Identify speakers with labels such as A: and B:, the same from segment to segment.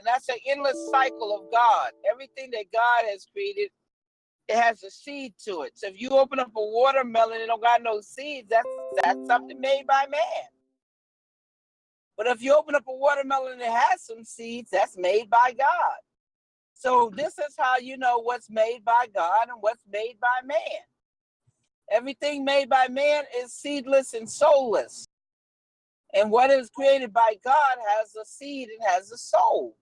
A: And that's an endless cycle of God. Everything that God has created, it has a seed to it. So if you open up a watermelon and it don't got no seeds, that's something made by man. But if you open up a watermelon and it has some seeds, that's made by God. So this is how you know what's made by God and what's made by man. Everything made by man is seedless and soulless. And what is created by God has a seed and has a soul.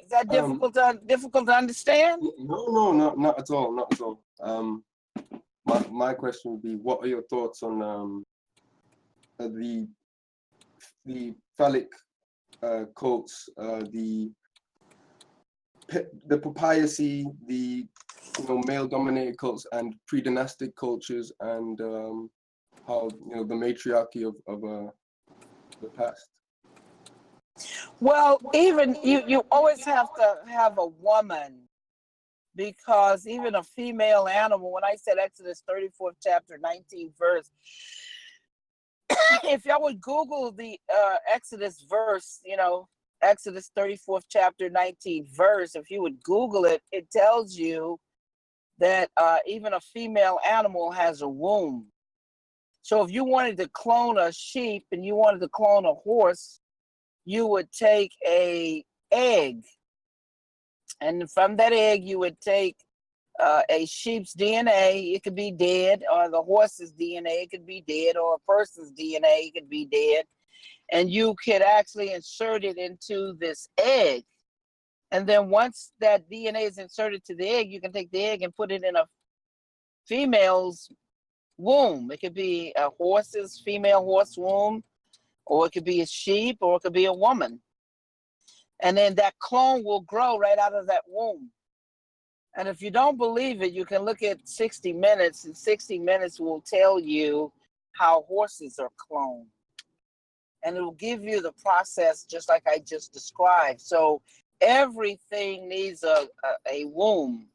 A: Is that difficult to understand?
B: No, not at all, not at all. My question would be, what are your thoughts on the phallic cults, the papacy, the male-dominated cults, and pre-dynastic cultures, and how the matriarchy of the past?
A: Well, even you always have to have a woman, because even a female animal, when I said Exodus 34th chapter 19th verse, if y'all would Google the Exodus verse, Exodus 34th chapter 19th verse, if you would Google it, it tells you that even a female animal has a womb. So if you wanted to clone a sheep and you wanted to clone a horse, you would take a egg, and from that egg you would take a sheep's DNA. It could be dead, or the horse's DNA, it could be dead, or a person's DNA, it could be dead, and you could actually insert it into this egg. And then once that DNA is inserted to the egg, you can take the egg and put it in a female's womb. It could be a female horse womb, or it could be a sheep, or it could be a woman. And then that clone will grow right out of that womb. And if you don't believe it, you can look at 60 Minutes, and 60 Minutes will tell you how horses are cloned. And it will give you the process just like I just described. So everything needs a womb,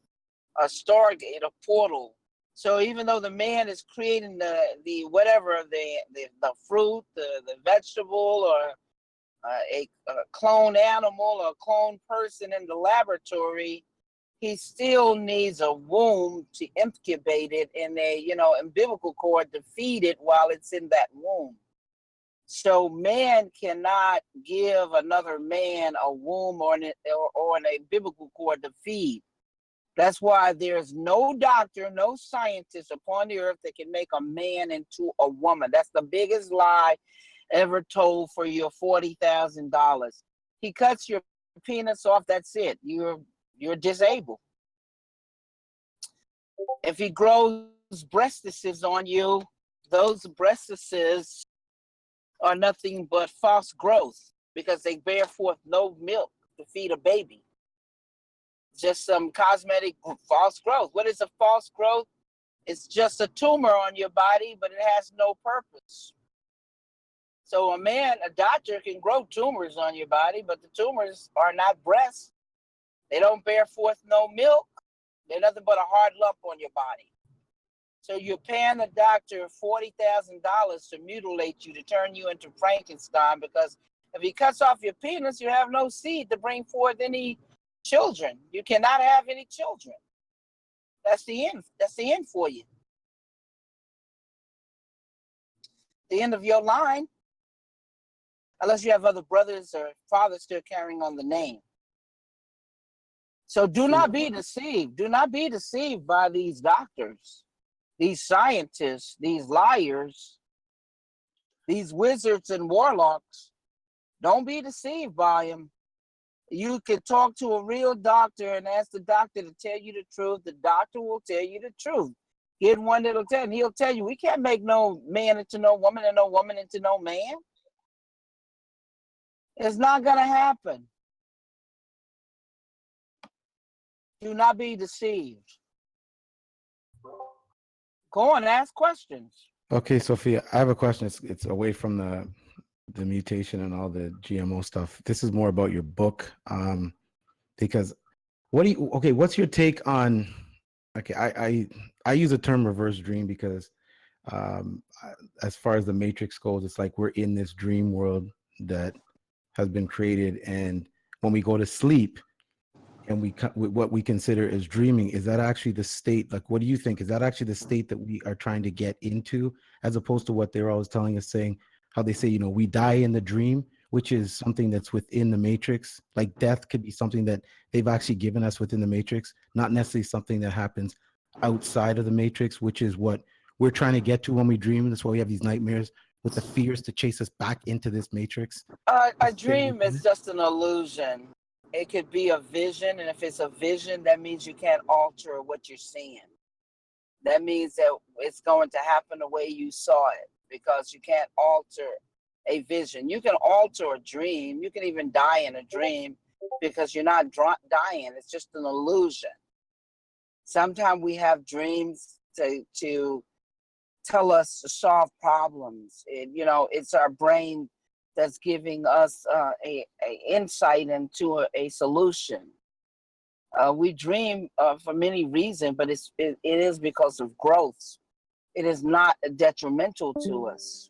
A: a stargate, a portal. So even though the man is creating the whatever, the fruit, the vegetable, or a clone animal or a clone person in the laboratory, he still needs a womb to incubate it in a umbilical cord to feed it while it's in that womb. So man cannot give another man a womb or an umbilical cord to feed. That's why there's no doctor, no scientist upon the earth that can make a man into a woman. That's the biggest lie ever told for your $40,000. He cuts your penis off, that's it. You're disabled. If he grows breastises on you, those breastises are nothing but false growth, because they bear forth no milk to feed a baby. Just some cosmetic false growth. What is a false growth? It's just a tumor on your body, but it has no purpose. So a doctor can grow tumors on your body, but the tumors are not breasts. They don't bear forth no milk. They're nothing but a hard lump on your body. So you're paying the doctor $40,000 to mutilate you, to turn you into Frankenstein, because if he cuts off your penis, you have no seed to bring forth any children. You cannot have any children. That's the end. That's the end for you. The end of your line, unless you have other brothers or fathers still carrying on the name. So do not be deceived. Do not be deceived by these doctors, these scientists, these liars, these wizards and warlocks. Don't be deceived by them. You can talk to a real doctor and ask the doctor to tell you the truth. The doctor will tell you the truth. Get one that'll tell you. He'll tell you, we can't make no man into no woman and no woman into no man. It's not going to happen. Do not be deceived. Go on, ask questions.
C: Okay, Sophia, I have a question. It's away from the mutation and all the GMO stuff. This is more about your book. Because what's your take on, I use the term reverse dream because as far as the matrix goes, it's like we're in this dream world that has been created, and when we go to sleep and what we consider as dreaming, is that actually the state? Like, what do you think? Is that actually the state that we are trying to get into, as opposed to what they're always telling us, saying how they say, you know, we die in the dream, which is something that's within the matrix. Like death could be something that they've actually given us within the matrix, not necessarily something that happens outside of the matrix, which is what we're trying to get to when we dream. That's why we have these nightmares with the fears to chase us back into this matrix.
A: A dream is just an illusion. It could be a vision, and if it's a vision, that means you can't alter what you're seeing. That means that it's going to happen the way you saw it, because you can't alter a vision. You can alter a dream. You can even die in a dream because you're not dying. It's just an illusion. Sometimes we have dreams to tell us to solve problems. It's our brain that's giving us a insight into a solution. We dream for many reasons, but it is because of growth. It is not detrimental to us.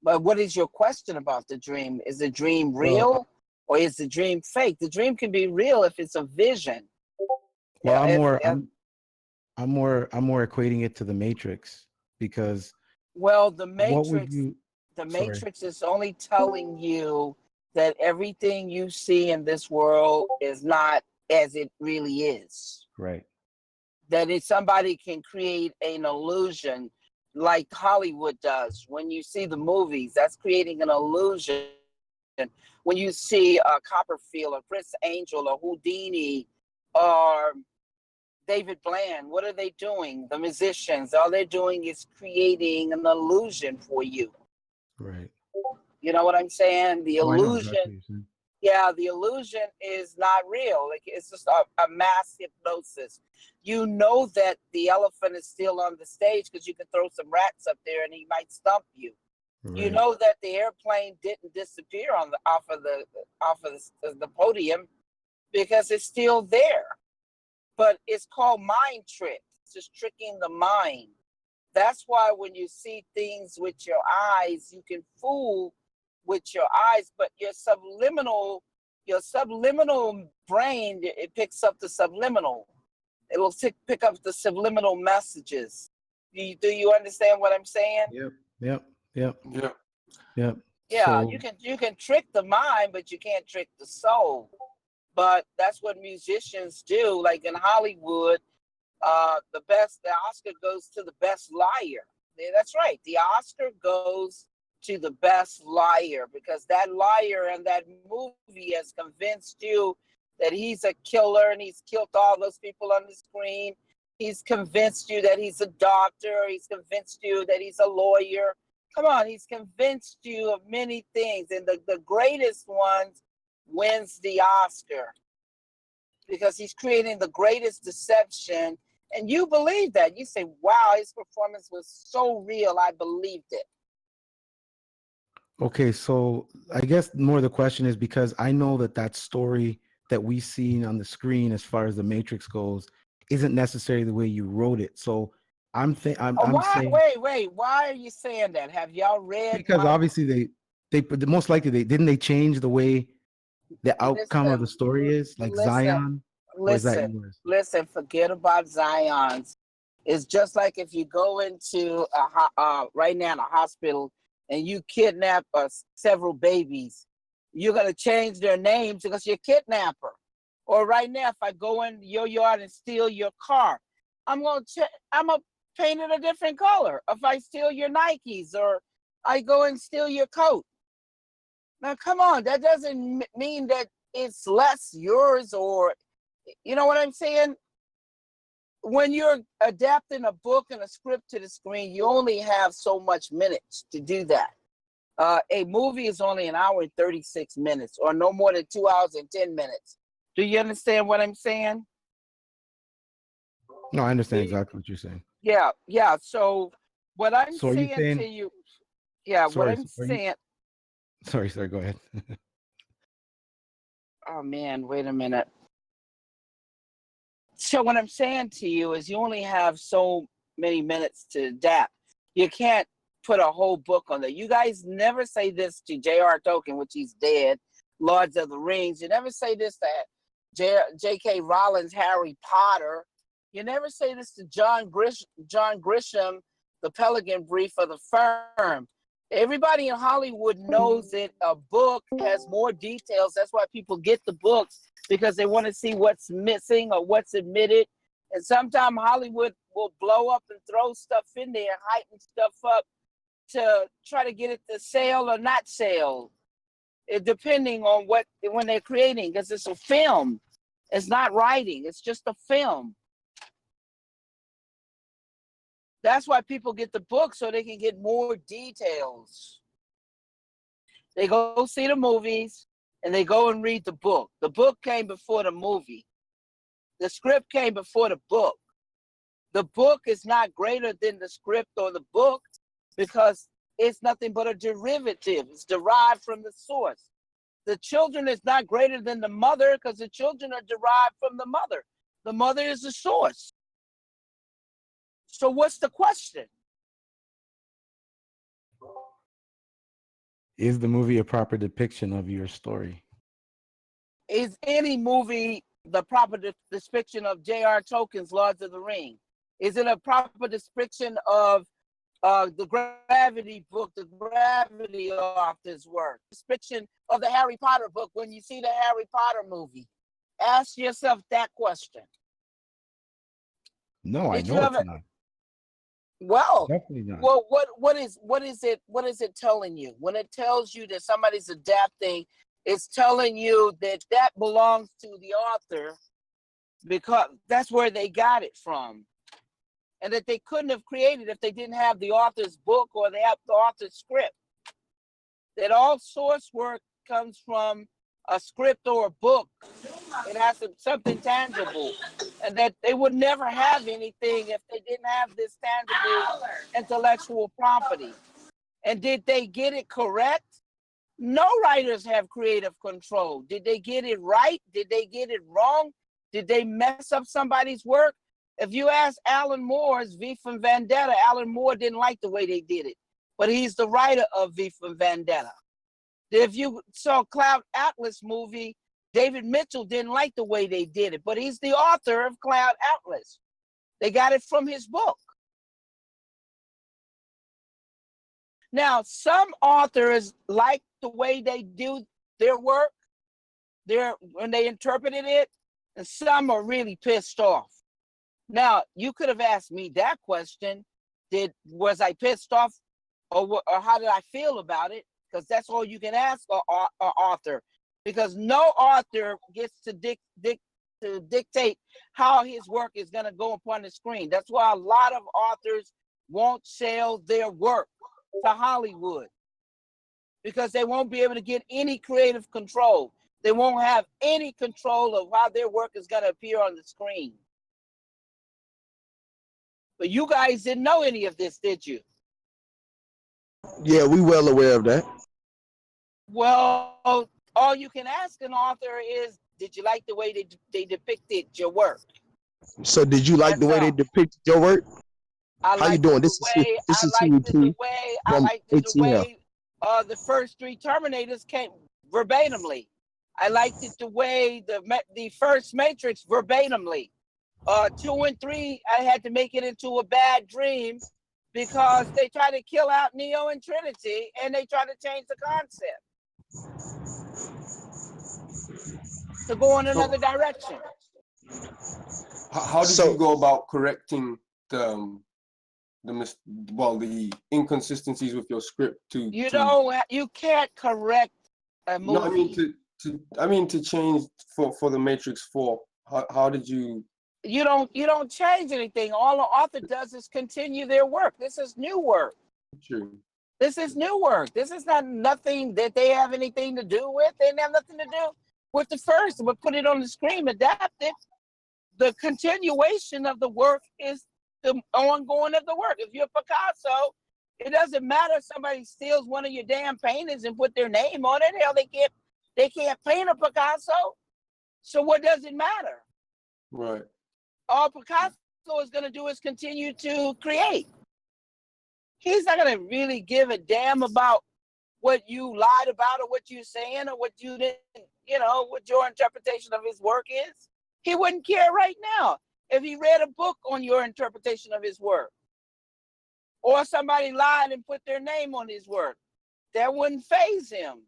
A: But what is your question about the dream? Is the dream real, or is the dream fake? The dream can be real if it's a vision.
C: Well, I'm more equating it to the Matrix, because
A: the Matrix is only telling you that everything you see in this world is not as it really is.
C: Right.
A: That somebody can create an illusion like Hollywood does. When you see the movies, that's creating an illusion. When you see Copperfield or Prince Angel or Houdini or David Bland, what are they doing? The musicians, all they're doing is creating an illusion for you.
C: Right.
A: You know what I'm saying? The illusion,
C: exactly.
A: the illusion is not real. Like, it's just a mass hypnosis. You know that the elephant is still on the stage because you can throw some rats up there and he might stump you. Right. You know that the airplane didn't disappear off of the podium because it's still there. But it's called mind trick. It's just tricking the mind. That's why when you see things with your eyes, you can fool with your eyes, but your subliminal brain, it picks up the subliminal. It will pick up the subliminal messages. Do you understand what I'm saying?
C: Yep.
A: Yeah,
C: so,
A: you can trick the mind, but you can't trick the soul. But that's what musicians do. Like in Hollywood, the Oscar goes to the best liar. Yeah, that's right. The Oscar goes to the best liar, because that liar in that movie has convinced you that he's a killer and he's killed all those people on the screen. He's convinced you that he's a doctor. He's convinced you that he's a lawyer. Come on, he's convinced you of many things. And the greatest ones wins the Oscar because he's creating the greatest deception. And you believe that. You say, wow, his performance was so real. I believed it.
C: Okay, so I guess more the question is, because I know that story that we seen on the screen as far as the Matrix goes isn't necessarily the way you wrote it. So I'm saying,
A: wait, why are you saying that? Have y'all read?
C: Because obviously they most likely they change the way the outcome of the story is, like Zion. Or is that yours?
A: Listen, forget about Zion's. It's just like if you go into right now in a hospital and you kidnap several babies, you're gonna change their names because you're a kidnapper. Or right now, if I go in your yard and steal your car, I'm gonna paint it a different color. If I steal your Nikes or I go and steal your coat. Now, come on, that doesn't mean that it's less yours, or, you know what I'm saying? When you're adapting a book and a script to the screen, you only have so much minutes to do that. A movie is only an hour and 36 minutes, or no more than 2 hours and 10 minutes. Do you understand what I'm saying?
C: No, I understand exactly what you're saying.
A: Yeah. So what I'm saying to you,
C: Sorry, go ahead.
A: Oh man, wait a minute. So what I'm saying to you is you only have so many minutes to adapt. You can't put a whole book on that. You guys never say this to J.R. Tolkien, which he's dead, Lords of the Rings. You never say this to J.K. Rowling's Harry Potter. You never say this to John Grisham, the Pelican Brief of the Firm. Everybody in Hollywood knows that a book has more details. That's why people get the books, because they want to see what's missing or what's omitted. And sometimes Hollywood will blow up and throw stuff in there, heighten stuff up to try to get it to sell or not sell, depending on when they're creating, because it's a film. It's not writing. It's just a film. That's why people get the book, so they can get more details. They go see the movies and they go and read the book. The book came before the movie. The script came before the book. The book is not greater than the script or the book because it's nothing but a derivative. It's derived from the source. The children is not greater than the mother because the children are derived from the mother. The mother is the source. So what's the question?
C: Is the movie a proper depiction of your story?
A: Is any movie the proper depiction of J.R. Tolkien's Lords of the Ring? Is it a proper depiction of the Gravity book, the Gravity author's work? Depiction of the Harry Potter book when you see the Harry Potter movie? Ask yourself that question.
C: No, I know it's not.
A: Well,
C: Definitely not.
A: well, what is it telling you? When it tells you that somebody's adapting, it's telling you that belongs to the author because that's where they got it from. And that they couldn't have created if they didn't have the author's book or they have the author's script. That all source work comes from a script or a book. It has something tangible. And that they would never have anything if they didn't have this tangible intellectual property. And did they get it correct? No writers have creative control. Did they get it right? Did they get it wrong? Did they mess up somebody's work? If you ask Alan Moore's V for Vendetta, Alan Moore didn't like the way they did it, but he's the writer of V for Vendetta. If you saw Cloud Atlas movie, David Mitchell didn't like the way they did it, but he's the author of Cloud Atlas. They got it from his book. Now, some authors like the way they do their work, when they interpreted it, and some are really pissed off. Now, you could have asked me that question. Was I pissed off or how did I feel about it? Because that's all you can ask an author. Because no author gets to dictate how his work is going to go upon the screen. That's why a lot of authors won't sell their work to Hollywood. Because they won't be able to get any creative control. They won't have any control of how their work is going to appear on the screen. But you guys didn't know any of this, did you?
D: Yeah, we well aware of that.
A: Well, all you can ask an author is, did you like the way they depicted your work?
D: So did you like the way they depicted your work? How you doing? This is CWU-tv from ATL.
A: The first 3 Terminators came verbatimly. I liked it the way the first Matrix verbatimly. 2 and 3, I had to make it into a bad dream because they tried to kill out Neo and Trinity and they tried to change the concept to go in another direction.
B: How did you go about correcting the inconsistencies with your script
A: You can't correct a movie.
B: No, I mean to change for the Matrix 4. How did you?
A: You don't change anything. All the author does is continue their work. This is new work.
B: True.
A: This is new work. This is not nothing that they have anything to do with. They have nothing to do with the first, but put it on the screen, adapt it. The continuation of the work is the ongoing of the work. If you're Picasso, it doesn't matter if somebody steals one of your damn paintings and put their name on it. Hell, they can't paint a Picasso. So what does it matter?
B: Right.
A: All Picasso is going to do is continue to create. He's not gonna really give a damn about what you lied about or what you're saying or what you didn't, you know, what your interpretation of his work is. He wouldn't care right now if he read a book on your interpretation of his work. Or somebody lied and put their name on his work. That wouldn't faze him.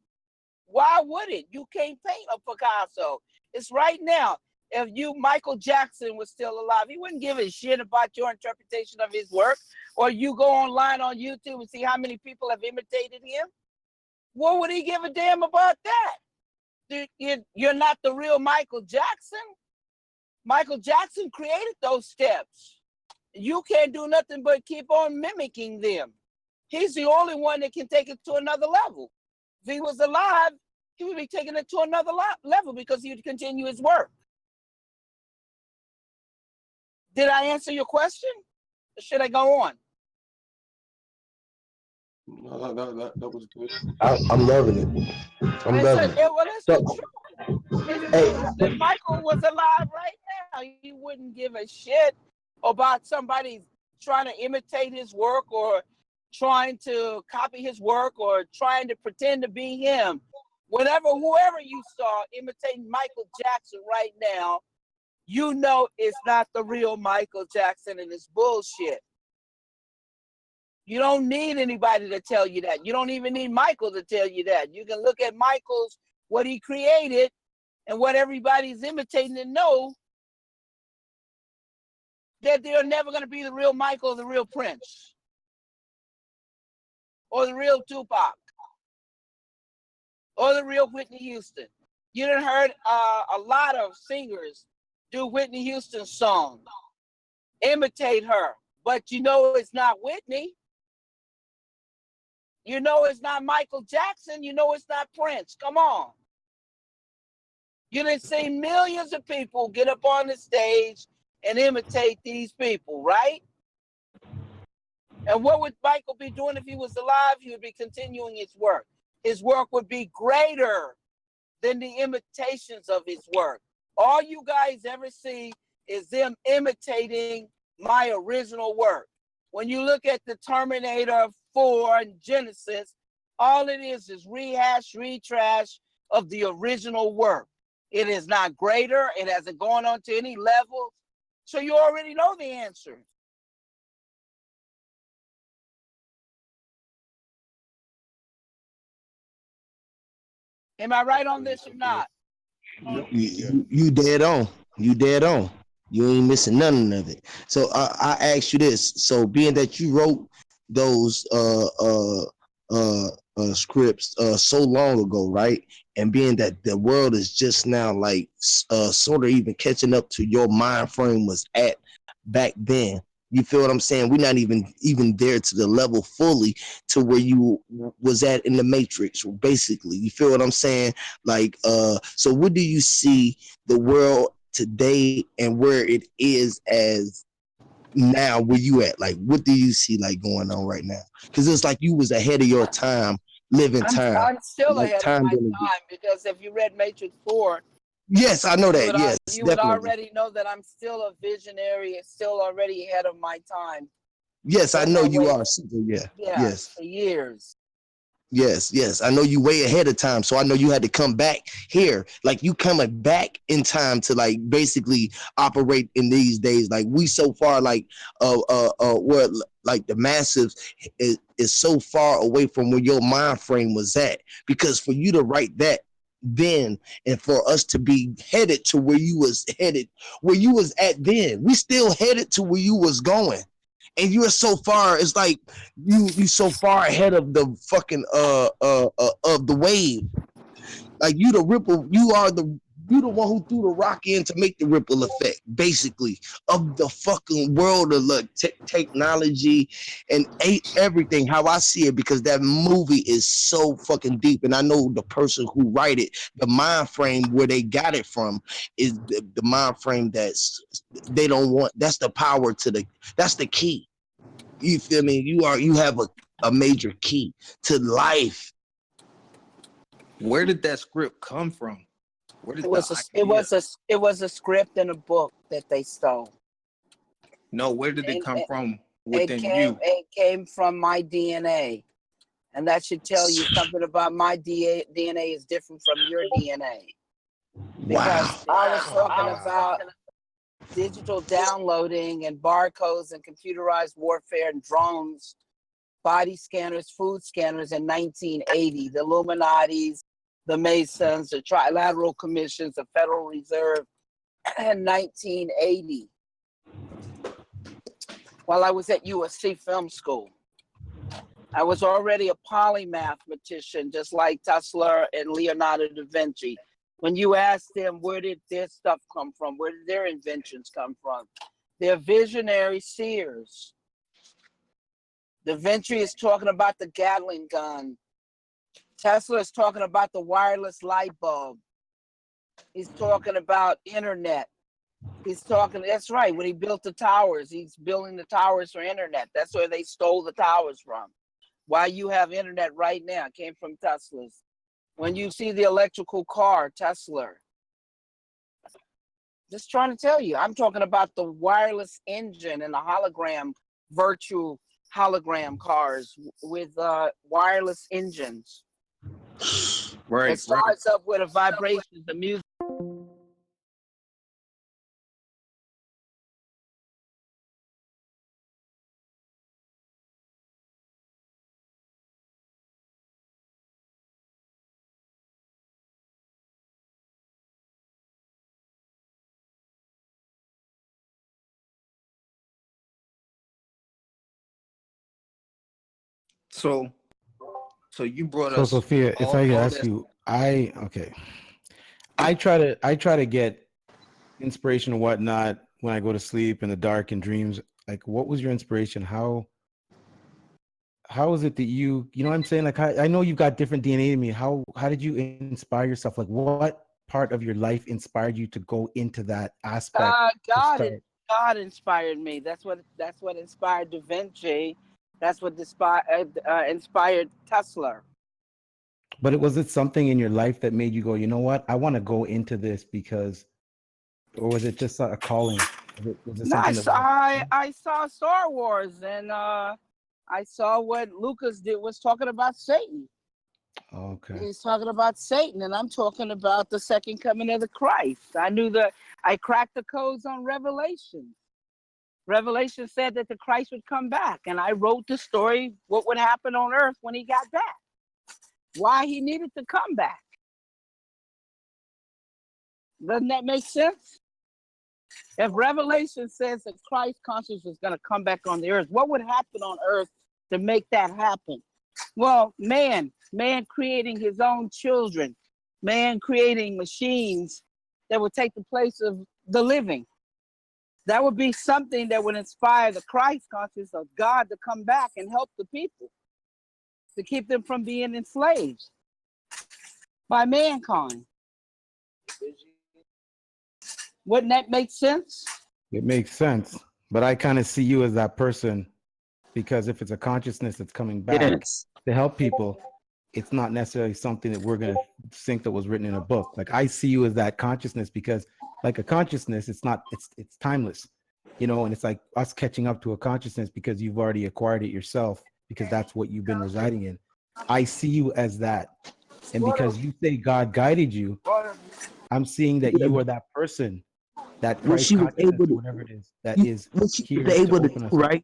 A: Why would it? You can't paint a Picasso. It's right now. If Michael Jackson was still alive, he wouldn't give a shit about your interpretation of his work. Or you go online on YouTube and see how many people have imitated him. What would he give a damn about that? You're not the real Michael Jackson. Michael Jackson created those steps. You can't do nothing but keep on mimicking them. He's the only one that can take it to another level. If he was alive, he would be taking it to another level because he would continue his work. Did I answer your question? Or should I go on?
B: No, that was good.
D: I'm loving it. I'm loving it.
A: Well, it's the truth. If Michael was alive right now, he wouldn't give a shit about somebody trying to imitate his work or trying to copy his work or trying to pretend to be him. Whoever you saw imitating Michael Jackson right now, you know it's not the real Michael Jackson and it's bullshit. You don't need anybody to tell you that. You don't even need Michael to tell you that. You can look at Michael's, what he created and what everybody's imitating and know that they're never going to be the real Michael or the real Prince or the real Tupac or the real Whitney Houston. You done heard a lot of singers do Whitney Houston's song, imitate her, but you know it's not Whitney. You know it's not Michael Jackson. You know it's not Prince. Come on. You done seen millions of people get up on the stage and imitate these people, right? And what would Michael be doing if he was alive? He would be continuing his work. His work would be greater than the imitations of his work. All you guys ever see is them imitating my original work. When you look at the Terminator 4 and Genesis, all it is rehash, retrash of the original work. It is not greater. It hasn't gone on to any level. So you already know the answer. Am I right on this or not?
D: You dead on. You dead on. You ain't missing none of it. So I ask you this. So being that you wrote those scripts so long ago, right? And being that the world is just now like sort of even catching up to your mind frame was at back then. You feel what I'm saying? We're not even there to the level fully to where you was at in the Matrix, basically. You feel what I'm saying? Like, so what do you see the world today and where it is as now? Where you at? Like, what do you see like going on right now? Because it's like you was ahead of your time, living time.
A: I'm still
D: like
A: ahead of my time because if you read Matrix 4,
D: yes, I know that. Yes,
A: you would already know that I'm still a visionary and still already ahead of my time.
D: Yes, I know you are.
A: Yeah.
D: Yes.
A: For years.
D: Yes. I know you way ahead of time. So I know you had to come back here. Like you coming back in time to like basically operate in these days. Like we so far like where like the masses is so far away from where your mind frame was at. Because for you to write that then and for us to be headed to where you was headed, where you was at then, we still headed to where you was going. And you're so far, it's like you so far ahead of the fucking of the wave. Like you the ripple, you the one who threw the rock in to make the ripple effect, basically, of the fucking world of like technology and everything, how I see it, because that movie is so fucking deep. And I know the person who write it, the mind frame where they got it from is the mind frame they don't want. That's the power to that's the key. You feel me? You have a major key to life.
E: Where did that script come from?
A: It was a script and a book that they stole.
E: No, where did it come from within you?
A: It came from my DNA. And that should tell you something about my DNA is different from your DNA. Because I was talking about digital downloading and barcodes and computerized warfare and drones, body scanners, food scanners in 1980, the Illuminatis, the Masons, the Trilateral Commissions, the Federal Reserve in 1980, while I was at USC Film School. I was already a polymathematician, just like Tesla and Leonardo da Vinci. When you ask them, where did their stuff come from? Where did their inventions come from? They're visionary seers. Da Vinci is talking about the Gatling gun. Tesla is talking about the wireless light bulb. He's talking about internet. He's talking, that's right, when he built the towers, he's building the towers for internet. That's where they stole the towers from. Why you have internet right now came from Tesla's. When you see the electrical car, Tesla. Just trying to tell you, I'm talking about the wireless engine and the hologram, virtual hologram cars with wireless engines.
E: Right.
A: It starts up with a vibration, the music.
E: So you brought
C: So
E: us
C: Sophia, if I could ask
E: that.
C: you, I try to get inspiration and whatnot when I go to sleep in the dark and dreams. Like, what was your inspiration? How is it that you know what I'm saying? Like, I know you've got different DNA than me. How did you inspire yourself? Like, what part of your life inspired you to go into that aspect?
A: God inspired me. That's what inspired Da Vinci. That's what inspired Tesla.
C: But was it something in your life that made you go, you know what? I want to go into this because, or was it just a calling? Was it
A: No,
C: something that
A: I saw Star Wars, and I saw what Lucas was talking about Satan.
C: Okay.
A: He's talking about Satan, and I'm talking about the second coming of the Christ. I cracked the codes on Revelation. Revelation said that the Christ would come back, and I wrote the story, what would happen on earth when he got back, why he needed to come back. Doesn't that make sense? If Revelation says that Christ consciousness is going to come back on the earth, what would happen on earth to make that happen? Well, man creating his own children, man creating machines that would take the place of the living. That would be something that would inspire the Christ consciousness of God to come back and help the people, to keep them from being enslaved by mankind. Wouldn't that make sense?
C: It makes sense, but I kind of see you as that person, because if it's a consciousness that's coming back to help people, it's not necessarily something that we're going to think that was written in a book. Like, I see you as that consciousness, because like a consciousness, it's timeless, you know, and it's like us catching up to a consciousness because you've already acquired it yourself, because that's what you've been residing in. I see you as that. And because you say God guided you, I'm seeing that you are that person, that Christ consciousness, whatever it is, that is here to open us up.
D: Right?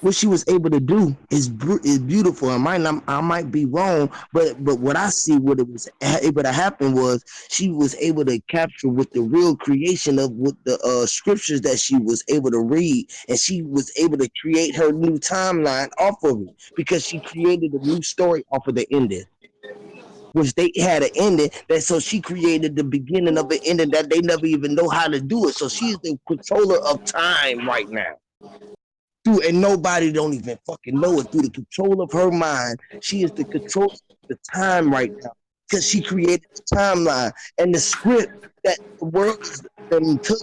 D: What she was able to do is beautiful. I might be wrong, but what I see, what it was able to happen was she was able to capture with the real creation of what the scriptures that she was able to read, and she was able to create her new timeline off of it, because she created a new story off of the ending, which they had an ending, that so she created the beginning of an ending that they never even know how to do it. So she's the controller of time right now. And nobody don't even fucking know it. Through the control of her mind, she is the control of the time right now, because she created the timeline and the script that the world is took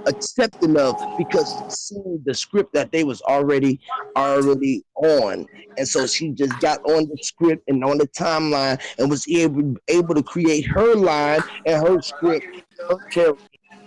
D: accepting of, because she seen the script that they was already on. And so she just got on the script and on the timeline and was able to create her line and her script, her character,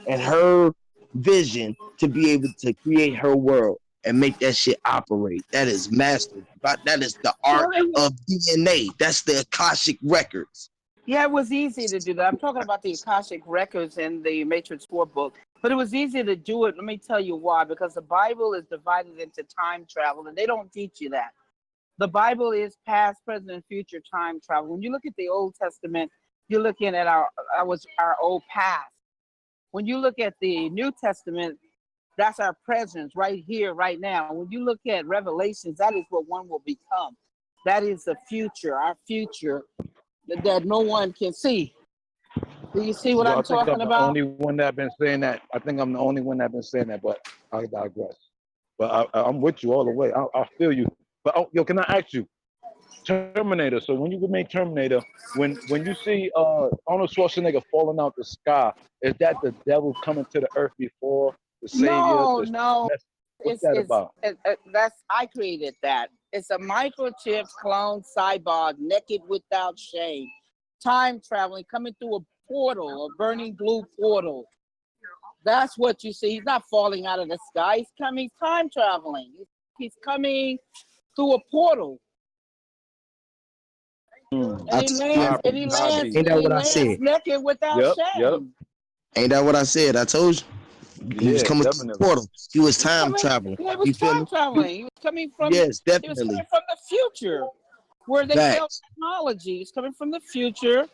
D: and her vision to be able to create her world. and make that shit operate. That is master. That is the art of DNA. That's the Akashic records.
A: Yeah, it was easy to do that. I'm talking about the Akashic records in the Matrix 4 book, but it was easy to do it. Let me tell you why. Because the Bible is divided into time travel, and they don't teach you that. The Bible is past, present, and future time travel. When you look at the Old Testament, you're looking at our old past. When you look at the New Testament, that's our presence right here, right now. When you look at Revelations, that is what one will become. That is the future, our future that no one can see. Do you see what
F: Yo,
A: I'm
F: I think
A: talking
F: I'm the
A: about?
F: only one that been saying that. I think I'm the only one that been saying that, but I digress. But I'm with you all the way. I feel you. But yo, can I ask you, Terminator? So when you made Terminator, when you see Arnold Schwarzenegger falling out the sky, is that the devil coming to the earth before the savior?
A: No.
F: What's that about?
A: That's I created that. It's a microchip clone cyborg, naked without shame, time traveling, coming through a portal, a burning blue portal. That's what you see. He's not falling out of the sky. He's coming time traveling. He's coming through a portal. And he lands, and he lands,
D: Ain't
A: and
D: that
A: he
D: what I
A: lands
D: said?
A: naked without shame.
D: Ain't that what I said? I told you. He was
F: Yeah,
D: coming through the
F: definitely.
D: portal. He was
A: He's
D: time
A: coming,
D: traveling.
A: yeah, he was
D: You feel
A: time
D: me?
A: traveling. He was coming from
D: Yes,
A: he was coming
D: definitely.
A: from the future, where they sell
D: Facts.
A: technology. He's coming from the future,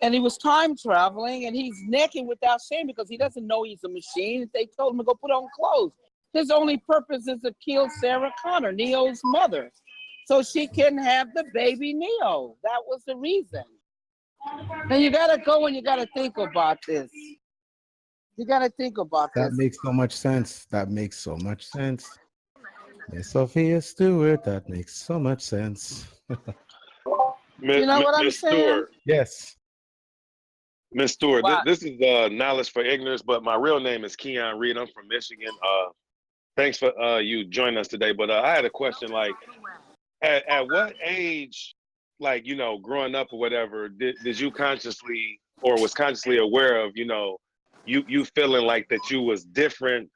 A: and he was time traveling, and he's naked without shame because he doesn't know he's a machine. They told him to go put on clothes. His only purpose is to kill Sarah Connor, Neo's mother, so she can have the baby Neo. That was the reason. Now you gotta go and you gotta think about this. You gotta think about
C: That
A: this.
C: makes so much sense. That makes so much sense. Miss Sophia Stewart, that makes so much sense.
A: You know what I'm
G: Miss
A: saying?
G: Stewart,
C: Yes.
G: Miss Stewart,
A: What?
G: this is knowledge for ignorance, but my real name is Keon Reed. I'm from Michigan. Thanks for you joining us today. But I had a question. Like, at what age, like, you know, growing up or whatever, did you consciously or was consciously aware of, you know, you feeling like that you was different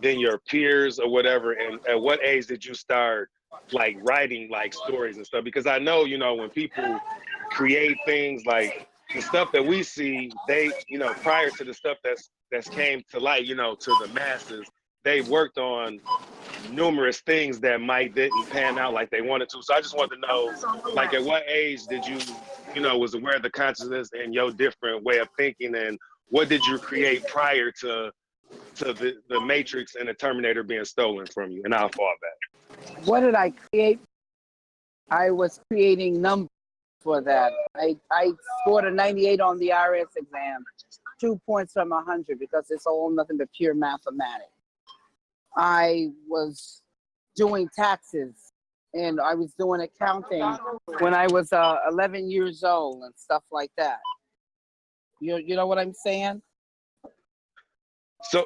G: than your peers or whatever? And at what age did you start like writing like stories and stuff? Because I know, you know, when people create things like the stuff that we see, they, you know, prior to the stuff that's came to light, you know, to the masses, they worked on numerous things that might didn't pan out like they wanted to. So I just wanted to know, like, at what age did you, you know, was aware of the consciousness and your different way of thinking, and what did you create prior to the Matrix and the Terminator being stolen from you? And I'll fall back.
A: What did I create? I was creating numbers for that. I scored a 98 on the IRS exam, 2 points from 100 because it's all nothing but pure mathematics. I was doing taxes and I was doing accounting when I was 11 years old and stuff like that. You know what I'm saying?
G: So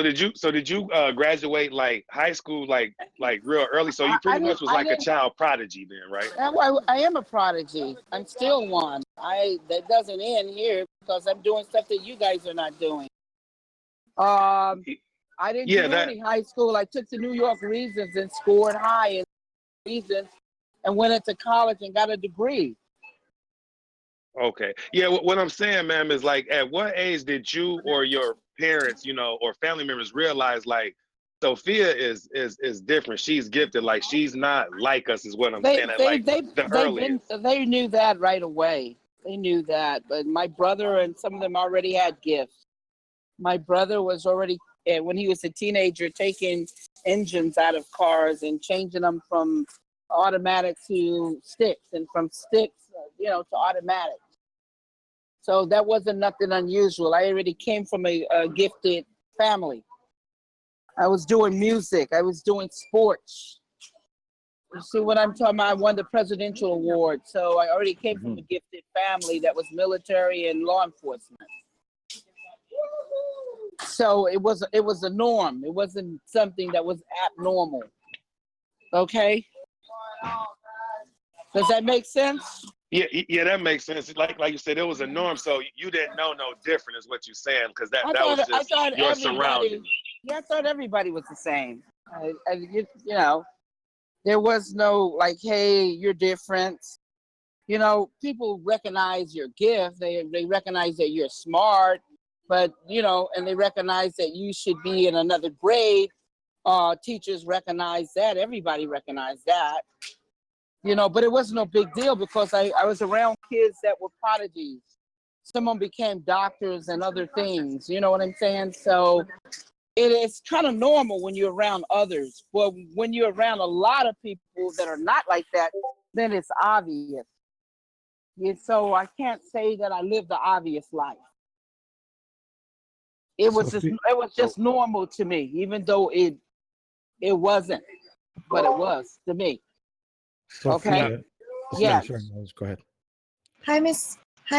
G: did you graduate like high school like real early? So you pretty much was like a child prodigy then, right?
A: I am a prodigy. I'm still one. That doesn't end here because I'm doing stuff that you guys are not doing. I didn't do any high school. I took the New York Reasons and scored high in Reasons and went into college and got a degree.
G: Okay. Yeah, what I'm saying, ma'am, is like, at what age did you or your parents, you know, or family members realize like Sophia is different? She's gifted. Like, she's not like us, is what I'm saying. At like the earliest.
A: They knew that right away. They knew that. But my brother and some of them already had gifts. My brother was already, when he was a teenager, taking engines out of cars and changing them from automatic to sticks and from sticks, you know, to automatic. So that wasn't nothing unusual. I already came from a gifted family. I was doing music. I was doing sports. You see what I'm talking about? I won the presidential award. So I already came from a gifted family that was military and law enforcement. So it was a norm. It wasn't something that was abnormal. Okay? Does that make sense?
G: Yeah, that makes sense. Like you said, it was a norm, so you didn't know no different, is what you're saying, because that was just your surroundings.
A: Yeah, I thought everybody was the same. You know, there was no like, hey, you're different. You know, people recognize your gift. They recognize that you're smart, but you know, and they recognize that you should be in another grade. Teachers recognize that. Everybody recognized that. You know, but it wasn't no big deal because I was around kids that were prodigies. Some of them became doctors and other things. You know what I'm saying? So it is kind of normal when you're around others. But when you're around a lot of people that are not like that, then it's obvious. And so I can't say that I lived the obvious life. It was just normal to me, even though it wasn't, but it was to me.
C: Sophia,
A: Okay.
C: yeah,
A: Yes.
C: sure. Go ahead.
H: Hi,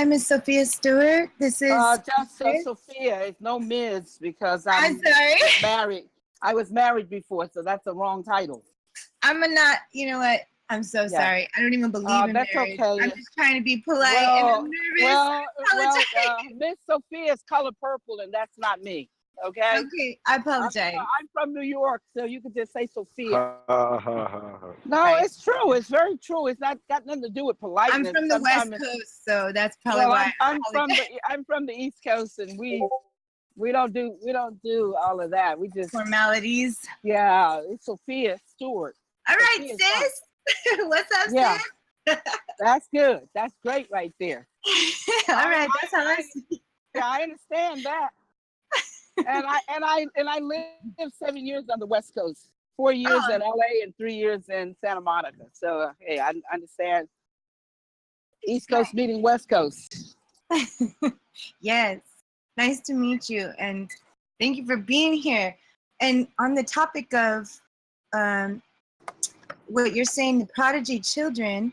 H: Miss Sophia Stewart. This is.
A: Just Sophia. It's no Ms. because
H: I'm sorry.
A: married. I was married before, so that's the wrong title.
H: I'm not. You know what? I'm so sorry. I don't even believe in
A: that's
H: marriage.
A: okay.
H: I'm just trying to be polite and I'm nervous.
A: Miss Sophia is color purple, and that's not me. Okay.
H: Okay, I apologize.
A: I'm from New York, so you could just say Sophia.
F: Ha, ha, ha, ha.
A: No,
H: Right.
A: it's true. It's very true. It's not got nothing to do with politeness.
H: I'm from the West Coast, so that's probably why.
A: I'm from the East Coast, and we don't do all of that. We just
H: formalities.
A: Yeah, it's Sophia Stewart.
H: All right, sis. What's up, sis?
A: That's good. That's great right there.
H: All right, that's how I see.
A: Yeah, I understand that. and I lived 7 years on the West Coast, 4 years in LA and 3 years in Santa Monica. So hey, I understand East Coast meeting West Coast.
H: Yes, nice to meet you, and thank you for being here. And on the topic of what you're saying, the prodigy children,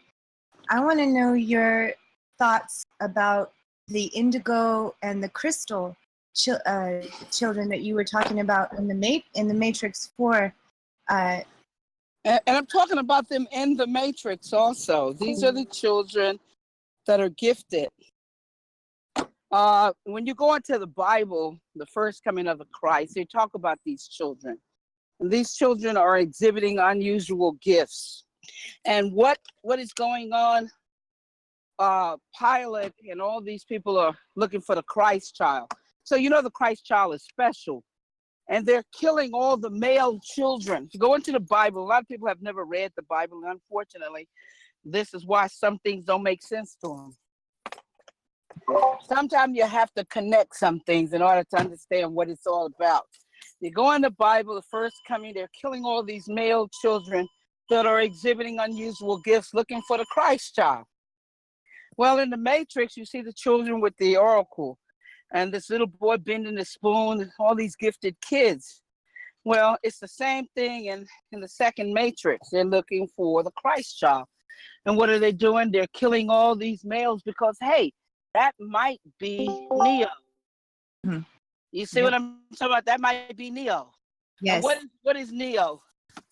H: I want to know your thoughts about the indigo and the crystal children that you were talking about in the Matrix 4.
A: And I'm talking about them in the Matrix also. These are the children that are gifted. When you go into the Bible, the first coming of the Christ, they talk about these children. And these children are exhibiting unusual gifts. And what is going on? Pilate and all these people are looking for the Christ child. So you know the Christ child is special. And they're killing all the male children. If you go into the Bible, a lot of people have never read the Bible. And unfortunately, this is why some things don't make sense to them. Sometimes you have to connect some things in order to understand what it's all about. You go in the Bible, the first coming, they're killing all these male children that are exhibiting unusual gifts, looking for the Christ child. Well, in the Matrix, you see the children with the oracle and this little boy bending the spoon, all these gifted kids. Well, it's the same thing in the second Matrix. They're looking for the Christ child. And what are they doing? They're killing all these males because, hey, that might be Neo.
H: Mm-hmm.
A: You see what I'm talking about? That might be Neo.
H: Yes.
A: And what is Neo?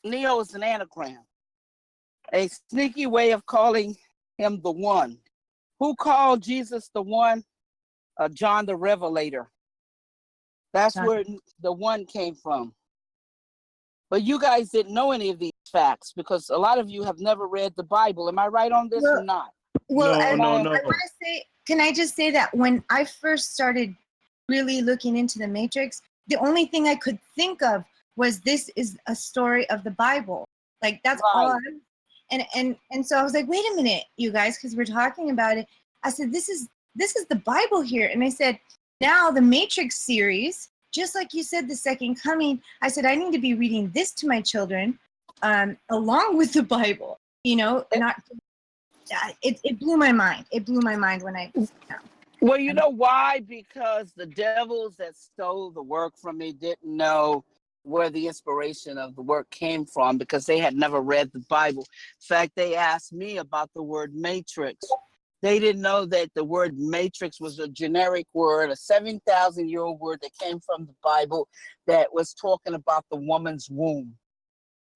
A: Neo is an anagram, a sneaky way of calling him the one. Who called Jesus the one? John the Revelator. That's where the one came from. But you guys didn't know any of these facts because a lot of you have never read the Bible. Am I right on this or not?
H: Well,
F: No.
H: I want to say, can I just say that when I first started really looking into the Matrix, the only thing I could think of was this is a story of the Bible. Like that's all. And so I was like, wait a minute, you guys, because we're talking about it. I said, this is the Bible here. And I said, now the Matrix series, just like you said, the second coming, I said, I need to be reading this to my children along with the Bible, you know, it blew my mind. It blew my mind when I.
A: Well, you know why? Because the devils that stole the work from me didn't know where the inspiration of the work came from because they had never read the Bible. In fact, they asked me about the word matrix. They didn't know that the word matrix was a generic word, a 7,000-year-old word that came from the Bible that was talking about the woman's womb.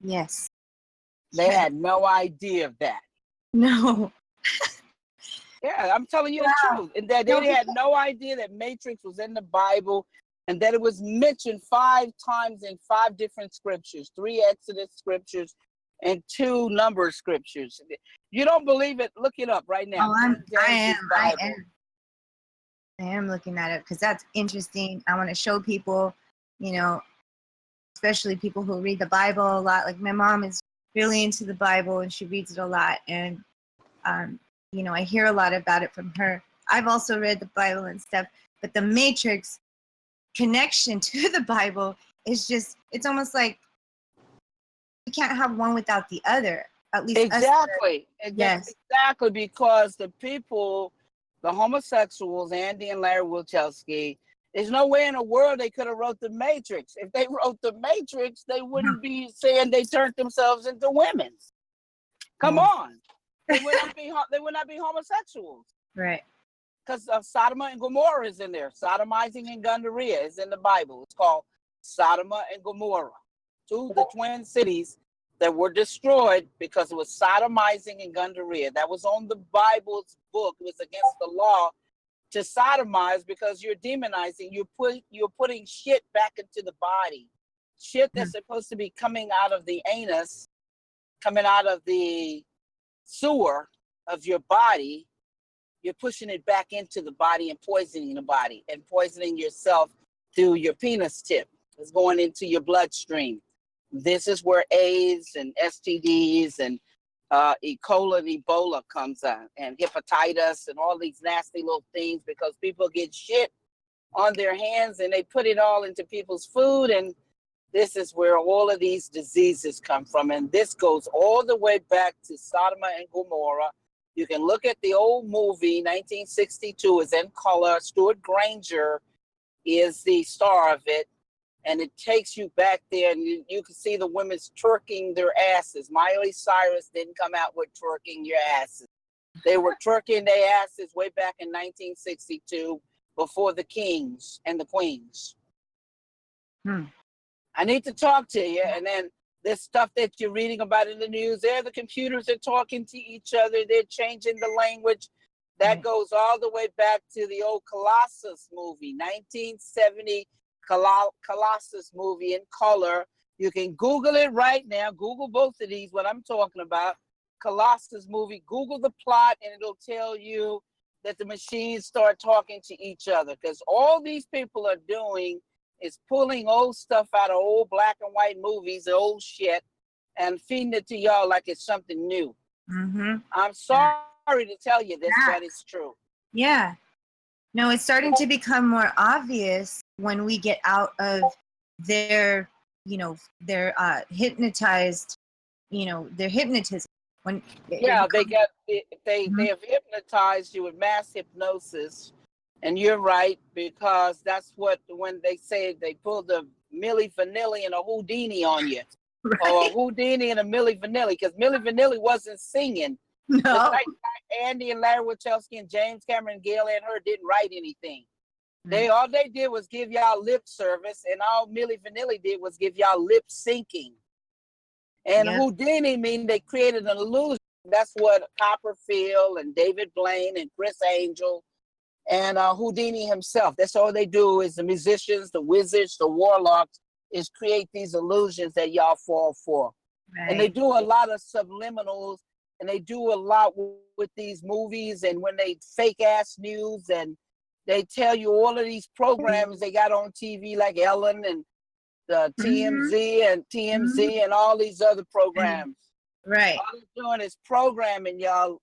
H: Yes.
A: They had no idea of that.
H: No.
A: Yeah, I'm telling you the truth. And that they had no idea that matrix was in the Bible. and that it was mentioned 5 times in 5 different scriptures, 3 Exodus scriptures and 2 number scriptures. You don't believe it? Look it up right now.
H: Oh,
A: King James's Bible.
H: I am looking at it because that's interesting. I want to show people, you know, especially people who read the Bible a lot. Like my mom is really into the Bible and she reads it a lot. And, you know, I hear a lot about it from her. I've also read the Bible and stuff, but the matrix connection to the Bible is just, it's almost like you can't have one without the other. At least
A: Exactly.
H: Yes.
A: Exactly, because the people, the homosexuals, Andy and Larry H.O.T.C, there's no way in the world they could have wrote the Matrix. If they wrote the Matrix, they wouldn't be saying they turned themselves into women. Come on. They would not be homosexuals.
H: Right.
A: Because Sodom and Gomorrah is in there. Sodomizing and Gundaria is in the Bible. It's called Sodom and Gomorrah. The twin cities that were destroyed because it was sodomizing and Gundaria. That was on the Bible's book. It was against the law to sodomize because you're demonizing. You're putting shit back into the body. Shit that's supposed to be coming out of the anus, coming out of the sewer of your body. You're pushing it back into the body and poisoning the body and poisoning yourself through your penis tip. It's going into your bloodstream. This is where AIDS and STDs and E. coli and Ebola comes out, and hepatitis and all these nasty little things, because people get shit on their hands and they put it all into people's food, and this is where all of these diseases come from. And this goes all the way back to Sodom and Gomorrah. You can look at the old movie, 1962, it's in color. Stuart Granger is the star of it. And it takes you back there, and you can see the women twerking their asses. Miley Cyrus didn't come out with twerking your asses. They were twerking their asses way back in 1962 before the kings and the queens. I need to talk to you. And then this stuff that you're reading about in the news, there the computers are talking to each other. They're changing the language. That goes all the way back to the old Colossus movie, 1970. Colossus movie in color. You can Google it right now. Google both of these, what I'm talking about. Colossus movie. Google the plot and it'll tell you that the machines start talking to each other, because all these people are doing is pulling old stuff out of old black and white movies, the old shit, and feeding it to y'all like it's something new. I'm sorry to tell you this, but it's true.
H: Yeah. No, it's starting to become more obvious when we get out of their, you know, their hypnotized, you know, their hypnotism. When
A: they have hypnotized you with mass hypnosis, and you're right, because that's what, when they say they pulled the Milli Vanilli and a Houdini on you, or a Houdini and a Milli Vanilli, because Milli Vanilli wasn't singing.
H: No.
A: Like Andy and Larry H.O.T.C and James Cameron, Gail and her didn't write anything. All they did was give y'all lip service, and all Milli Vanilli did was give y'all lip syncing. And Houdini mean they created an illusion. That's what Copperfield and David Blaine and Chris Angel and Houdini himself. That's all they do, is the musicians, the wizards, the warlocks, is create these illusions that y'all fall for. Right. And they do a lot of subliminals, and they do a lot with these movies, and when they fake ass news, and they tell you all of these programs they got on TV, like Ellen and the TMZ and all these other programs.
H: Right.
A: All they're doing is programming y'all,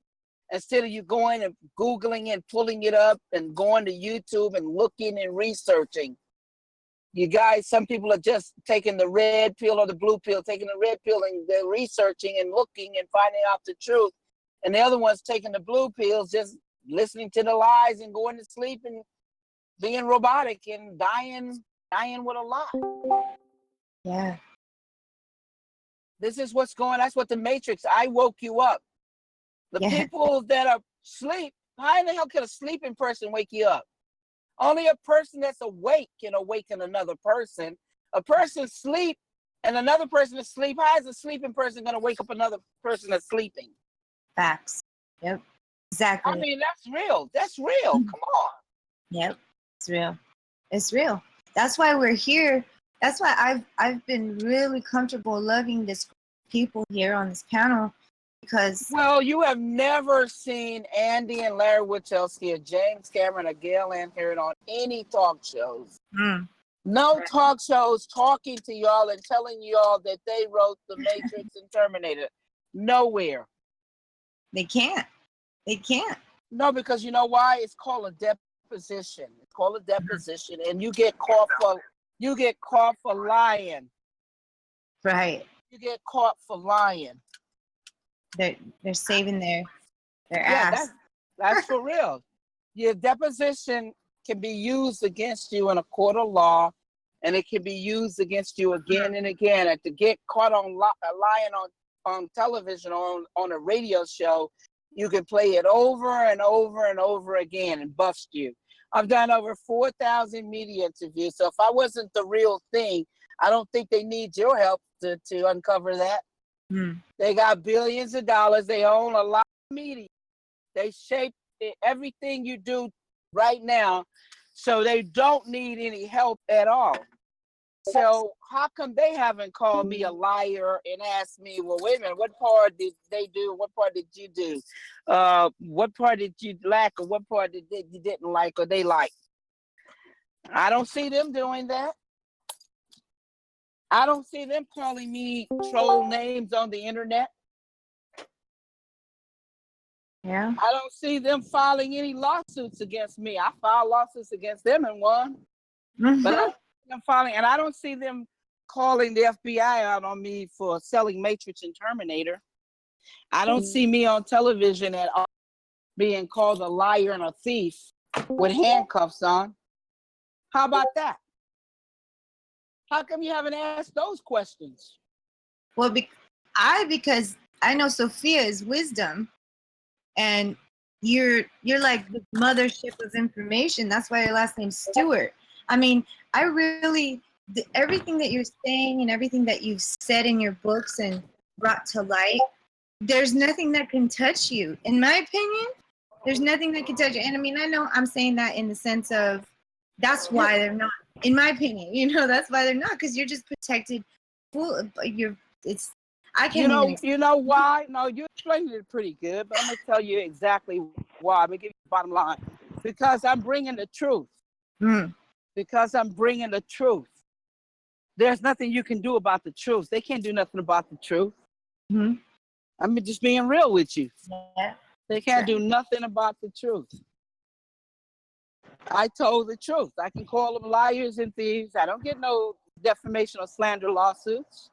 A: instead of you going and Googling and pulling it up and going to YouTube and looking and researching. You guys, some people are just taking the red pill or the blue pill, taking the red pill and they're researching and looking and finding out the truth. And the other one's taking the blue pills, just listening to the lies and going to sleep and being robotic and dying with a lie.
H: Yeah.
A: This is what's going on. That's what the Matrix, I woke you up. The people that are asleep, how in the hell can a sleeping person wake you up? Only a person that's awake can awaken another person. A person sleep and another person is asleep. How is a sleeping person going to wake up another person that's sleeping?
H: Facts. Yep. Exactly.
A: I mean, that's real. That's real. Come on.
H: Yep. It's real. It's real. That's why we're here. That's why I've been really comfortable loving this people here on this panel, because
A: Well, you have never seen Andy and Larry Wachowski or James Cameron or Gail Ann Harrod on any talk shows. No talk shows talking to y'all and telling y'all that they wrote The Matrix and Terminator. Nowhere.
H: they can't. They can't.
A: No, because you know why? It's called a deposition. It's called a deposition, and you get caught for lying.
H: Right.
A: You get caught for lying.
H: They're saving their ass.
A: That's for real. Your deposition can be used against you in a court of law, and it can be used against you again and again. And to get caught on lying on television or on a radio show, you can play it over and over and over again and bust you. I've done over 4,000 media interviews, so if I wasn't the real thing, I don't think they need your help to uncover that. They got billions of dollars. They own a lot of media. They shape everything you do right now, so they don't need any help at all. So how come they haven't called me a liar and asked me, well, wait a minute, what part did they do? What part did you do? What part did you lack, or what part did you didn't like or they like? I don't see them doing that. I don't see them calling me troll names on the internet.
H: Yeah.
A: I don't see them filing any lawsuits against me. I filed lawsuits against them and won. But I don't see them filing, and I don't see them calling the FBI out on me for selling Matrix and Terminator. I don't see me on television at all being called a liar and a thief with handcuffs on. How about that? How come you haven't asked those questions?
H: Well, because I know Sophia is wisdom, and you're like the mothership of information. That's why your last name's Stewart. I mean, everything that you're saying and everything that you've said in your books and brought to light, there's nothing that can touch you. In my opinion, there's nothing that can touch you. And I mean, I know I'm saying that in the sense of that's why they're not. In my opinion, that's why they're not, because you're just protected. I can't even.
A: You know why? No, you explained it pretty good, but I'm gonna tell you exactly why. I'm gonna give you the bottom line. Because I'm bringing the truth. Because I'm bringing the truth. There's nothing you can do about the truth. They can't do nothing about the truth. I'm just being real with you.
H: Yeah.
A: They can't do nothing about the truth. I told the truth. I can call them liars and thieves. I don't get no defamation or slander lawsuits.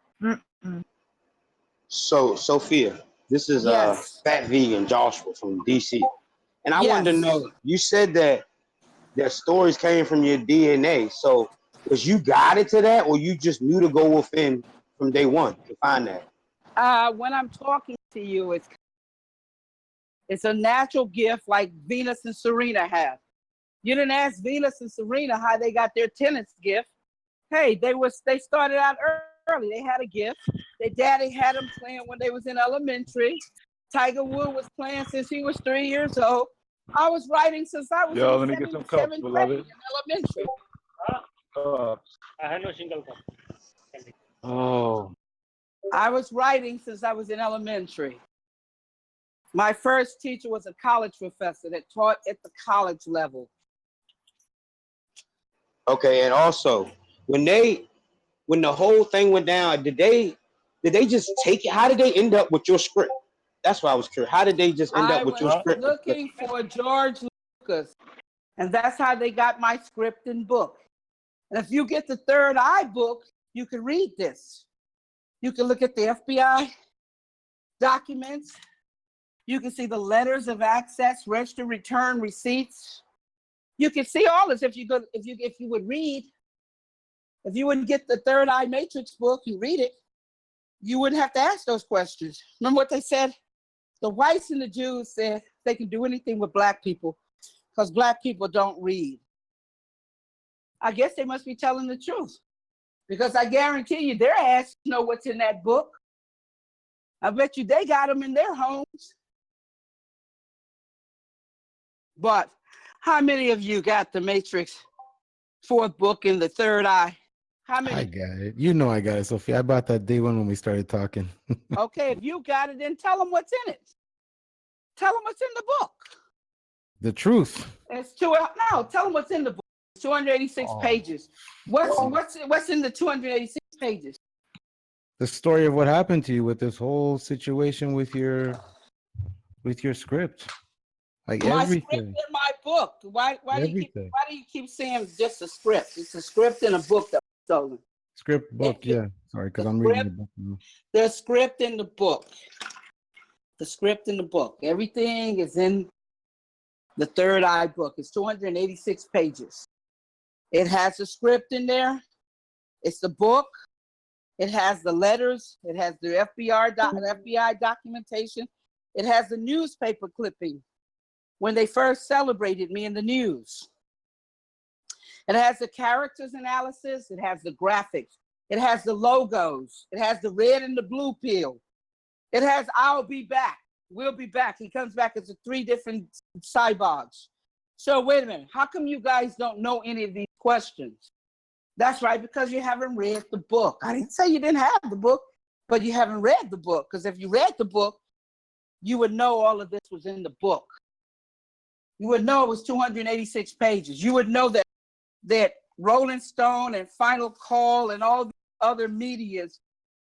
I: So, Sophia, this is
A: Yes.
I: Fat Vegan Joshua from DC. And I
A: Yes.
I: wanted to know, you said that stories came from your DNA. So, was you guided to that, or you just knew to go within from day one to find that?
A: When I'm talking to you, it's a natural gift like Venus and Serena have. You didn't ask Venus and Serena how they got their tennis gift. Hey, they started out early. They had a gift. Their daddy had them playing when they was in elementary. Tiger Woods was playing since he was 3 years old. I was writing since I was
F: Yo,
A: in
F: let
A: the
F: me get some cups,
A: seventh grade
F: beloved.
A: in elementary.
J: I have no single cup.
F: Oh.
A: I was writing since I was in elementary. My first teacher was a college professor that taught at the college level.
I: Okay, and also, when the whole thing went down, did they just take it? How did they end up with your script? That's why I was curious. How did they just end up with your script?
A: I was looking for George Lucas, and that's how they got my script and book. And if you get the Third Eye book, you can read this. You can look at the FBI documents. You can see the letters of access, register, return, receipts. You can see all this if you would read. If you wouldn't get the Third Eye Matrix book, you read it, you wouldn't have to ask those questions. Remember what they said? The whites and the Jews said they can do anything with black people because black people don't read. I guess they must be telling the truth, because I guarantee you their ass know what's in that book. I bet you they got them in their homes. But how many of you got the Matrix fourth book in the third eye. How
C: I
A: many?
C: got it. You know I got it, Sophia. I bought that day one when we started talking.
A: Okay, if you got it, then tell them what's in it. Tell them what's in the book.
C: The truth.
A: It's no, tell them what's in the book. 286 pages. What's in the 286 pages?
C: The story of what happened to you with this whole situation with your script. Like
A: My script
C: everything.
A: in my book. Why do
C: Everything.
A: you keep saying just a script? It's a script in a book that was stolen.
C: Script book, yeah. Sorry, because I'm reading the book now.
A: The script in the book. The script in the book. Everything is in the third eye book. It's 286 pages. It has a script in there. It's the book. It has the letters. It has the FBI documentation. It has the newspaper clipping when they first celebrated me in the news. It has the characters analysis. It has the graphics. It has the logos. It has the red and the blue pill. It has I'll be back. We'll be back. He comes back as 3 different cyborgs. So wait a minute. How come you guys don't know any of these questions? That's right, because you haven't read the book. I didn't say you didn't have the book, but you haven't read the book. Because if you read the book, you would know all of this was in the book. You would know it was 286 pages. You would know that Rolling Stone and Final Call and all the other medias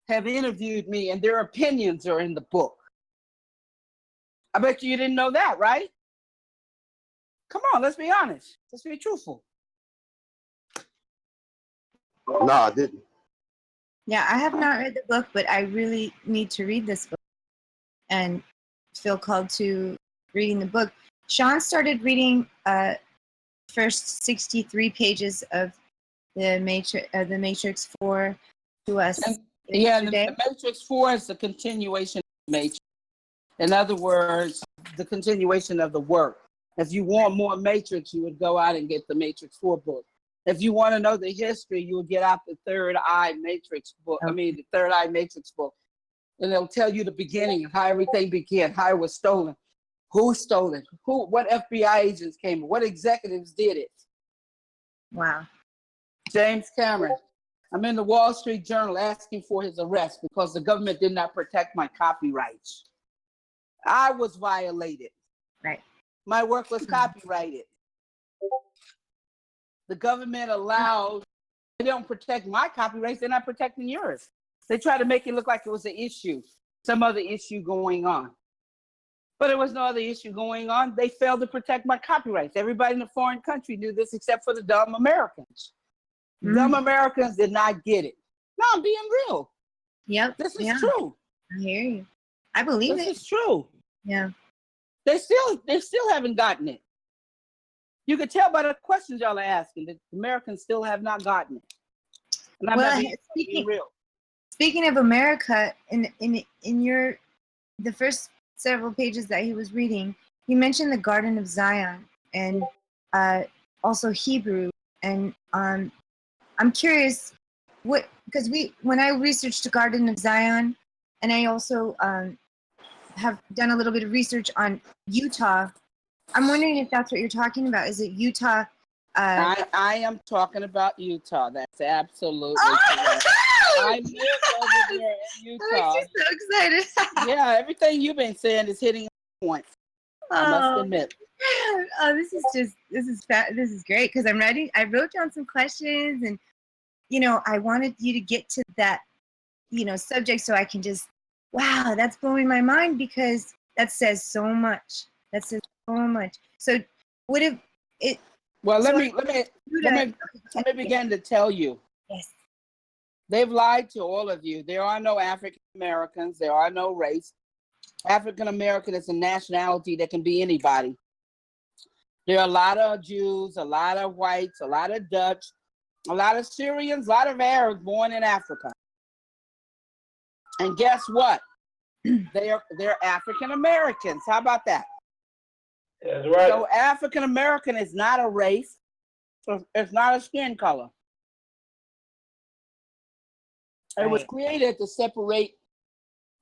A: have interviewed me and their opinions are in the book. I bet you didn't know that, right? Come on, let's be honest. Let's be truthful.
I: No, I didn't.
H: Yeah, I have not read the book, but I really need to read this book and feel called to reading the book. Sean started reading first 63 pages of the Matrix 4 to us.
A: Yeah, the Matrix 4 is the continuation of the Matrix. In other words, the continuation of the work. If you want more Matrix, you would go out and get the Matrix 4 book. If you want to know the history, you would get out the Third Eye Matrix book. Okay. The Third Eye Matrix book. And it'll tell you the beginning, how everything began, how it was stolen, who stole it, what FBI agents came, what executives did it.
H: Wow.
A: James Cameron. I'm in the Wall Street Journal asking for his arrest because the government did not protect my copyrights. I was violated.
H: Right.
A: My work was copyrighted. The government allows, they don't protect my copyrights, they're not protecting yours. They try to make it look like it was an issue, some other issue going on. But there was no other issue going on. They failed to protect my copyrights. Everybody in the foreign country knew this except for the dumb Americans. Dumb Americans did not get it. No, I'm being real.
H: Yep.
A: This is true.
H: I hear you. I believe
A: this is true.
H: Yeah.
A: They still haven't gotten it. You can tell by the questions y'all are asking that Americans still have not gotten it. And I'm not being real.
H: Speaking of America, in the first several pages that he was reading, he mentioned the Garden of Zion and also Hebrew. And I'm curious because when I researched the Garden of Zion, and I also have done a little bit of research on Utah. I'm wondering if that's what you're talking about. Is it Utah?
A: I am talking about Utah. That's absolutely correct. I live over there in Utah.
H: I'm so excited.
A: Yeah, everything you've been saying is hitting a point. I must admit.
H: Oh, this is great because I wrote down some questions and I wanted you to get to that subject so I can just wow, that's blowing my mind because that says so much. So what if it?
A: Well, let me begin to tell you.
H: Yes.
A: They've lied to all of you. There are no African Americans. There are no race. African American is a nationality that can be anybody. There are a lot of Jews, a lot of whites, a lot of Dutch, a lot of Syrians, a lot of Arabs born in Africa. And guess what? They're African Americans. How about that?
J: That's right.
A: So African American is not a race. It's not a skin color. It was created to separate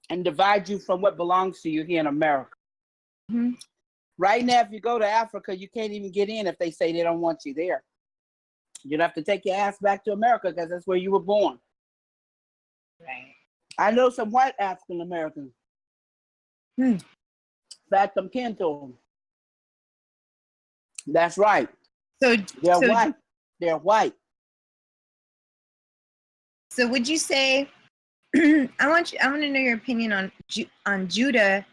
A: and divide you from what belongs to you here in America.
H: Mm-hmm.
A: Right now, if you go to Africa, you can't even get in if they say they don't want you there. You'd have to take your ass back to America because that's where you were born.
H: Right.
A: I know some white African Americans. In fact, I'm kin to them. That's right.
H: So
A: They're
H: so
A: white. They're white.
H: so would you say I want to know your opinion on Judah,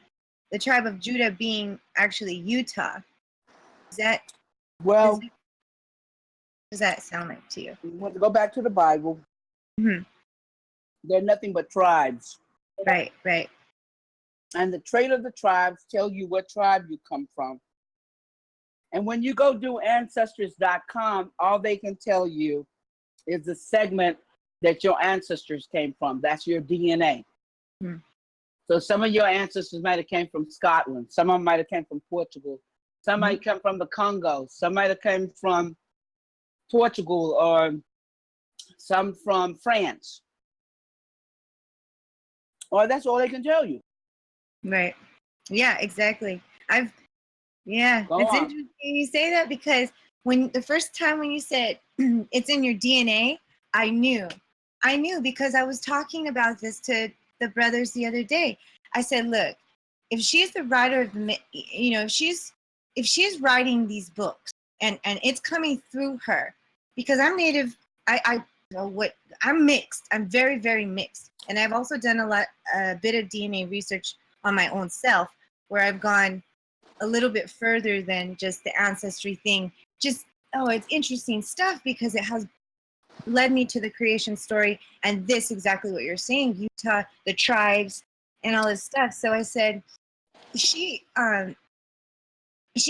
H: the tribe of Judah being actually Utah. Is that
A: Well,
H: what does that sound like to you?
A: we want to go back to the Bible.
H: Hmm.
A: They're nothing but tribes.
H: Right, right.
A: And the trait of the tribes tell you what tribe you come from. And when you go do ancestors.com, all they can tell you is the segment that your ancestors came from. That's your DNA.
H: Hmm.
A: So some of your ancestors might have came from Scotland. Some of them might have came from Portugal. Some might come from the Congo. Some might have came from Portugal, or some from France. Or that's all they can tell you.
H: Right. Yeah, exactly. It's
A: Go on.
H: interesting you say that, because when the first time when you said it's in your DNA, I knew because I was talking about this to the brothers the other day. I said, look, if she's the writer of the, if she's writing these books and it's coming through her, because I'm native, I'm mixed. I'm very, very mixed. And I've also done a bit of DNA research on my own self, where I've gone a little bit further than just the ancestry thing. It's interesting stuff because it has led me to the creation story and this exactly what you're saying, Utah, the tribes, and all this stuff. So I said, she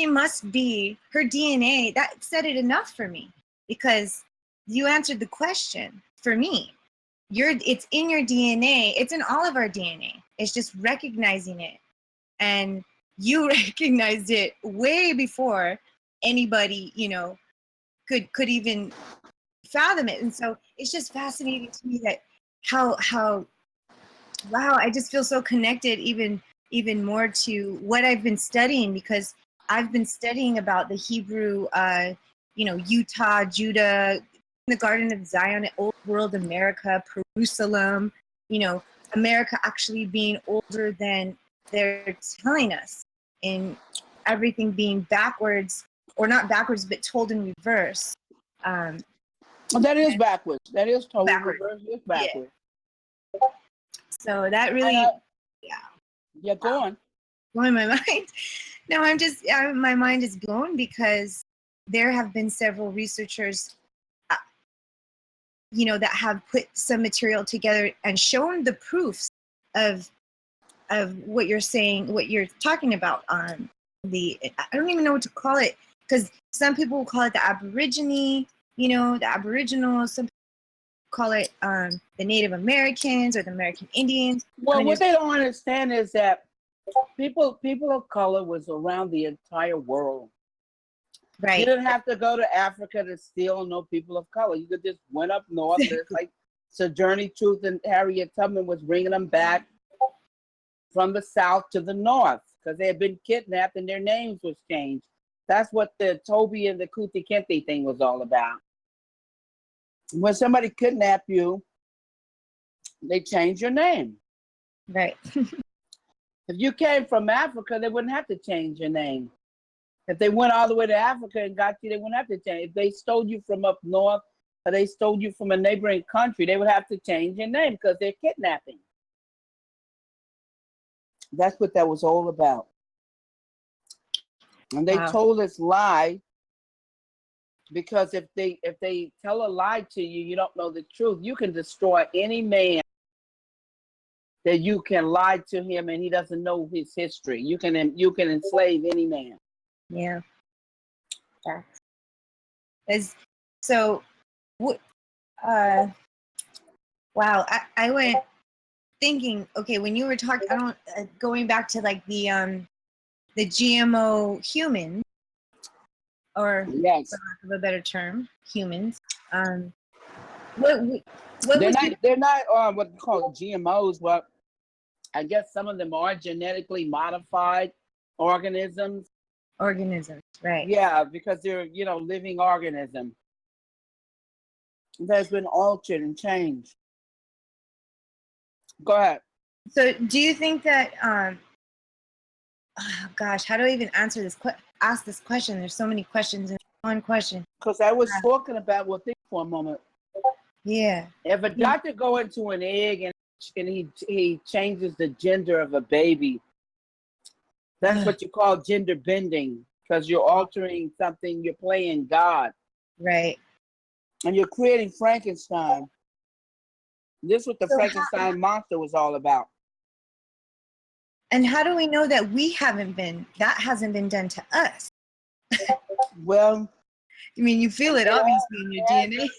H: must be, her DNA, that said it enough for me, because you answered the question for me. It's in your DNA. It's in all of our DNA. It's just recognizing it. And you recognized it way before anybody, could even fathom it. And so it's just fascinating to me that how wow, I just feel so connected even more to what I've been studying, because I've been studying about the Hebrew, Utah, Judah, the Garden of Zion, Old World America, Jerusalem, America actually being older than they're telling us, in everything being backwards, or not backwards, but told in reverse.
A: That is backwards. That is told
H: Backwards.
A: reverse. It's backwards.
H: Yeah. So that really,
A: yeah, go on.
H: blowing my mind. No, my mind is blown, because there have been several researchers, that have put some material together and shown the proofs of what you're saying, what you're talking about on I don't even know what to call it, because some people will call it the Aborigine, the Aboriginal. Some people call it the Native Americans or the American Indians.
A: Well, what they don't understand is that people of color was around the entire world.
H: Right.
A: You didn't have to go to Africa to still know people of color. You could just went up north. There's like Sojourner Truth and Harriet Tubman was bringing them back from the south to the north, because they had been kidnapped and their names was changed. That's what the Toby and the Kuti Kente thing was all about. When somebody kidnapped you, they change your name.
H: Right.
A: If you came from Africa, they wouldn't have to change your name. If they went all the way to Africa and got you, they wouldn't have to change. If they stole you from up north, or they stole you from a neighboring country, they would have to change your name because they're kidnapping. That's what that was all about. And they told this lie because if they tell a lie to you, you don't know the truth. You can destroy any man that you can lie to him and he doesn't know his history. You can enslave any man.
H: Yeah. So, wow, I went thinking, okay, when you were talking, going back to like the GMO human, or
A: yes,
H: for lack of a better term, humans. They're
A: not what they call GMOs, but I guess some of them are genetically modified organisms.
H: Organisms, right?
A: Yeah, because they're living organisms. that's been altered and changed. Go ahead.
H: So do you think that oh gosh, how do I even answer this ask this question? There's so many questions in one question.
A: Because I was talking about, well, think for a moment.
H: Yeah.
A: If a doctor go into an egg and he changes the gender of a baby, that's what you call gender bending, because you're altering something, you're playing God.
H: Right.
A: And you're creating Frankenstein. This is what the Frankenstein monster was all about.
H: And how do we know that that hasn't been done to us?
A: Well,
H: I mean, you feel it obviously in your DNA.
A: It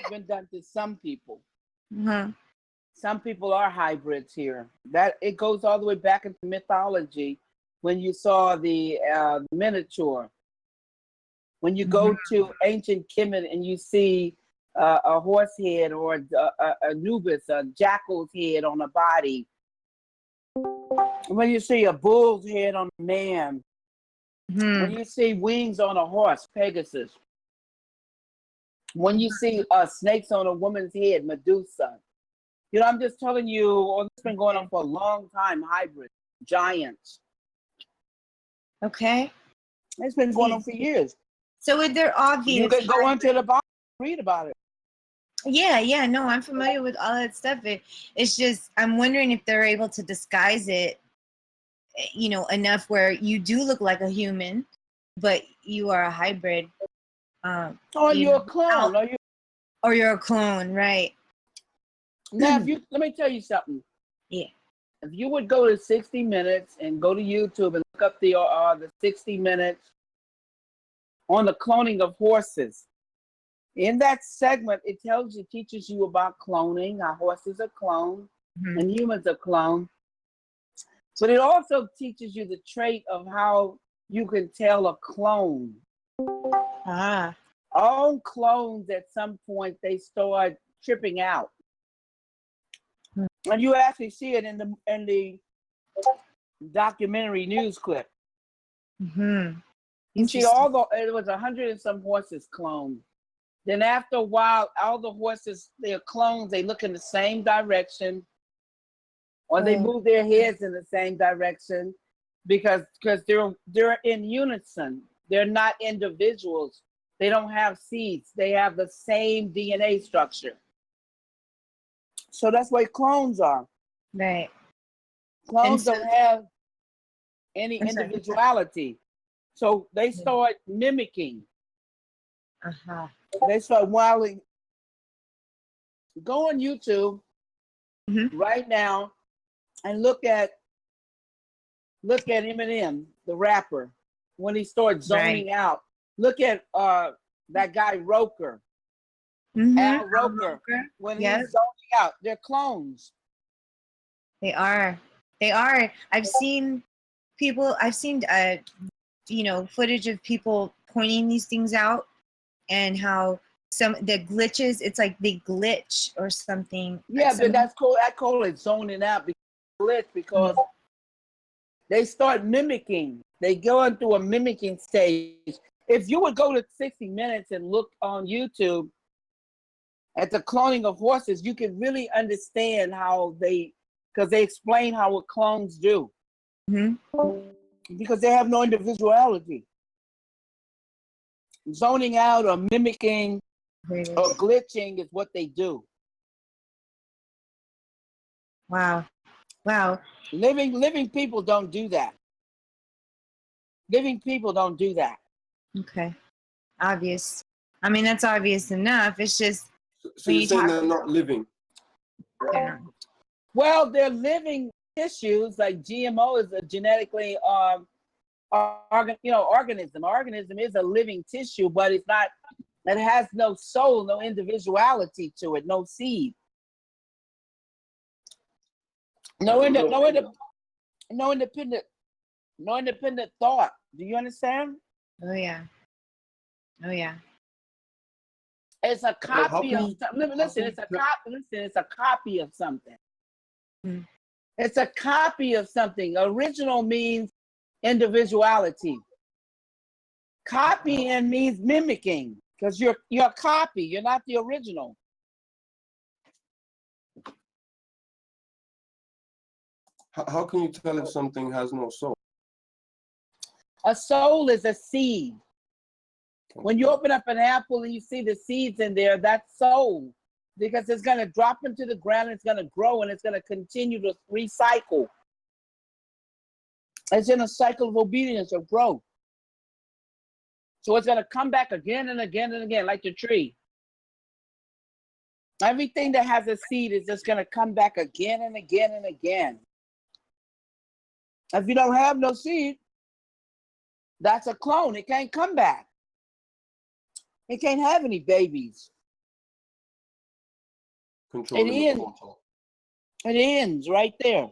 A: has been done to some people.
H: Uh-huh.
A: Some people are hybrids here. That it goes all the way back into mythology when you saw the Minotaur. When you go to ancient Kemet and you see a horse head or a Anubis, a jackal's head on a body. When you see a bull's head on a man. When you see wings on a horse, Pegasus. When you see snakes on a woman's head, Medusa. You know, I'm just telling you, it's been going on for a long time, hybrid, giants.
H: Okay.
A: It's been going on for years.
H: So they're obvious.
A: You can go into the Bible and read about it.
H: Yeah, no, I'm familiar with all that stuff. It's just, I'm wondering if they're able to disguise it, you know, enough where you do look like a human, but you are a hybrid.
A: Or you're a clone.
H: Or you're a clone, right?
A: Now, let me tell you something.
H: Yeah.
A: If you would go to 60 Minutes and go to YouTube and look up the 60 Minutes on the cloning of horses, in that segment, it teaches you about cloning, how horses are cloned and humans are cloned. But it also teaches you the trait of how you can tell a clone. All clones at some point, they start tripping out. And you actually see it in the documentary news clip. You see it was 100 and some horses cloned. Then after a while, all the horses, they're clones, they look in the same direction, or they move their heads in the same direction because they're in unison. They're not individuals. They don't have seeds. They have the same DNA structure. So that's what clones are.
H: Right.
A: Clones don't have any individuality. So they start mimicking. They start wilding. Go on YouTube right now and look at Eminem, the rapper, when he starts zoning out. Look at that guy Roker, Al Roker, when he's zoning out. They're clones.
H: They are. I've seen footage of people pointing these things out and how the glitches, it's like they glitch or something.
A: Yeah, but that's cool. I call it zoning out because they start mimicking. They go into a mimicking stage. If you would go to 60 Minutes and look on YouTube at the cloning of horses, you can really understand because they explain how what clones do. Because they have no individuality. Zoning out or mimicking or glitching is what they do.
H: Wow.
A: Living people don't do that. Living people don't do that.
H: Okay. Obvious. I mean, that's obvious enough. It's just.
B: So you're saying they're not living?
H: They're not.
A: Well, they're living tissues. Like GMO is a genetically organism. Organism is a living tissue, but it has no soul, no individuality to it, no seed. No independent thought. Do you understand?
H: Oh yeah.
A: It's a copy of something. Listen, it's a copy of something. It's a copy of something. Original means individuality. Copying means mimicking, because you're a copy. You're not the original.
B: How can you tell if something has no soul?
A: A soul is a seed. When you open up an apple and you see the seeds in there, that's soul. Because it's going to drop into the ground, it's going to grow, and it's going to continue to recycle. It's in a cycle of obedience, of growth. So it's going to come back again and again and again, like the tree. Everything that has a seed is just going to come back again and again and again. If you don't have no seed, that's a clone. It can't come back. It can't have any babies. It ends right there.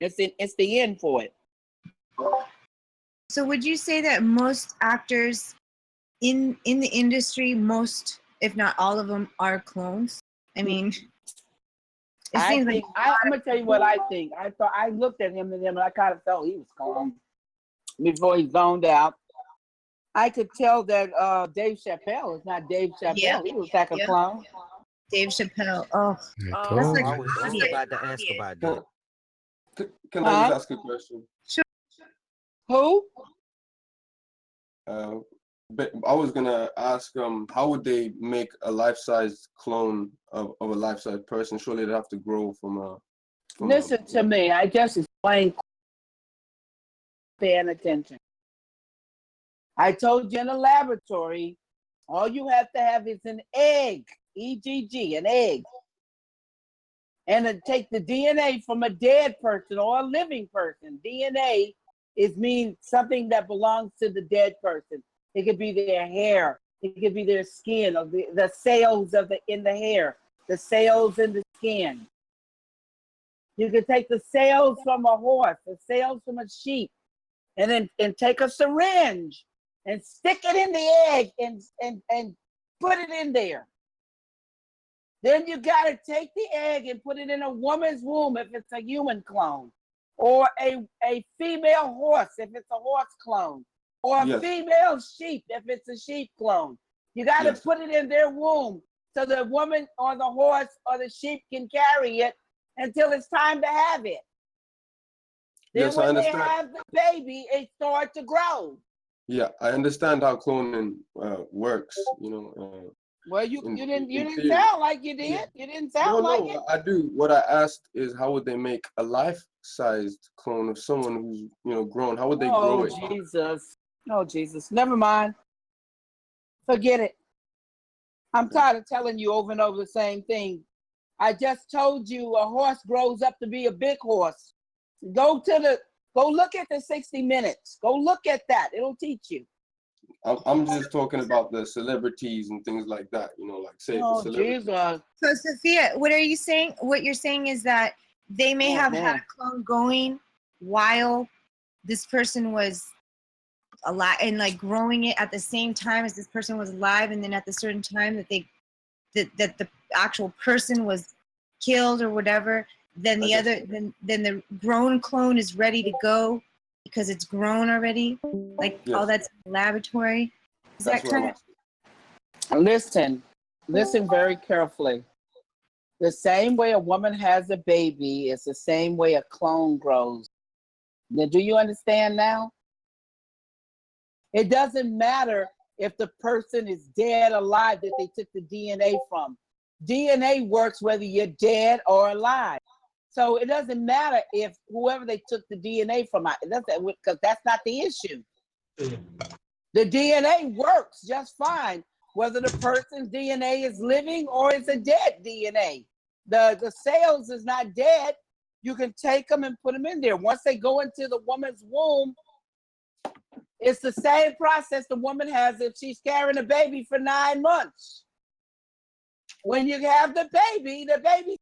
A: It's the end for it.
H: So would you say that most actors in the industry, most, if not all of them, are clones? I mean,
A: I'm gonna tell you what I think. I looked at him and I kind of felt he was calm before he zoned out. I could tell that Dave Chappelle is not Dave Chappelle.
H: Yeah.
A: He was like a clown.
H: Dave Chappelle. Oh,
C: that's
H: like
E: I was just about to ask about that.
B: Can I just ask a question?
H: Sure.
A: Who?
B: But I was gonna ask, how would they make a life-size clone of a life-size person? Surely they'd have to grow from a.
A: Listen to me. I just explained. Paying attention. I told you in the laboratory, all you have to have is an egg, EGG, an egg. And to take the DNA from a dead person or a living person. DNA means something that belongs to the dead person. It could be their hair. It could be their skin, or the cells in the hair, the cells in the skin. You could take the cells from a horse, the cells from a sheep, and take a syringe and stick it in the egg and put it in there. Then you got to take the egg and put it in a woman's womb if it's a human clone, or a female horse if it's a horse clone, or a female sheep if it's a sheep clone. You got to put it in their womb so the woman or the horse or the sheep can carry it until it's time to have it. Then when they have the baby, it starts to grow.
B: Yeah, I understand how cloning works.
A: Well, you didn't sound like you did. Yeah. You didn't sound like it.
B: I do. What I asked is, how would they make a life-sized clone of someone who's grown? How would they grow it?
A: Oh Jesus! Never mind. Forget it. I'm tired of telling you over and over the same thing. I just told you a horse grows up to be a big horse. Go look at the 60 Minutes. Go look at that. It'll teach you.
B: I'm just talking about the celebrities and things like that, like say for celebrities.
H: So Sophia, what are you saying? What you're saying is that they may have had a clone going while this person was alive, and like growing it at the same time as this person was alive, and then at the certain time that the actual person was killed or whatever, then then the grown clone is ready to go because it's grown already, all that's in the laboratory. Is that kind of?
A: Listen very carefully. The same way a woman has a baby is the same way a clone grows. Now, do you understand now? It doesn't matter if the person is dead or alive that they took the DNA from. DNA works whether you're dead or alive. So it doesn't matter if whoever they took the DNA from, because that's not the issue. The DNA works just fine, whether the person's DNA is living or it's a dead DNA. The cells is not dead. You can take them and put them in there. Once they go into the woman's womb, it's the same process the woman has if she's carrying a baby for 9 months. When you have the baby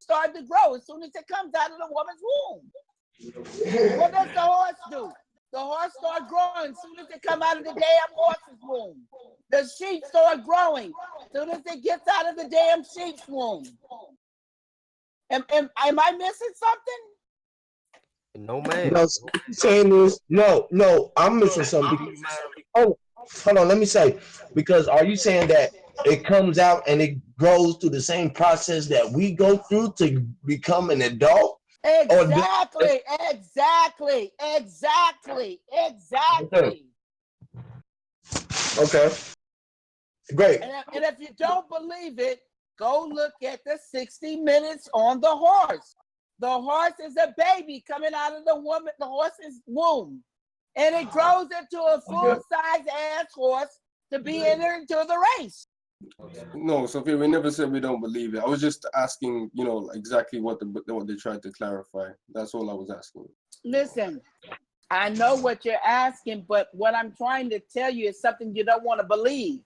A: starts to grow as soon as it comes out of the woman's womb. What does the horse do? The horse starts growing as soon as it comes out of the damn horse's womb. The sheep start growing as soon as it gets out of the damn sheep's womb. Am I missing something?
E: No, man.
D: No, saying this, no, I'm missing something. Oh, hold on, let me say, because are you saying that it comes out and it goes through the same process that we go through to become an adult?
A: Exactly.
D: Okay. Great.
A: And if you don't believe it, go look at the 60 Minutes on the horse. The horse is a baby coming out of the horse's womb. And it grows into a full-size ass horse to be entered into the race.
B: No, Sophia, we never said we don't believe it. I was just asking, you know, exactly what they tried to clarify. That's all I was asking.
A: Listen, I know what you're asking, but what I'm trying to tell you is something you don't want to believe.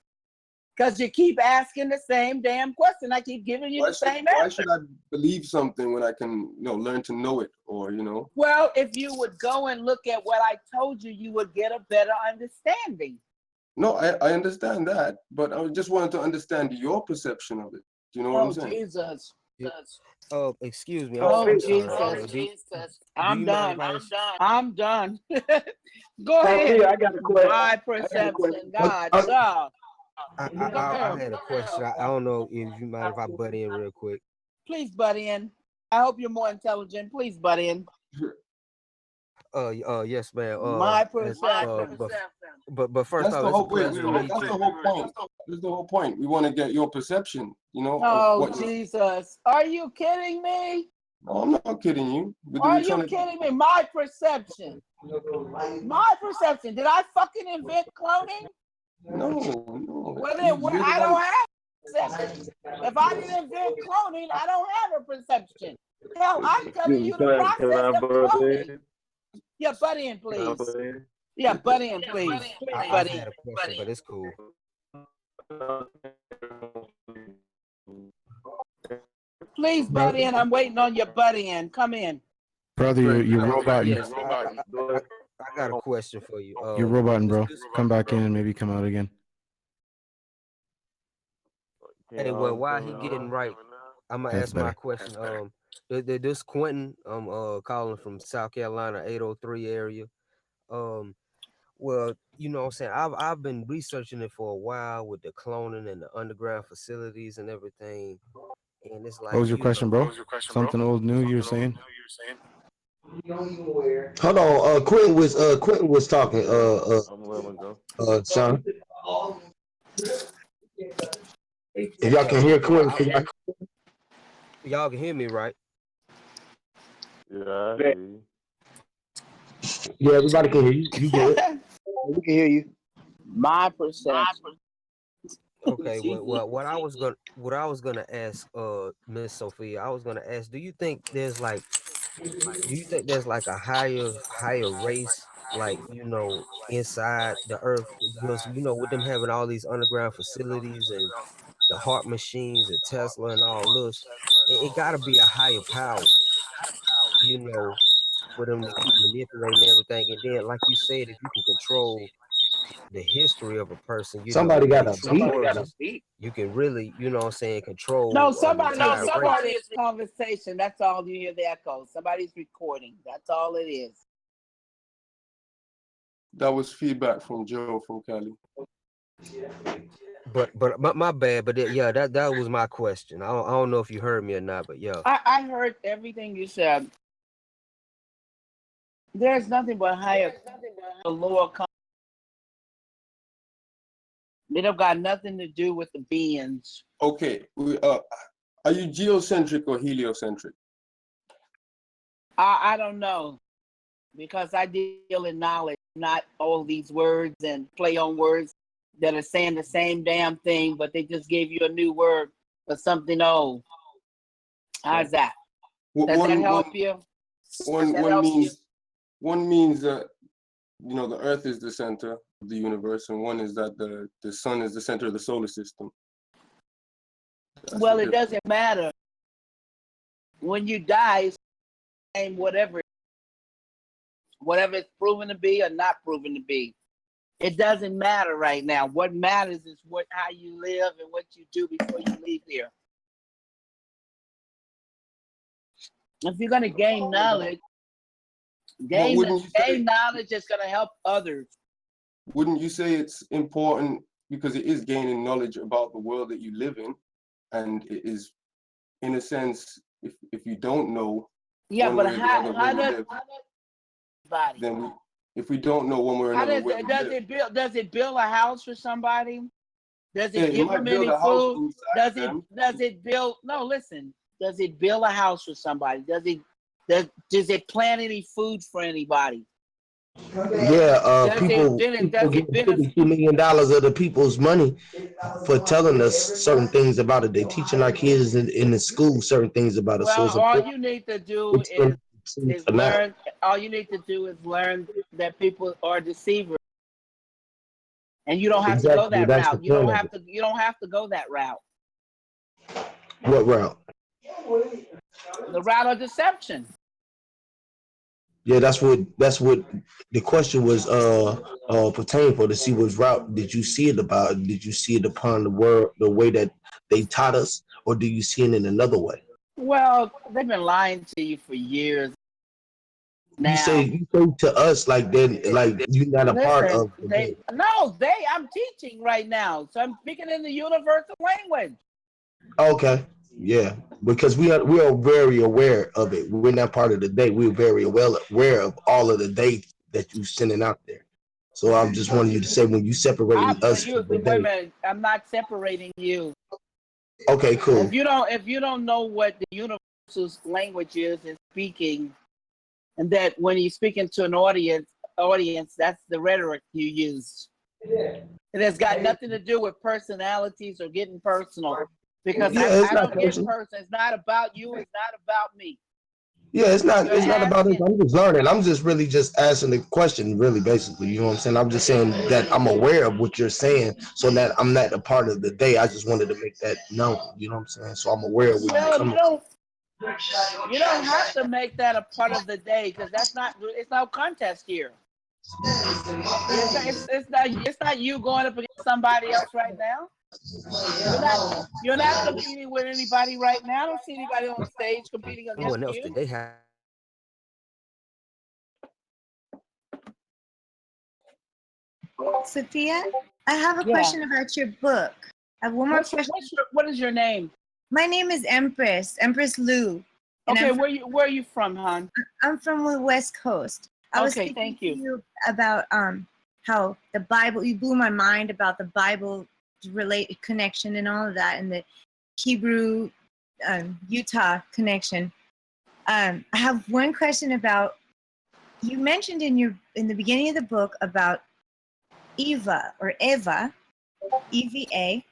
A: Because you keep asking the same damn question. I keep giving you the same answer.
B: Why should I believe something when I can, you know, learn to know it, or, you know?
A: Well, if you would go and look at what I told you, you would get a better understanding.
B: No, I understand that, but I just wanted to understand your perception of it. Do you know what I'm saying?
A: Jesus.
E: Excuse me.
A: Jesus. I'm done. I'm done. Go ahead.
J: Sophia, I got a question.
A: My perception, God.
E: I had a question. I don't know if you mind if I butt in real quick.
A: Please butt in. I hope you're more intelligent. Please butt in.
E: Yes, ma'am.
A: My perception.
E: But first off, it's a pleasure to meet
B: that's
E: you.
B: the whole point. That's the whole point. We want to get your perception, you know.
A: Oh, Jesus. Are you kidding me?
B: No, I'm not kidding you.
A: Are you kidding me? My perception. My perception. Did I fucking invent cloning?
B: No.
A: Well, then I don't have perception. If I didn't invent cloning, I don't have a perception. Hell, I'm telling you the process of cloning. Yeah, butt in, please. Yeah, butt in, please.
E: I had a question, but it's cool.
A: Please butt in. I'm waiting on your butt in. Come in.
C: Brother, you're robot.
E: Yes, I got a question for you.
C: You're roboting, bro. Come back in and maybe come out again.
E: Hey, well, while he getting right, I'm gonna ask my question. This Quentin, calling from South Carolina, 803 area. Well, you know what I'm saying? I've been researching it for a while with the cloning and the underground facilities and everything. And it's like,
C: What was your question, bro? Something old, new you were saying?
D: Hold on. Quentin was talking. Sean. If y'all can hear Quentin,
E: y'all can hear me, right?
G: Yeah.
D: Yeah, everybody can hear you. You good? We can hear you.
A: My perception.
E: Okay, well, what I was gonna ask, Miss Sophia, I was gonna ask, do you think there's like a higher race, like, you know, inside the earth? Because, you know, with them having all these underground facilities and the heart machines and Tesla and all this, it gotta be a higher power, you know, for them to keep manipulating everything. And then, like you said, if you can control the history of a person, you know,
D: Somebody got
E: in
D: a
E: true
D: beat.
E: words, you can really, you know what I'm saying, control
A: No,
E: an
A: somebody
E: entire
A: is
E: race.
A: recording this conversation. That's all you hear the echo. Somebody's recording. That's all it is.
B: That was feedback from Joe from Cali.
E: But my bad. But yeah, that was my question. I don't know if you heard me or not, but yeah.
A: I heard everything you said. There's nothing but higher, lower. They don't got nothing to do with the beings.
B: Okay, are you geocentric or heliocentric?
A: I don't know, because I deal in knowledge, not all these words and play on words that are saying the same damn thing, but they just gave you a new word for something old. How's that? Does that help you?
B: One means that, you know, the Earth is the center of the universe, and one is that the sun is the center of the solar system.
A: Well, it doesn't matter. When you die, it's the same whatever it's proven to be or not proven to be. It doesn't matter right now. What matters is how you live and what you do before you leave here. If you're going to gain knowledge, gain knowledge that's going to help others.
B: Wouldn't you say it's important, because it is gaining knowledge about the world that you live in, and it is, in a sense, if you don't know,
A: Yeah,
B: one
A: but
B: way or the other
A: how
B: where we
A: does
B: live,
A: body?
B: then if we don't know one way or
A: How
B: another
A: does
B: where
A: it
B: we live,
A: does it build a house for somebody? Does
B: yeah,
A: it
B: it
A: give them
B: might build
A: any
B: a house
A: food?
B: inside of them.
A: Does it build no listen, does it build a house for somebody? Does it plant any food for anybody?
D: Yeah,
A: Does it
D: people get $52 million of the people's money for telling us certain things about it. They teaching our kids in the school certain things about it. So
A: well
D: it's
A: all
D: important
A: you need to do
D: which one
A: is
D: or not.
A: learn all you need to do is learn that people are deceivers. And you don't have to go
D: Exactly.
A: that
D: That's the
A: route.
D: point of it.
A: You don't have to go that route.
D: What route?
A: The route of deception.
D: Yeah, that's what the question was pertaining for, to see what route did you see it about? Did you see it upon the way that they taught us, or do you see it in another way?
A: Well, they've been lying to you for years now.
D: You say to us like then like you're not a part
A: Listen,
D: of the day.
A: I'm teaching right now. So I'm speaking in the universal language.
D: Okay. Yeah, because we are very aware of it. We're not part of the day. We're very well aware of all of the dates that you're sending out there. So I'm just wanting you to say when you separating us from the
A: Wait a
D: day.
A: minute, I'm not separating you.
D: Okay, cool.
A: If you don't know what the universal language is and speaking, and that when you're speaking to an audience, that's the rhetoric you use. It has got nothing to do with personalities or getting personal. Because
D: Yeah, it's
A: I
D: not
A: don't get
D: personal.
A: personal. It's not about you. It's not about me.
D: Yeah, it's not.
A: You're
D: It's not about it.
A: asking.
D: I'm just learning. I'm just really just asking the question, really, basically. You know what I'm saying? I'm just saying that I'm aware of what you're saying, so that I'm not a part of the day. I just wanted to make that known. You know what I'm saying? So I'm aware of where you're
A: Well,
D: coming
A: you don't have to make that a part of the day because that's not. It's no contest here. It's not you going up against somebody else right now. You're not competing with anybody right now. I don't see anybody on stage competing against
E: Someone else
A: you.
E: that they have.
H: Sophia, I have a
A: Yeah.
H: question about your book. I have one more question.
A: What is your name?
H: My name is Empress Lou. And
A: Okay, where are you from, hon?
H: I'm from the West Coast. I was
A: Okay,
H: speaking
A: thank
H: to
A: you.
H: you about how the Bible, you blew my mind about the Bible related connection and all of that, and the Hebrew Utah connection. I have one question about, you mentioned in the beginning of the book about Eva, EVA,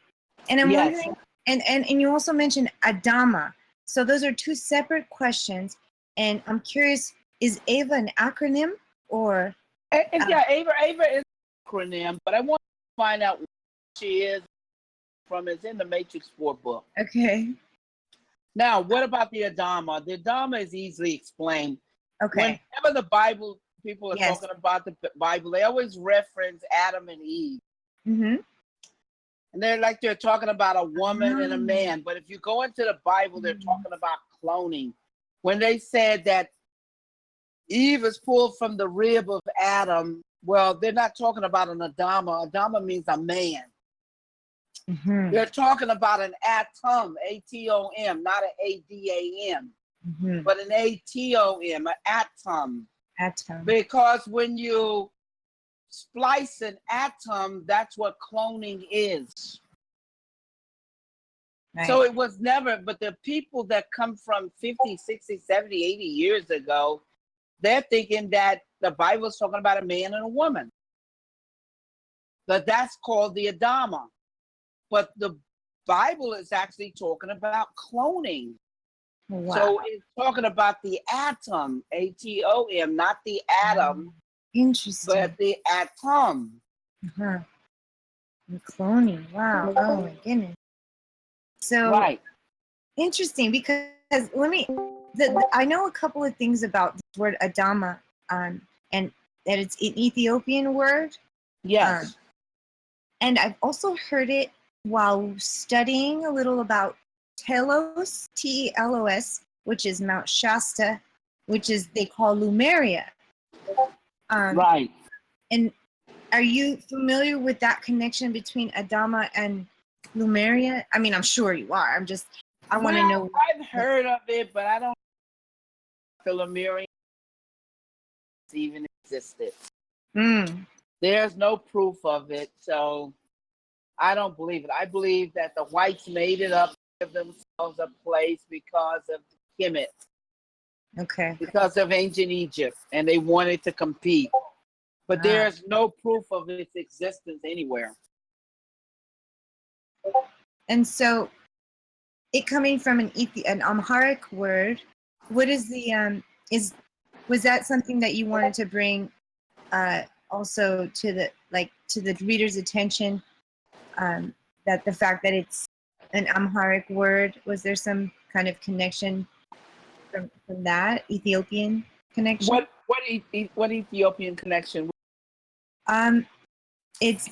H: and I'm
A: Yes.
H: wondering, and you also mentioned Adama. So those are two separate questions, and I'm curious, is Ava an acronym or?
A: Yeah, Ava is an acronym, but I want to find out what she is from. It's in the Matrix 4 book.
H: Okay.
A: Now, what about the Adama? The Adama is easily explained.
H: Okay.
A: Whenever the Bible, people are
H: Yes.
A: talking about the Bible, they always reference Adam and Eve.
H: Mm-hmm.
A: And they're talking about a woman and a man. But if you go into the Bible, they're talking about cloning. When they said that Eve is pulled from the rib of Adam, well, they're not talking about an Adama. Adama means a man.
H: Mm-hmm.
A: They're talking about an atom, A-T-O-M, not an A-D-A-M,
H: Mm-hmm.
A: but an A-T-O-M, an atom.
H: Atom.
A: Because when you splice an atom, that's what cloning is.
H: Right.
A: So it was never, but the people that come from 50, 60, 70, 80 years ago, they're thinking that the Bible is talking about a man and a woman. But that's called the Adama. But the Bible is actually talking about cloning.
H: Wow.
A: So it's talking about the atom, A-T-O-M, not the atom,
H: Interesting.
A: but the atom.
H: Uh-huh. And cloning. Wow. Oh my goodness. So
A: Right.
H: interesting, because I know a couple of things about this word Adama, and that it's an Ethiopian word.
A: Yes.
H: And I've also heard it while studying a little about Telos, T-E-L-O-S, which is Mount Shasta, which is they call Lumeria.
A: Right.
H: And are you familiar with that connection between Adama and Lumeria? I mean, I'm sure you are. I want to know.
A: I've heard of it, but I don't Lemurian even existed.
H: Mm.
A: There's no proof of it, so I don't believe it. I believe that the whites made it up, give themselves a place because of Kemet,
H: Okay.
A: because of ancient Egypt, and they wanted to compete. But there's no proof of its existence anywhere.
H: And so, it coming from an Amharic word, what is the was that something that you wanted to bring also to the reader's attention, that the fact that it's an Amharic word, was there some kind of connection from that Ethiopian connection?
A: What Ethiopian connection?
H: It's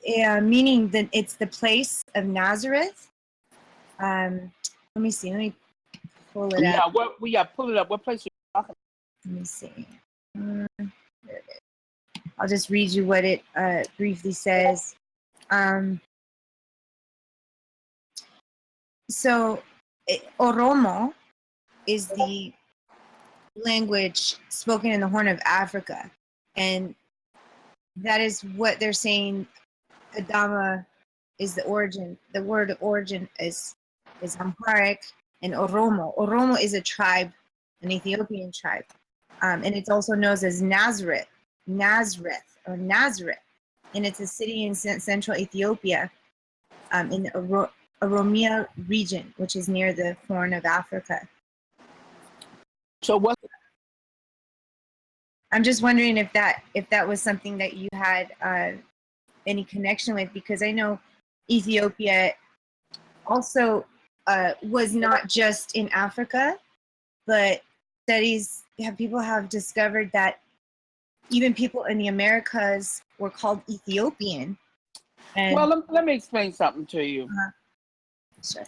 H: meaning that it's the place of Nazareth. Let me see. Let me pull it up.
A: Pull it up. What place are you talking
H: Let me see. There it is. I'll just read you what it briefly says. So, Oromo is the language spoken in the Horn of Africa, and that is what they're saying. Adama is the origin. The word origin is Amharic, and Oromo. Oromo is a tribe, an Ethiopian tribe, and it's also known as Nazareth, and it's a city in central Ethiopia, in the Oromia region, which is near the Horn of Africa.
A: So what?
H: I'm just wondering if that was something that you had any connection with, because I know Ethiopia also was not just in Africa, but people have discovered that even people in the Americas were called Ethiopian. And
A: well, let me explain something to you.
H: Sure.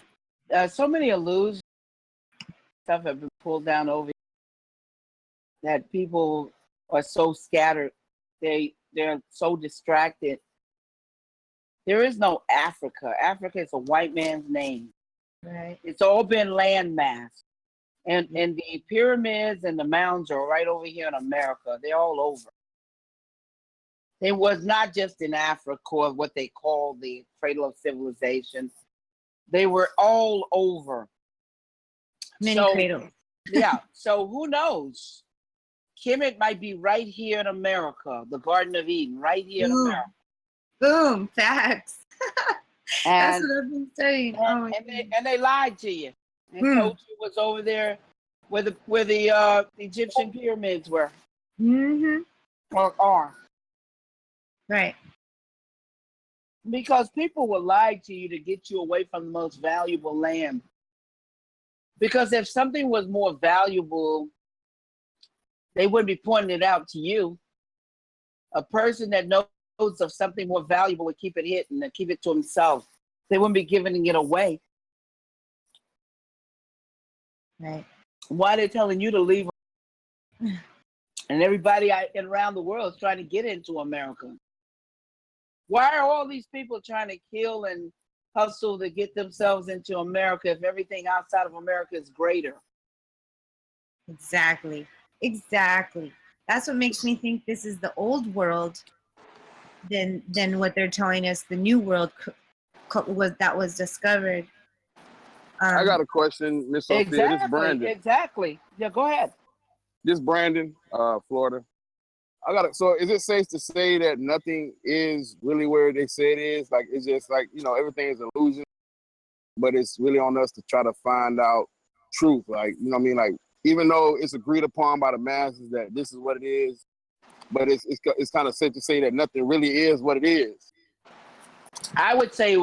A: So many illusions stuff have been pulled down over that people are so scattered. They're so distracted. There is no Africa. Africa is a white man's name.
H: Right.
A: It's all been landmass. And the pyramids and the mounds are right over here in America. They're all over. It was not just in Africa, or what they call the cradle of civilization. They were all over.
H: Many cradles.
A: Yeah. So who knows? Kemet might be right here in America, the Garden of Eden, right here in America.
H: Boom, facts. That's
A: And,
H: what I've been saying.
A: And they lied to you and told you it was over there where the Egyptian pyramids were.
H: Mm-hmm.
A: Or are.
H: Right.
A: Because people will lie to you to get you away from the most valuable land. Because if something was more valuable, they wouldn't be pointing it out to you. A person that knows of something more valuable would keep it hidden and keep it to himself. They wouldn't be giving it away.
H: Right.
A: Why are they telling you to leave? And everybody around the world is trying to get into America. Why are all these people trying to kill and hustle to get themselves into America if everything outside of America is greater?
H: Exactly. That's what makes me think this is the old world than what they're telling us the new world was discovered.
G: I got a question, Miss Sophia. This is Brandon.
A: Exactly. Yeah, go ahead.
G: This Brandon, Florida. So is it safe to say that nothing is really where they say it is? Like, it's just like, everything is illusion, but it's really on us to try to find out truth. Like, you know what I mean? Like, even though it's agreed upon by the masses that this is what it is, but it's kind of safe to say that nothing really is what it is.
A: I would say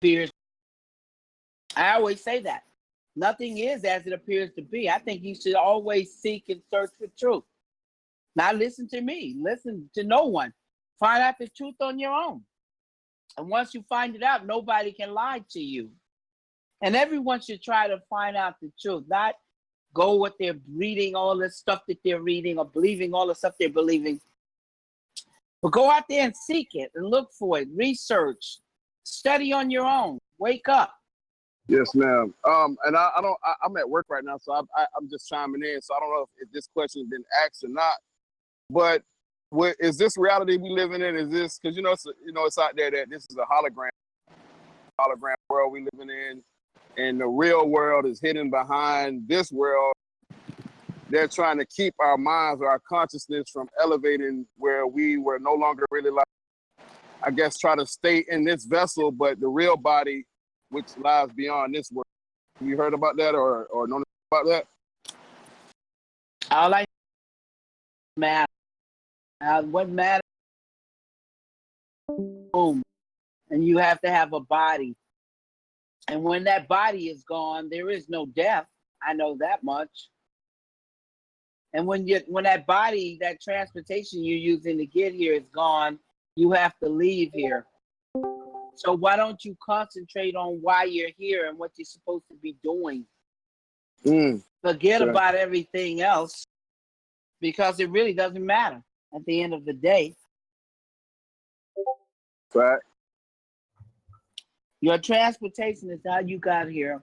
A: fears. I always say that. Nothing is as it appears to be. I think you should always seek and search for truth. Not listen to me. Listen to no one. Find out the truth on your own. And once you find it out, nobody can lie to you. And everyone should try to find out the truth, not go what they're reading, all the stuff that they're reading, or believing all the stuff they're believing. But go out there and seek it and look for it, research, study on your own, wake up.
K: Yes, ma'am. And I'm at work right now, so I'm just chiming in. So I don't know if this question has been asked or not. But what is this reality we living in? Is this because it's out there that this is a hologram world we living in, and the real world is hidden behind this world. They're trying to keep our minds or our consciousness from elevating where we were no longer really like, I guess, try to stay in this vessel, but the real body, which lies beyond this world. Have you heard about that or known about that?
A: All I matter. What matters? Boom. And you have to have a body. And when that body is gone, there is no death. I know that much. And when that body, that transportation you're using to get here is gone, you have to leave here. So why don't you concentrate on why you're here and what you're supposed to be doing? Forget about everything else, because it really doesn't matter at the end of the day.
K: Right.
A: Your transportation is how you got here.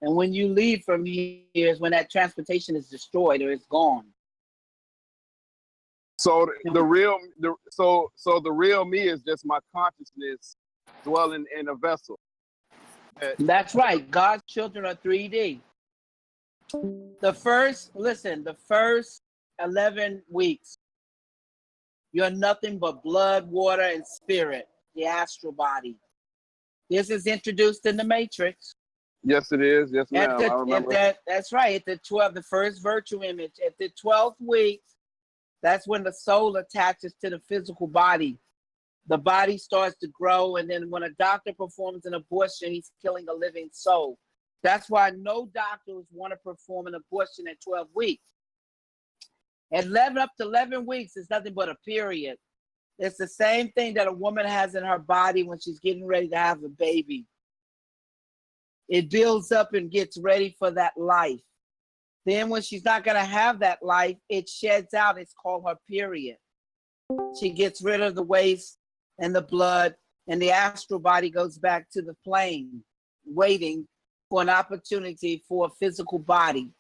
A: And when you leave from here is when that transportation is destroyed or it's gone.
K: So the real me is just my consciousness dwelling in a vessel.
A: That's right. God's children are 3D. The first 11 weeks, you're nothing but blood, water, and spirit, the astral body. This is introduced in the Matrix.
K: Yes, it is. Yes, ma'am. I remember.
A: That's right. At the first virtue image. At the 12th week, that's when the soul attaches to the physical body. The body starts to grow, and then when a doctor performs an abortion, he's killing a living soul. That's why no doctors want to perform an abortion at 12 weeks. At 11 weeks is nothing but a period. It's the same thing that a woman has in her body when she's getting ready to have a baby. It builds up and gets ready for that life. Then when she's not going to have that life, it sheds out. It's called her period. She gets rid of the waste and the blood, and the astral body goes back to the plane, waiting for an opportunity for a physical body.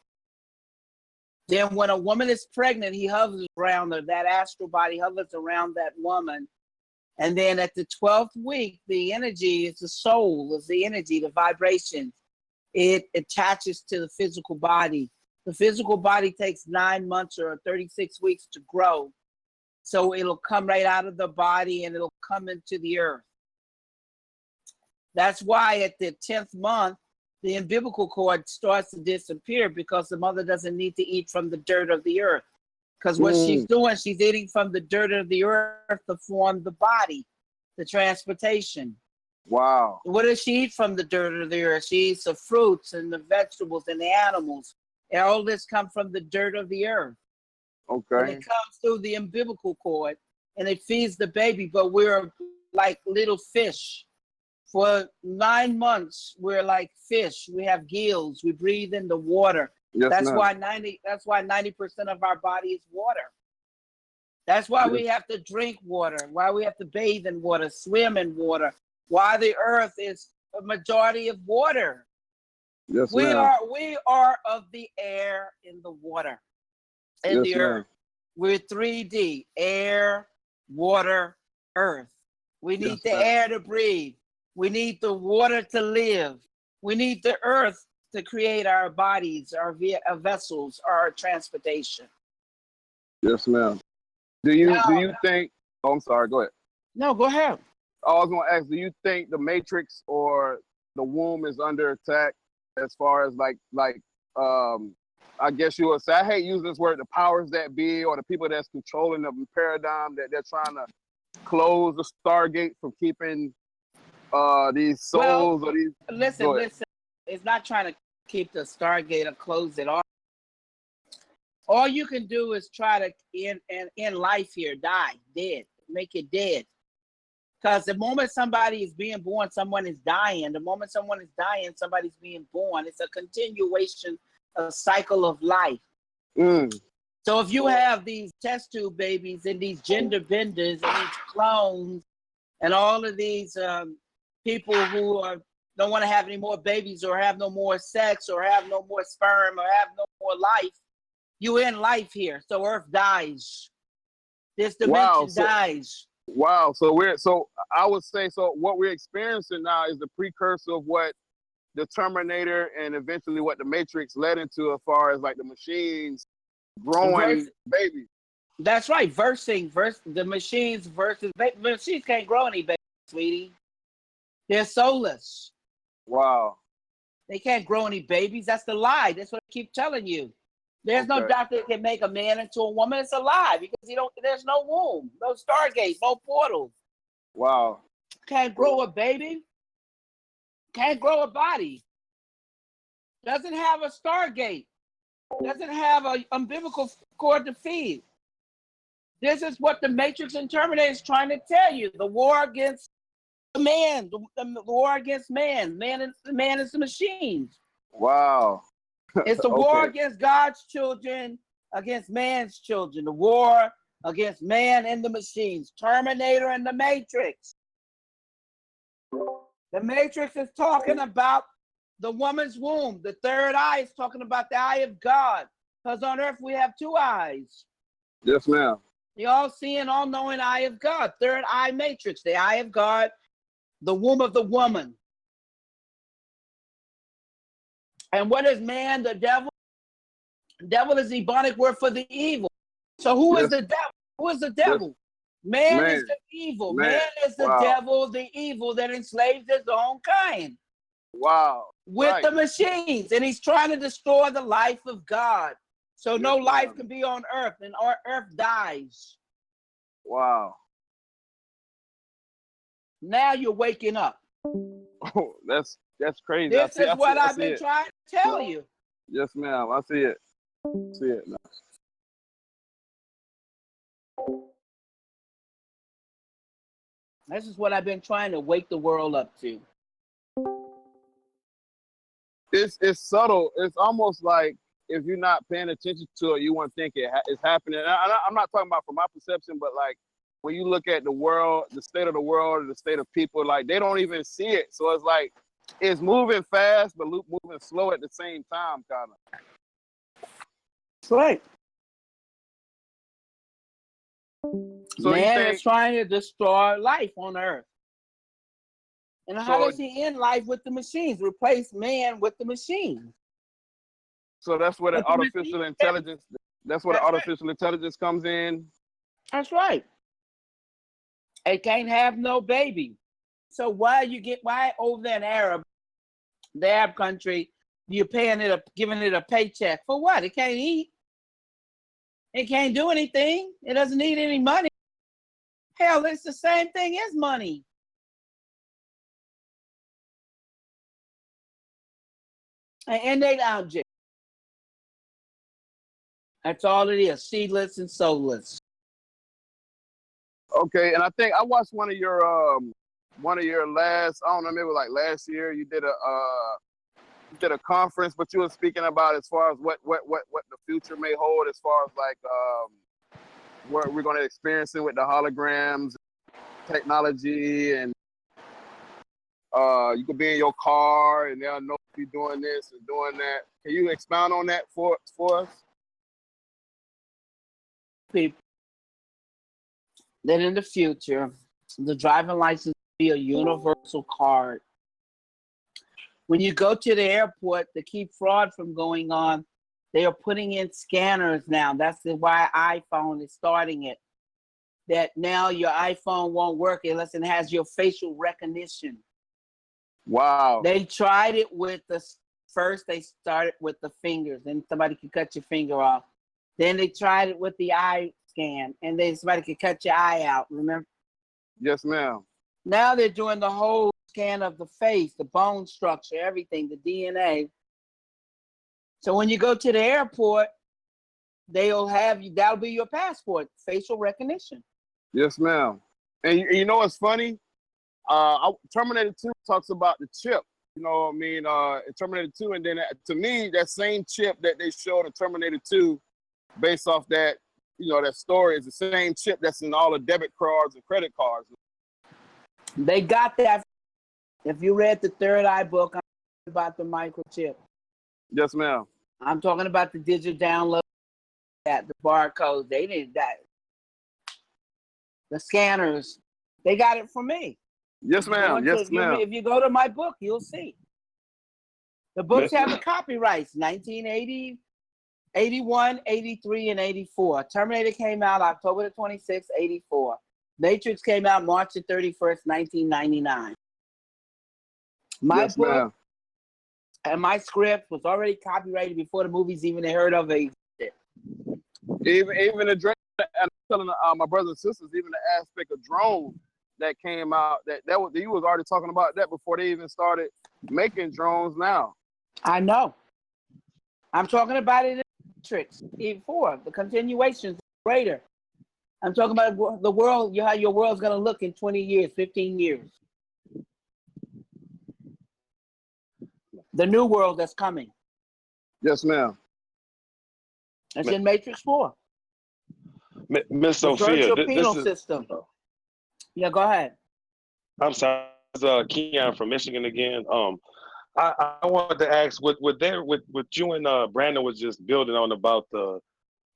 A: Then when a woman is pregnant, he hovers around her. That astral body hovers around that woman. And then at the 12th week, the energy is the soul, is the energy, the vibration. It attaches to the physical body. The physical body takes 9 months or 36 weeks to grow. So it'll come right out of the body and it'll come into the earth. That's why at the 10th month, the umbilical cord starts to disappear, because the mother doesn't need to eat from the dirt of the earth. Because what she's doing, she's eating from the dirt of the earth to form the body, the transportation.
K: Wow.
A: What does she eat from the dirt of the earth? She eats the fruits and the vegetables and the animals. And all this comes from the dirt of the earth.
K: Okay.
A: And it comes through the umbilical cord and it feeds the baby, but we're like little fish. For 9 months, we're like fish. We have gills. We breathe in the water.
K: Yes,
A: that's
K: ma'am.
A: why 90% of our body is water. That's why we have to drink water, why we have to bathe in water, swim in water, why the earth is a majority of water.
K: Yes,
A: we
K: ma'am.
A: we are of the air in the water, in the earth. We're 3D, air, water, earth. We need the air to breathe. We need the water to live. We need the earth to create our bodies, our vessels, our transportation.
K: Yes, ma'am. Do you think? Oh, I'm sorry. Go ahead.
A: No, go ahead.
K: I was going to ask, do you think the matrix or the womb is under attack as far as I guess you would say, I hate using this word, the powers that be, or the people that's controlling the paradigm, that they're trying to close the Stargate from keeping these souls or these.
A: Listen. It's not trying to keep the Stargate or close it off. All you can do is try to end life here, die, dead, make it dead. Because the moment somebody is being born, someone is dying. The moment someone is dying, somebody's being born. It's a continuation, a cycle of life. So if you have these test tube babies and these gender benders and these clones and all of these people who are don't want to have any more babies or have no more sex or have no more sperm or have no more life, you end life here. So Earth dies. This dimension dies.
K: Wow. So I would say, so what we're experiencing now is the precursor of what the Terminator and eventually what the Matrix led into, as far as like the machines growing babies.
A: That's right. The machines versus machines can't grow any babies, sweetie. They're soulless.
K: Wow.
A: They can't grow any babies. That's the lie. That's what I keep telling you. There's no doctor that can make a man into a woman. It's a lie because there's no womb, no stargate, no portal.
K: Wow.
A: Can't grow a baby. Can't grow a body. Doesn't have a stargate. Doesn't have an umbilical cord to feed. This is what the Matrix and Terminator is trying to tell you. The war against the man, the war against man. Man is the machines.
K: Wow.
A: It's the war against God's children, against man's children. The war against man and the machines. Terminator and the Matrix. The Matrix is talking about the woman's womb. The third eye is talking about the eye of God. Because on earth we have two eyes.
K: Yes, ma'am.
A: The all-seeing, all-knowing eye of God. Third eye matrix. The eye of God. The womb of the woman. And what is man? The devil? Devil is the Ebonic word for the evil. So who is the devil? Who is the devil? Man is the evil. Man is the devil, the evil that enslaves his own kind.
K: Wow.
A: With the machines. And he's trying to destroy the life of God. So no life can be on earth, and our earth dies.
K: Wow.
A: Now you're waking up.
K: Oh, that's crazy.
A: This is what I've been trying to tell you.
K: Yes, ma'am. I see it. See it now.
A: This is what I've been trying to wake the world up to.
K: It's subtle. It's almost like if you're not paying attention to it, you won't think it's happening. And I'm not talking about from my perception, but like when you look at the world, the state of the world, the state of people, like they don't even see it. So it's like it's moving fast, but moving slow at the same time, kind of.
A: That's right.
K: So
A: man is trying to destroy life on earth. And how does he end life with the machines? Replace man with the machines.
K: So that's where the artificial intelligence. That's where the artificial intelligence comes in.
A: That's right. It can't have no baby. So why over there in the Arab country, you're giving it a paycheck for what? It can't eat. It can't do anything. It doesn't need any money. Hell, it's the same thing as money. An innate object. That's all it is, seedless and soulless.
K: Okay, and I think I watched one of your last, I don't know, maybe like last year, you did a conference, but you were speaking about as far as what the future may hold, as far as like what we're going to experience it with the holograms, technology, and you could be in your car and they'll know if you're doing this and doing that. Can you expound on that for us?
A: People that in the future, the driving license will be a universal card. When you go to the airport to keep fraud from going on, they are putting in scanners now. That's why iPhone is starting it. That now your iPhone won't work unless it has your facial recognition.
K: Wow.
A: They tried it with first they started with the fingers, and somebody could cut your finger off. Then they tried it with the eye scan, and then somebody could cut your eye out, remember?
K: Yes, ma'am.
A: Now they're doing the whole scan of the face, the bone structure, everything, the DNA. So when you go to the airport, that'll be your passport, facial recognition.
K: Yes, ma'am. And you know what's funny? Terminator 2 talks about the chip. You know what I mean? In Terminator 2, and then to me, that same chip that they showed in Terminator 2, based off that, that story, is the same chip that's in all the debit cards and credit cards.
A: They got that If you read the Third Eye book, I'm talking about the microchip.
K: Yes, ma'am.
A: I'm talking about the digital download, that the barcodes. They did that. The scanners, they got it from me.
K: Yes, ma'am. Yes, ma'am.
A: If you go to my book, you'll see. The books have the copyrights, 1980, 81, 83, and 84. Terminator came out October the 26th, 84. Matrix came out March the 31st, 1999. My
K: Yes,
A: book
K: ma'am.
A: and my script was already copyrighted before the movies even heard of it.
K: Even the drone, and I'm telling my brothers and sisters, even the aspect of drone that came out, that was, you was already talking about that before they even started making drones now.
A: I know. I'm talking about it in Matrix, E4, the continuation is greater. I'm talking about the world, how your world's going to look in 20 years, 15 years. The new world that's coming.
K: Yes, ma'am.
A: It's in Matrix 4.
G: Miss
A: The
G: Sophia,
A: virtual
G: this
A: penal
G: is.
A: system. Yeah, go ahead.
G: I'm sorry, this is Keon from Michigan again. I wanted to ask, with you and Brandon was just building on about the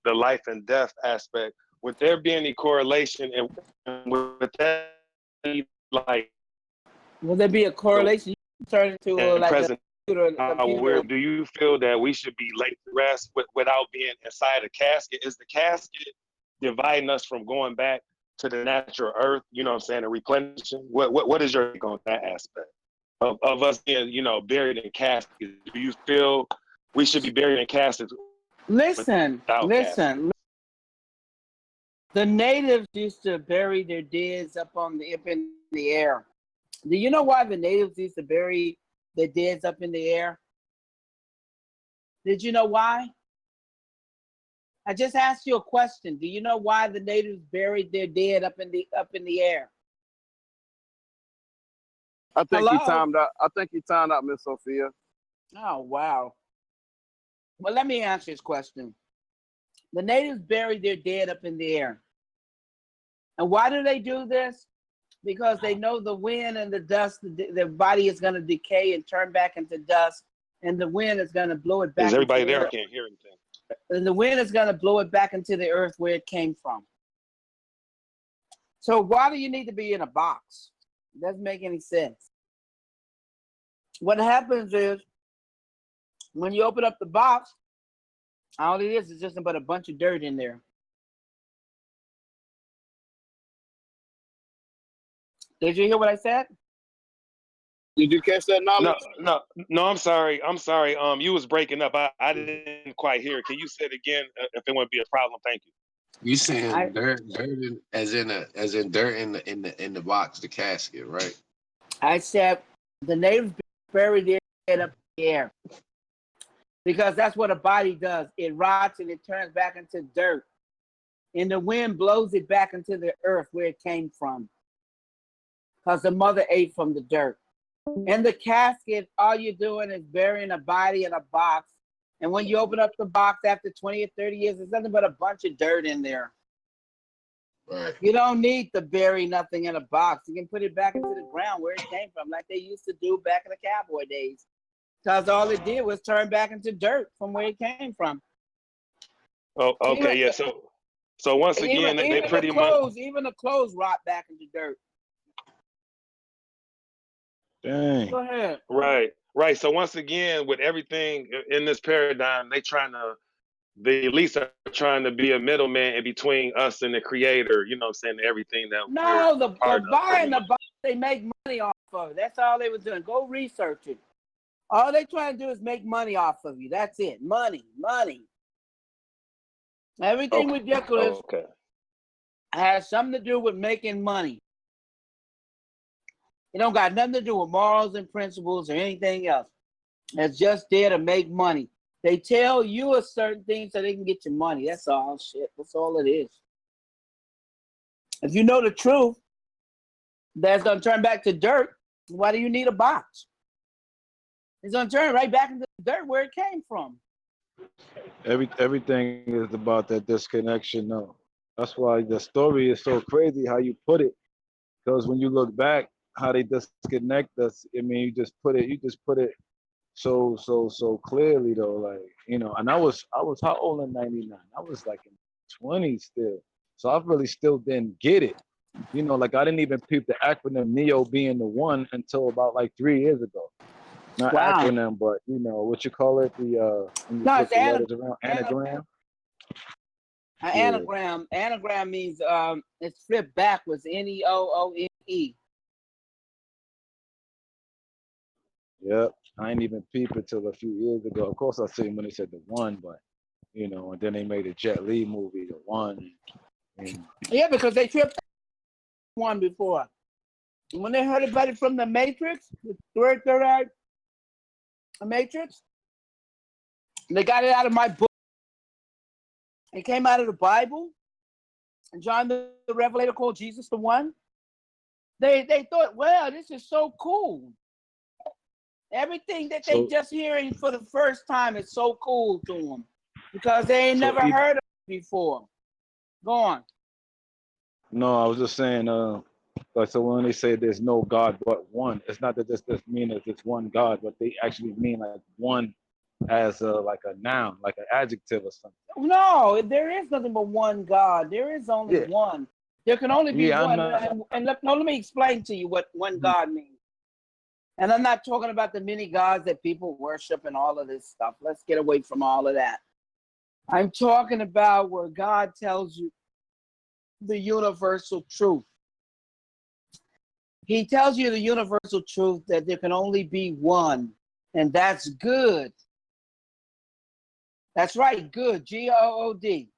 G: life and death aspect. Would there be any correlation, and with that, like?
A: Will there be a correlation? You turn into like
G: present,
A: a computer.
G: do you feel that we should be laid to rest without being inside a casket? Is the casket dividing us from going back to the natural earth? You know what I'm saying, and replenishing? What is your take on that aspect of us being, buried in caskets? Do you feel we should be buried in caskets?
A: Listen. The natives used to bury their deads up in the air. Do you know why the natives used to bury their deads up in the air? Did you know why? I just asked you a question. Do you know why the natives buried their dead up in the air?
K: I think he timed out. I think he timed out, Miss Sophia.
A: Oh, wow. Well, let me answer this question. The natives buried their dead up in the air. And why do they do this? Because they know the wind and the dust, their body is going to decay and turn back into dust, and the wind is going to blow it back.
G: Is everybody there? I can't hear anything.
A: And the wind is going to blow it back into the earth where it came from. So why do you need to be in a box? It doesn't make any sense. What happens is, when you open up the box, all it is just about a bunch of dirt in there. Did you hear what I said?
K: Did you catch that knowledge?
G: No. I'm sorry. You was breaking up. I didn't quite hear it. Can you say it again? If it wouldn't be a problem, thank you.
L: You saying dirt as in dirt in the box, the casket, right?
A: I said the natives buried their head up in the air because that's what a body does. It rots and it turns back into dirt, and the wind blows it back into the earth where it came from. Because the mother ate from the dirt. In the casket, all you're doing is burying a body in a box. And when you open up the box after 20 or 30 years, there's nothing but a bunch of dirt in there.
L: Right.
A: You don't need to bury nothing in a box. You can put it back into the ground where it came from, like they used to do back in the cowboy days. Because all it did was turn back into dirt from where it came from.
G: Oh, okay, yeah. So once again, they pretty much
A: even the clothes rot back into dirt.
F: Dang.
A: Go ahead.
G: Right. So once again, with everything in this paradigm, they at least are trying to be a middleman in between us and the creator, you know what I'm saying, everything that
A: the buying the box, they make money off of it. That's all they was doing. Go research it. All they trying to do is make money off of you. That's it. Money. Everything ridiculous has something to do with making money. It don't got nothing to do with morals and principles or anything else. It's just there to make money. They tell you a certain thing so they can get your money. That's all shit. That's all it is. If you know the truth, that's going to turn back to dirt. Why do you need a box? It's going to turn right back into the dirt where it came from.
F: Everything is about that disconnection, though. That's why the story is so crazy how you put it. Because when you look back, how they disconnect us. I mean, you just put it so clearly though, like, you know. And I was how old in '99? I was like in 20s still, so I really still didn't get it. You know, like I didn't even peep the acronym NEO being the one until about like 3 years ago. Not
A: Wow.
F: acronym, but you know what you call it, the when you
A: No,
F: put
A: it's
F: the letters around, anagram.
A: an
F: Yeah.
A: anagram. Anagram means it's flipped backwards. NEOONE.
F: Yep. I ain't even peep it till a few years ago. Of course, I seen when they said the one, but you know, and then they made a Jet Li movie, the one. And
A: Yeah, because they tripped one before. When they heard about it from the Matrix, the third eye, Matrix, they got it out of my book. It came out of the Bible. And John the Revelator called Jesus the one. They thought, well, this is so cool. Everything that they just hearing for the first time is so cool to them because they ain't never heard of it before. Go on.
F: No, I was just saying, like, so when they say there's no God but one, it's not that this mean that it's one God, but they actually mean like one as like a noun, like an adjective or something.
A: No, there is nothing but one God. There is only one. There can only be one. And let me explain to you what one God means. And I'm not talking about the many gods that people worship and all of this stuff. Let's get away from all of that. I'm talking about where God tells you the universal truth. He tells you the universal truth that there can only be one, and that's good. That's right, good, G-O-O-D.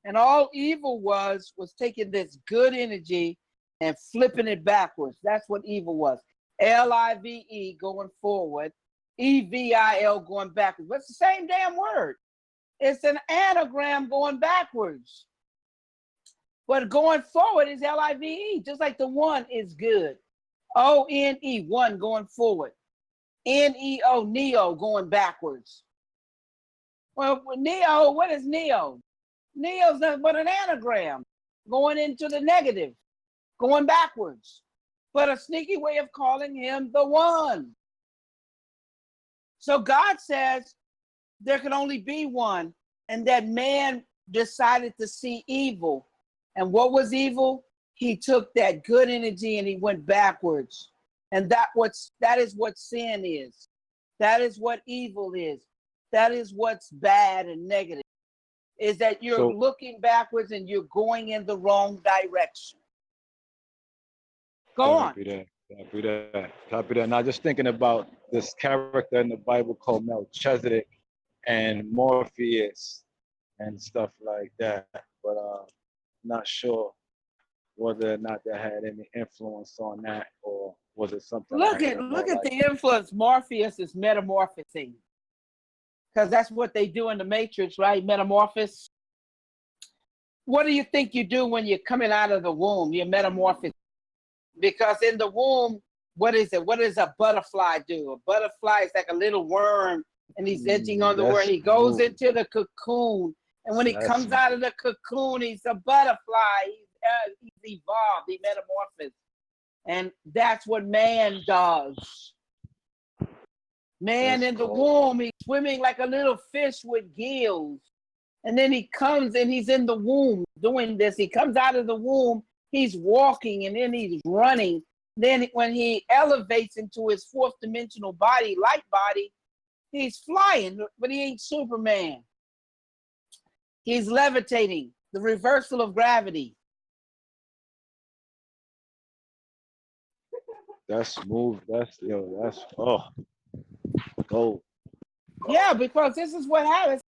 A: And all evil was taking this good energy and flipping it backwards. That's what evil was. L-I-V-E going forward, E-V-I-L going backwards. But it's the same damn word. It's an anagram going backwards. But going forward is L-I-V-E, just like the one is good. O-N-E, one going forward. N-E-O, neo going backwards. Well, neo, what is neo? Neo's nothing but an anagram going into the negative, going backwards. But a sneaky way of calling him the one. So God says there can only be one, and that man decided to see evil. And what was evil? He took that good energy and he went backwards. And that is what sin is. That is what evil is. That is what's bad and negative. Is that you're looking backwards and you're going in the wrong direction. Go on.
F: Copy that. Now, just thinking about this character in the Bible called Melchizedek and Morpheus and stuff like that, but not sure whether or not that had any influence on that, or was it something?
A: Look at the influence. Morpheus is metamorphosing, because that's what they do in the Matrix, right? Metamorphose. What do you think you do when you're coming out of the womb? You're metamorphosing. Because in the womb, what is it? What does a butterfly do? A butterfly is like a little worm, and he's edging on the worm. He goes into the cocoon, and when he comes out of the cocoon, he's a butterfly. He's evolved. He metamorphosed, and that's what man does. Man in the womb, he's swimming like a little fish with gills, and then he comes and he's in the womb doing this. He comes out of the womb. He's walking and then he's running. Then when he elevates into his fourth dimensional body, light body, he's flying, but he ain't Superman. He's levitating, the reversal of gravity.
F: That's smooth. That's gold.
A: Yeah, because this is what happens.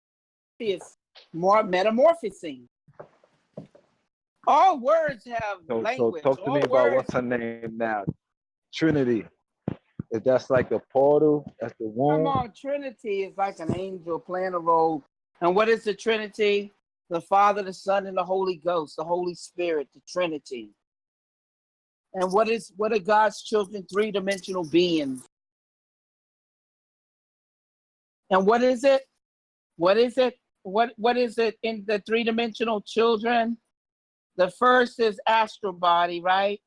A: It's more metamorphosing. All words have language.
F: So talk to me about what's her name now. Trinity. If that's like the portal, that's the womb.
A: Come on, Trinity is like an angel playing a role. And what is the Trinity? The Father, the Son, and the Holy Ghost, the Holy Spirit, the Trinity. And what are God's children? Three-dimensional beings. And what is it? What is it? What is it in the three-dimensional children? The first is astral body, right?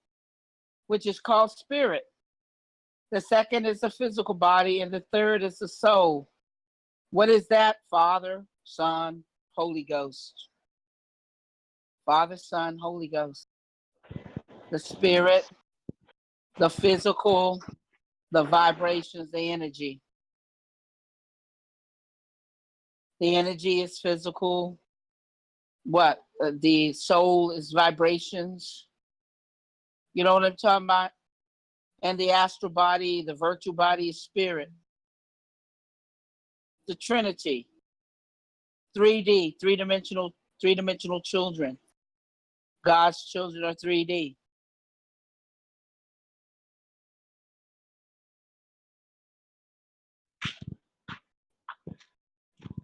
A: which is called spirit. The second is the physical body, and the third is the soul. What is that? Father, Son, Holy Ghost. Father, Son, Holy Ghost. The spirit, the physical, the vibrations, the energy. The energy is physical. What? The soul is vibrations. You know what I'm talking about? And the astral body, the virtual body is spirit. The Trinity. 3D, three-dimensional children. God's children are 3D.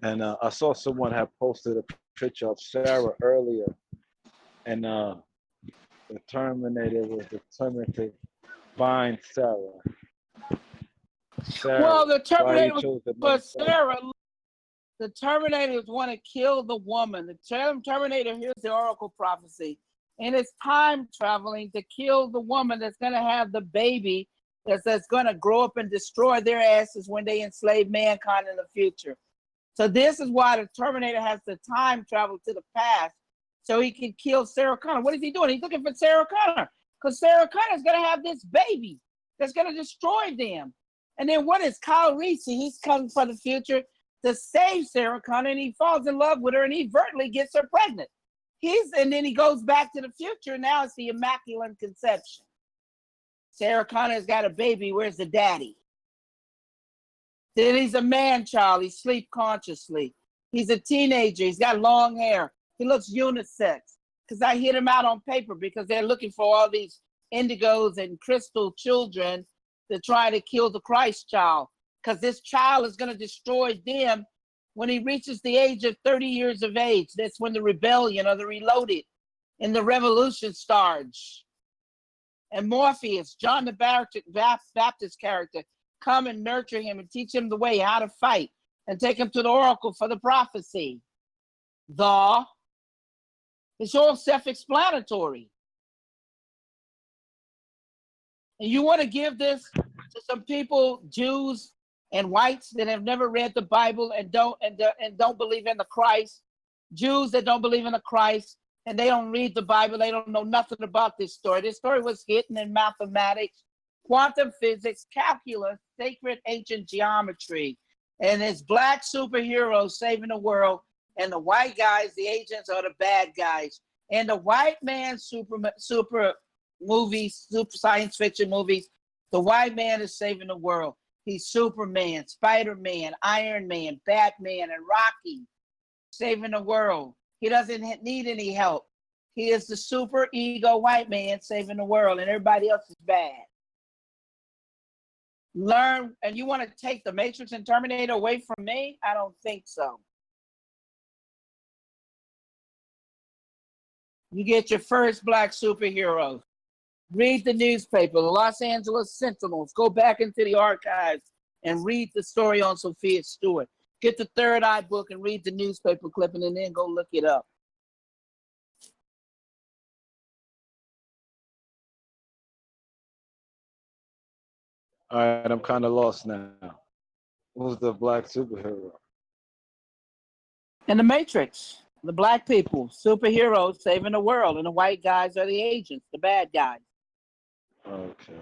F: And I saw someone had posted a picture of Sarah earlier, and the Terminator was determined to find Sarah.
A: Well, the
F: why he
A: Terminator
F: chose the name
A: was Sarah. The Terminators want to kill the woman. The Terminator hears the oracle prophecy, and it's time traveling to kill the woman that's going to have the baby that's going to grow up and destroy their asses when they enslave mankind in the future. So this is why the Terminator has to time travel to the past so he can kill Sarah Connor. What is he doing? He's looking for Sarah Connor because Sarah Connor is going to have this baby that's going to destroy them. And then what is Kyle Reese? He's coming from the future to save Sarah Connor, and he falls in love with her, and he inadvertently gets her pregnant. And then he goes back to the future. Now it's the Immaculate Conception. Sarah Connor's got a baby. Where's the daddy? Then he's a man child. He sleeps consciously. He's a teenager. He's got long hair. He looks unisex. Because I hit him out on paper because they're looking for all these indigos and crystal children to try to kill the Christ child. Because this child is going to destroy them when he reaches the age of 30 years of age. That's when the rebellion or the reloaded and the revolution starts. And Morpheus, John the Baptist character, come and nurture him and teach him the way how to fight and take him to the oracle for the prophecy. It's all self-explanatory. And you want to give this to some people, Jews and whites that have never read the Bible and don't believe in the Christ, Jews that don't believe in the Christ, and they don't read the Bible. They don't know nothing about this story. This story was hidden in mathematics, quantum physics, calculus, sacred ancient geometry, and it's black superheroes saving the world, and the white guys, the agents, are the bad guys. And the white man super movies, super science fiction movies, the white man is saving the world. He's Superman, Spider-Man, Iron Man, Batman, and Rocky, saving the world. He doesn't need any help. He is the super ego white man saving the world, and everybody else is bad. Learn, and you want to take the Matrix and Terminator away from me? I don't think so. You get your first black superhero. Read the newspaper, the Los Angeles Sentinels. Go back into the archives and read the story on Sophia Stewart. Get the Third Eye book and read the newspaper clipping, and then go look it up.
F: All right, I'm kind of lost now. Who's the black superhero?
A: In the Matrix, the black people, superheroes saving the world, and the white guys are the agents, the bad guys.
F: Okay.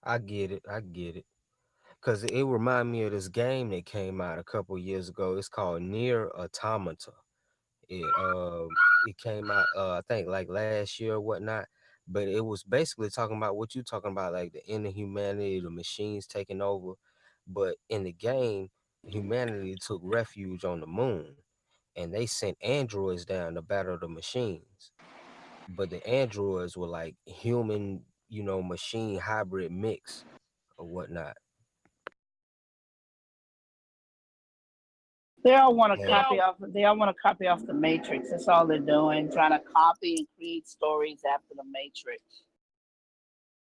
E: I get it. Cause it remind me of this game that came out a couple years ago. It's called Near Automata. It came out I think like last year or whatnot. But it was basically talking about what you talking about, like the inhumanity, the machines taking over. But in the game, humanity took refuge on the moon, and they sent androids down to battle the machines. But the androids were like human, machine hybrid mix or whatnot.
A: They all want to
E: And
A: copy off. They all want to copy off the Matrix. That's all they're doing, trying to copy and create stories after the Matrix.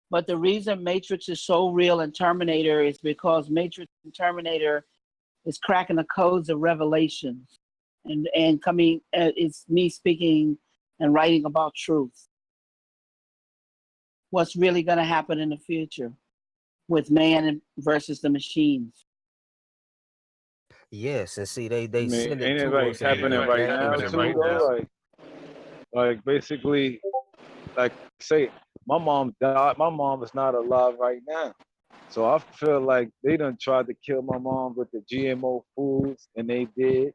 A: But the reason Matrix is so real and Terminator is because Matrix and Terminator is cracking the codes of revelations, and coming. It's me speaking and writing about truth. What's really going to happen in the future with man versus the machines.
E: Yes, and see,
F: I
E: they
F: mean,
E: send it
F: ain't it
E: to
F: like
E: us in
F: happening right now
E: games and
F: too though?
E: movies.
F: Like basically, like say my mom died. My mom is not alive right now. So I feel like they done tried to kill my mom with the GMO foods, and they did.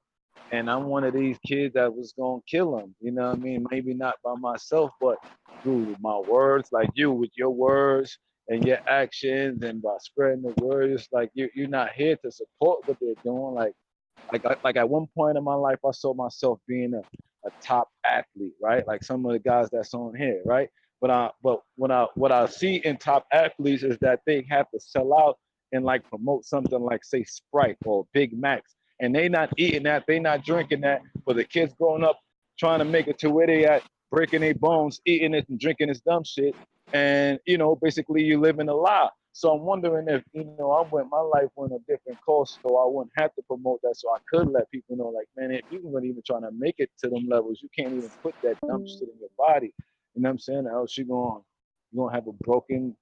F: And I'm one of these kids that was gonna kill them. You know what I mean? Maybe not by myself, but through my words, like you with your words and your actions, and by spreading the words. Like you're not here to support what they're doing. Like at one point in my life, I saw myself being a top athlete, right? Like some of the guys that's on here, right? But what I see in top athletes is that they have to sell out and like promote something like say Sprite or Big Macs, and they not eating that, they not drinking that. But the kids growing up trying to make it to where they at, breaking their bones, eating it and drinking this dumb shit, and you know basically you living a lie. So I'm wondering if my life went a different course, so I wouldn't have to promote that, so I could let people know, like, man, if you weren't even trying to make it to them levels, you can't even put that dumb shit in your body. You know what I'm saying? Or else you're gonna have a broken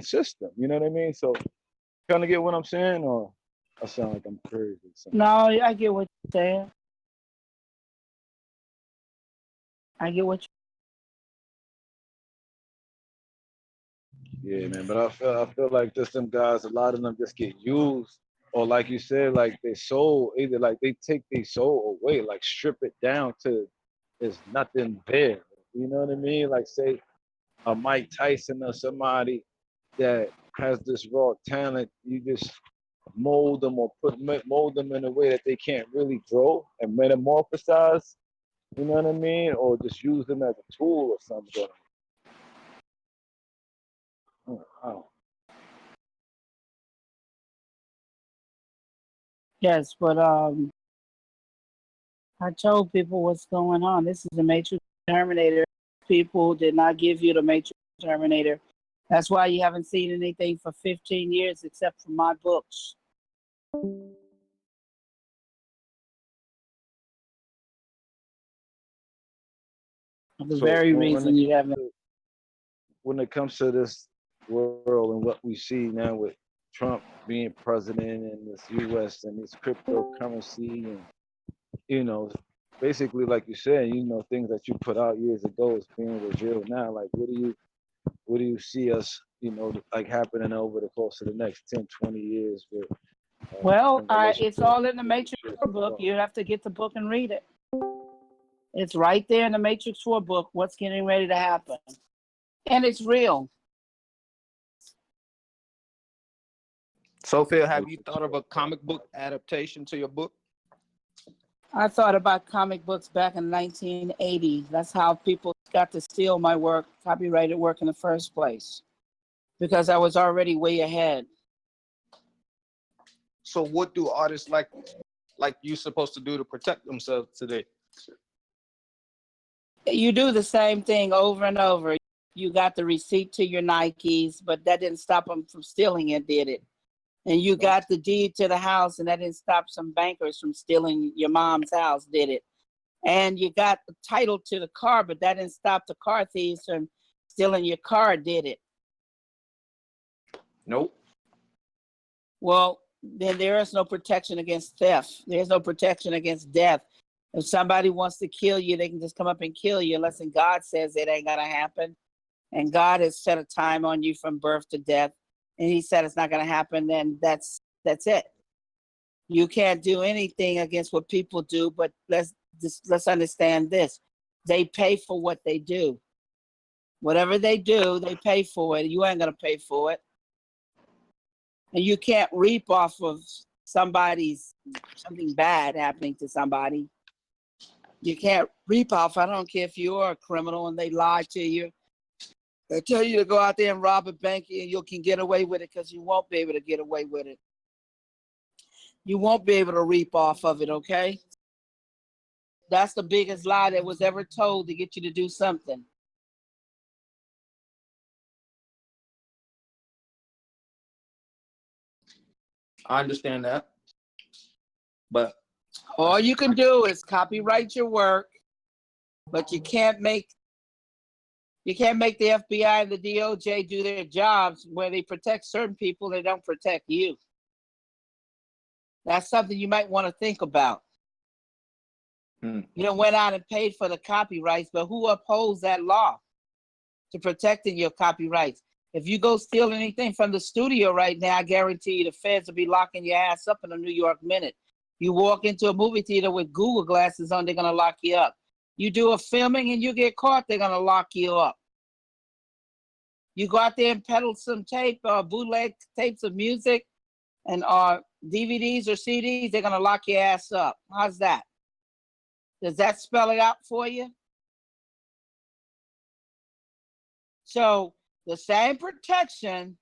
F: system. You know what I mean? So, kind of get what I'm saying, or I sound like I'm crazy.
A: No, I get what you're saying. I get what
F: Yeah, man. But I feel like just them guys, a lot of them just get used, or like you said, like their soul, either like they take their soul away, like strip it down to there's nothing there. You know what I mean? Like say a Mike Tyson or somebody that has this raw talent, you just mold them or mold them in a way that they can't really grow and metamorphosize. You know what I mean? Or just use them as a tool or something. I don't
A: Yes, but I told people what's going on. This is the Matrix Terminator. People did not give you the Matrix Terminator. That's why you haven't seen anything for 15 years except for my books. The
F: So
A: very reason you haven't.
F: when it comes to this world and what we see now with Trump being president and this U.S. and this cryptocurrency and basically like you said, things that you put out years ago is being revealed now. Like what do you see us like happening over the course of the next 10, 20 years with
A: Well,
F: in relation
A: it's
F: to
A: all in the Matrix 4 book. You have to get the book and read it. It's right there in the Matrix 4 book, what's getting ready to happen. And it's real.
M: Sophia, have you thought of a comic book adaptation to your book?
A: I thought about comic books back in 1980. That's how people got to steal my work, copyrighted work in the first place, because I was already way ahead.
M: So what do artists like you supposed to do to protect themselves today?
A: You do the same thing over and over. You got the receipt to your Nikes, but that didn't stop them from stealing it, did it? And you got the deed to the house, and that didn't stop some bankers from stealing your mom's house, did it? And you got the title to the car, but that didn't stop the car thieves from stealing your car, did it?
M: Nope.
A: Well, then there is no protection against theft. There's no protection against death. If somebody wants to kill you, they can just come up and kill you, unless God says it ain't gonna happen. And God has set a time on you from birth to death, and He said it's not gonna happen. Then that's it. You can't do anything against what people do. But let's understand this: they pay for what they do. Whatever they do, they pay for it. You ain't gonna pay for it. And you can't reap off of something bad happening to somebody. You can't reap off. I don't care if you are a criminal and they lie to you. They tell you to go out there and rob a bank and you can get away with it, because you won't be able to get away with it. You won't be able to reap off of it, okay? That's the biggest lie that was ever told to get you to do something.
M: I understand that. But
A: all you can do is copyright your work But you can't make the FBI and the DOJ do their jobs where they protect certain people, they don't protect you. That's something you might want to think about. You went out and paid for the copyrights, but who upholds that law to protecting your copyrights? If you go steal anything from the studio right now, I guarantee you the feds will be locking your ass up in a New York minute. You walk into a movie theater with Google glasses on, they're going to lock you up. You do a filming and you get caught, they're going to lock you up. You go out there and peddle some tape, bootleg tapes of music and DVDs or CDs, they're going to lock your ass up. How's that? Does that spell it out for you? So the same protection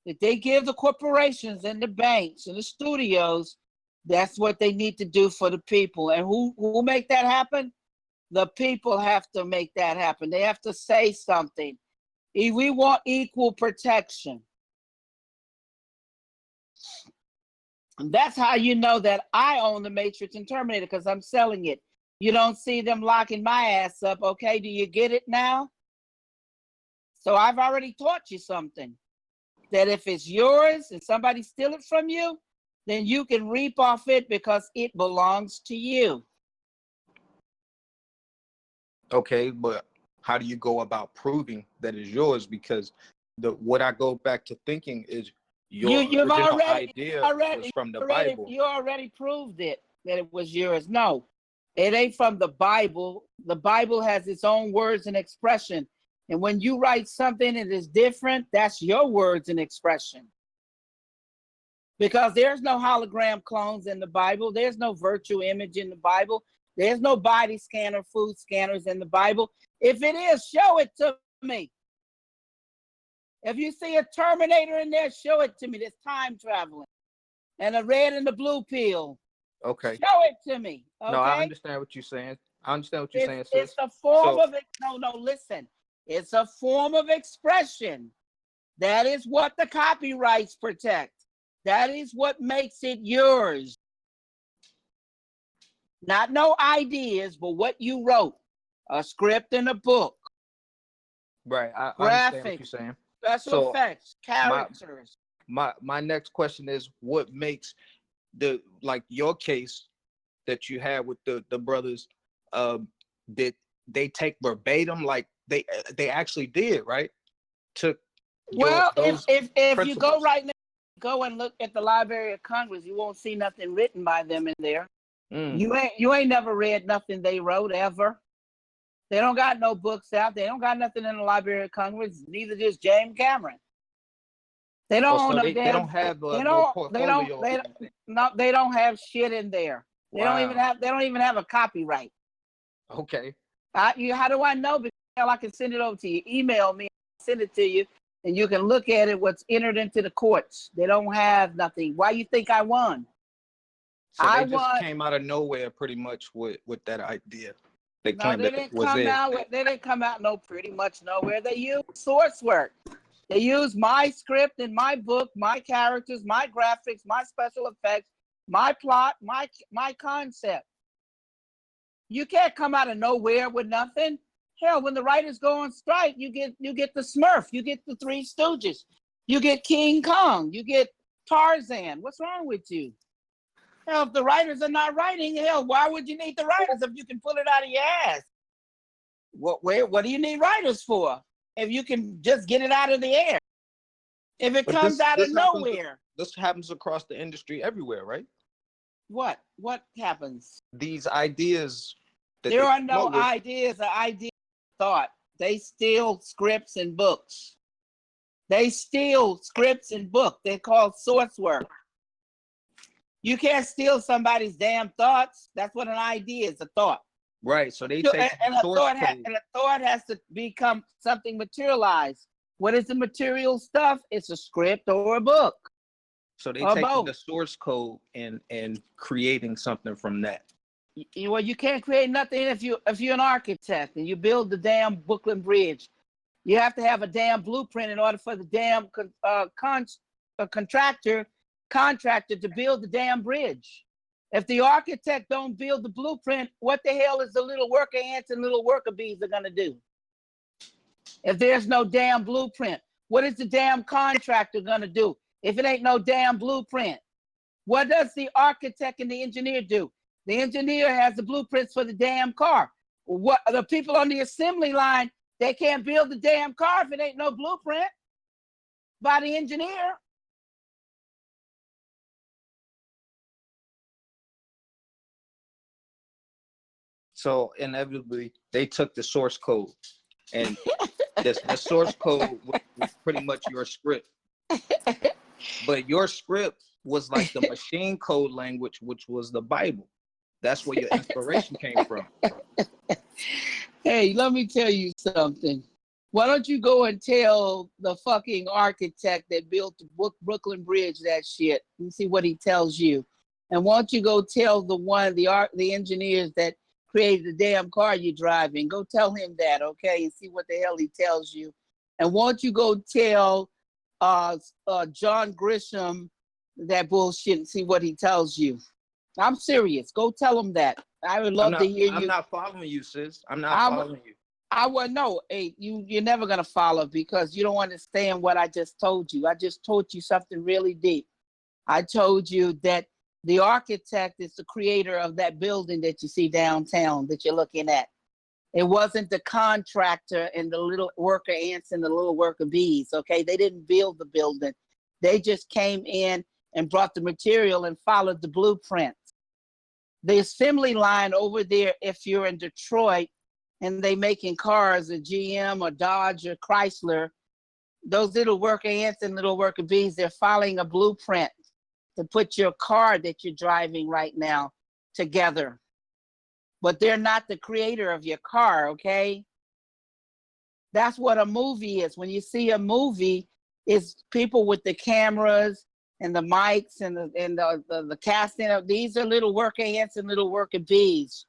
A: that they give the corporations and the banks and the studios, that's what they need to do for the people. And who make that happen? The people have to make that happen. They have to say something. We want equal protection. And that's how you know that I own the Matrix and Terminator, because I'm selling it. You don't see them locking my ass up. Okay, do you get it now? So I've already taught you something. That if it's yours and somebody steal it from you, then you can reap off it because it belongs to you.
M: Okay, but how do you go about proving that it's yours? Because what I go back to thinking is your original idea was from the Bible.
A: You already proved it, that it was yours. No, it ain't from the Bible. The Bible has its own words and expression. And when you write something that is different, that's your words and expression. Because there's no hologram clones in the Bible. There's no virtual image in the Bible. There's no body scanner, food scanners in the Bible. If it is, show it to me. If you see a Terminator in there, show it to me. There's time traveling. And a red and the blue pill.
M: Okay.
A: Show it to me. Okay?
M: No, I understand what you're saying. Sis.
A: It's a form of it. No, listen. It's a form of expression. That is what the copyrights protect. That is what makes it yours. Not no ideas, but what you wrote. A script and a book.
M: Right. I
A: graphics,
M: understand what you're saying.
A: Special effects, characters.
M: My next question is, what makes your case that you had with the brothers, did they take verbatim, like they actually did, right? Took
A: if you go right now, go and look at the Library of Congress, you won't see nothing written by them in there. You ain't never read nothing they wrote ever. They don't got no books out. They don't got nothing in the Library of Congress. Neither does James Cameron. They don't own
M: they don't have no portfolio.
A: They don't have shit in there. They don't even have a copyright.
M: Okay.
A: How do I know? Because I can send it over to you. Email me, send it to you, and you can look at it, what's entered into the courts. They don't have nothing. Why you think I won?
M: So they just came out of nowhere pretty much with that idea. They claimed that it was there.
A: They didn't come out pretty much nowhere. They used source work. They used my script and my book, my characters, my graphics, my special effects, my plot, my concept. You can't come out of nowhere with nothing. Hell, when the writers go on strike, you get the Smurf, you get the Three Stooges, you get King Kong, you get Tarzan. What's wrong with you? Hell, if the writers are not writing, hell, why would you need the writers if you can pull it out of your ass? What do you need writers for? If you can just get it out of the air. If it comes out of nowhere.
M: This happens across the industry everywhere, right?
A: What happens?
M: These ideas.
A: There are no ideas. Ideas thought. They steal scripts and books. They steal scripts and books. They're called source work. You can't steal somebody's damn thoughts. That's what an idea is, a thought.
M: Right. So they take
A: a thought has to become something materialized. What is the material stuff? It's a script or a book.
M: So they take the source code and creating something from that.
A: Well, you can't create nothing if you're an architect and you build the damn Brooklyn Bridge. You have to have a damn blueprint in order for the damn contractor to build the damn bridge. If the architect don't build the blueprint, what the hell is the little worker ants and little worker bees are gonna do? If there's no damn blueprint, what is the damn contractor gonna do if it ain't no damn blueprint? What does the architect and the engineer do? The engineer has the blueprints for the damn car. What the people on the assembly line, they can't build the damn car if it ain't no blueprint by the engineer.
M: So inevitably, they took the source code, and the source code was pretty much your script. But your script was like the machine code language, which was the Bible. That's where your inspiration came from.
A: Hey, let me tell you something. Why don't you go and tell the fucking architect that built the Brooklyn Bridge that shit and see what he tells you? And why don't you go tell the engineers that created the damn car you're driving? Go tell him that, okay, and see what the hell he tells you. And why don't you go tell John Grisham that bullshit and see what he tells you? I'm serious. Go tell him that. I would love to hear you.
M: I'm not following you, sis. I'm not following you.
A: I would know. Hey, you're never gonna follow because you don't understand what I just told you. I just told you something really deep. I told you that the architect is the creator of that building that you see downtown that you're looking at. It wasn't the contractor and the little worker ants and the little worker bees, okay? They didn't build the building. They just came in and brought the material and followed the blueprints. The assembly line over there, if you're in Detroit and they making cars, a GM or Dodge or Chrysler, those little worker ants and little worker bees, they're following a blueprint to put your car that you're driving right now together. But they're not the creator of your car, okay? That's what a movie is. When you see a movie, it's people with the cameras and the mics and the casting of, these are little worker ants and little worker bees.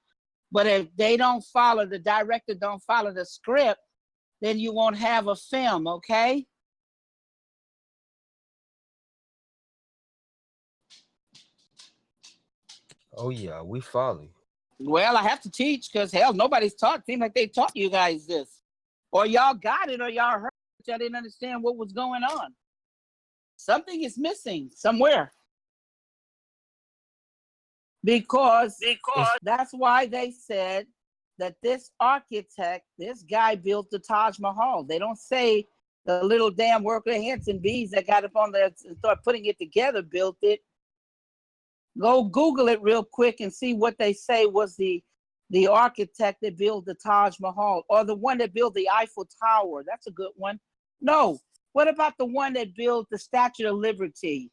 A: But if they don't follow, the director don't follow the script, then you won't have a film, okay?
E: Oh yeah, we follow you.
A: Well, I have to teach because hell, nobody's taught. Seems like they taught you guys this. Or y'all got it or y'all heard it, but y'all didn't understand what was going on. Something is missing somewhere. Because that's why they said that this architect, this guy built the Taj Mahal. They don't say the little damn worker ants and bees that got up on there and start putting it together built it. Go Google it real quick and see what they say was the architect that built the Taj Mahal or the one that built the Eiffel Tower. That's a good one. No. What about the one that built the Statue of Liberty?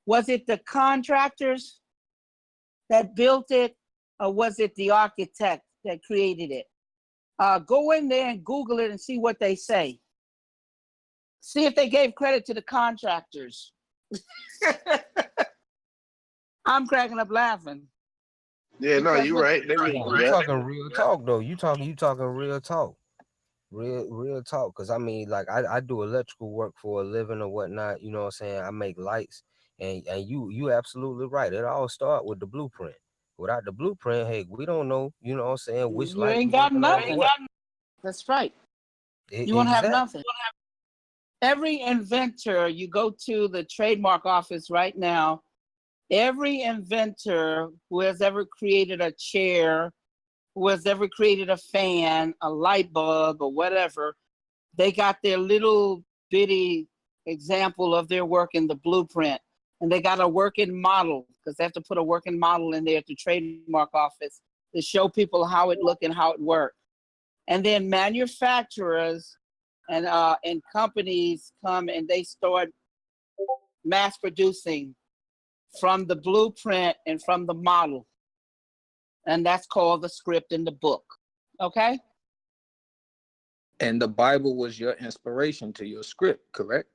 A: Was it the contractors that built it, or was it the architect that created it? Go in there and Google it and see what they say. See if they gave credit to the contractors. I'm cracking up laughing.
L: Yeah, no, you're right.
E: You talking real talk though. You talking real talk. Real talk. Cause I mean, like I do electrical work for a living or whatnot, you know what I'm saying? I make lights and you absolutely right. It all start with the blueprint. Without the blueprint, hey, we don't know, you know what I'm saying, which
A: You
E: light
A: ain't
E: we
A: got
E: working on
A: nothing.
E: what.
A: That's right. You won't have
E: Exactly.
A: nothing. Every inventor, you go to the trademark office right now, every inventor who has ever created a chair, who has ever created a fan, a light bulb, or whatever, they got their little bitty example of their work in the blueprint. And they got a working model, because they have to put a working model in there at the trademark office to show people how it looked and how it worked. And then manufacturers and companies come and they start mass producing from the blueprint and from the model. And that's called the script in the book. Okay?
M: And the Bible was your inspiration to your script, correct?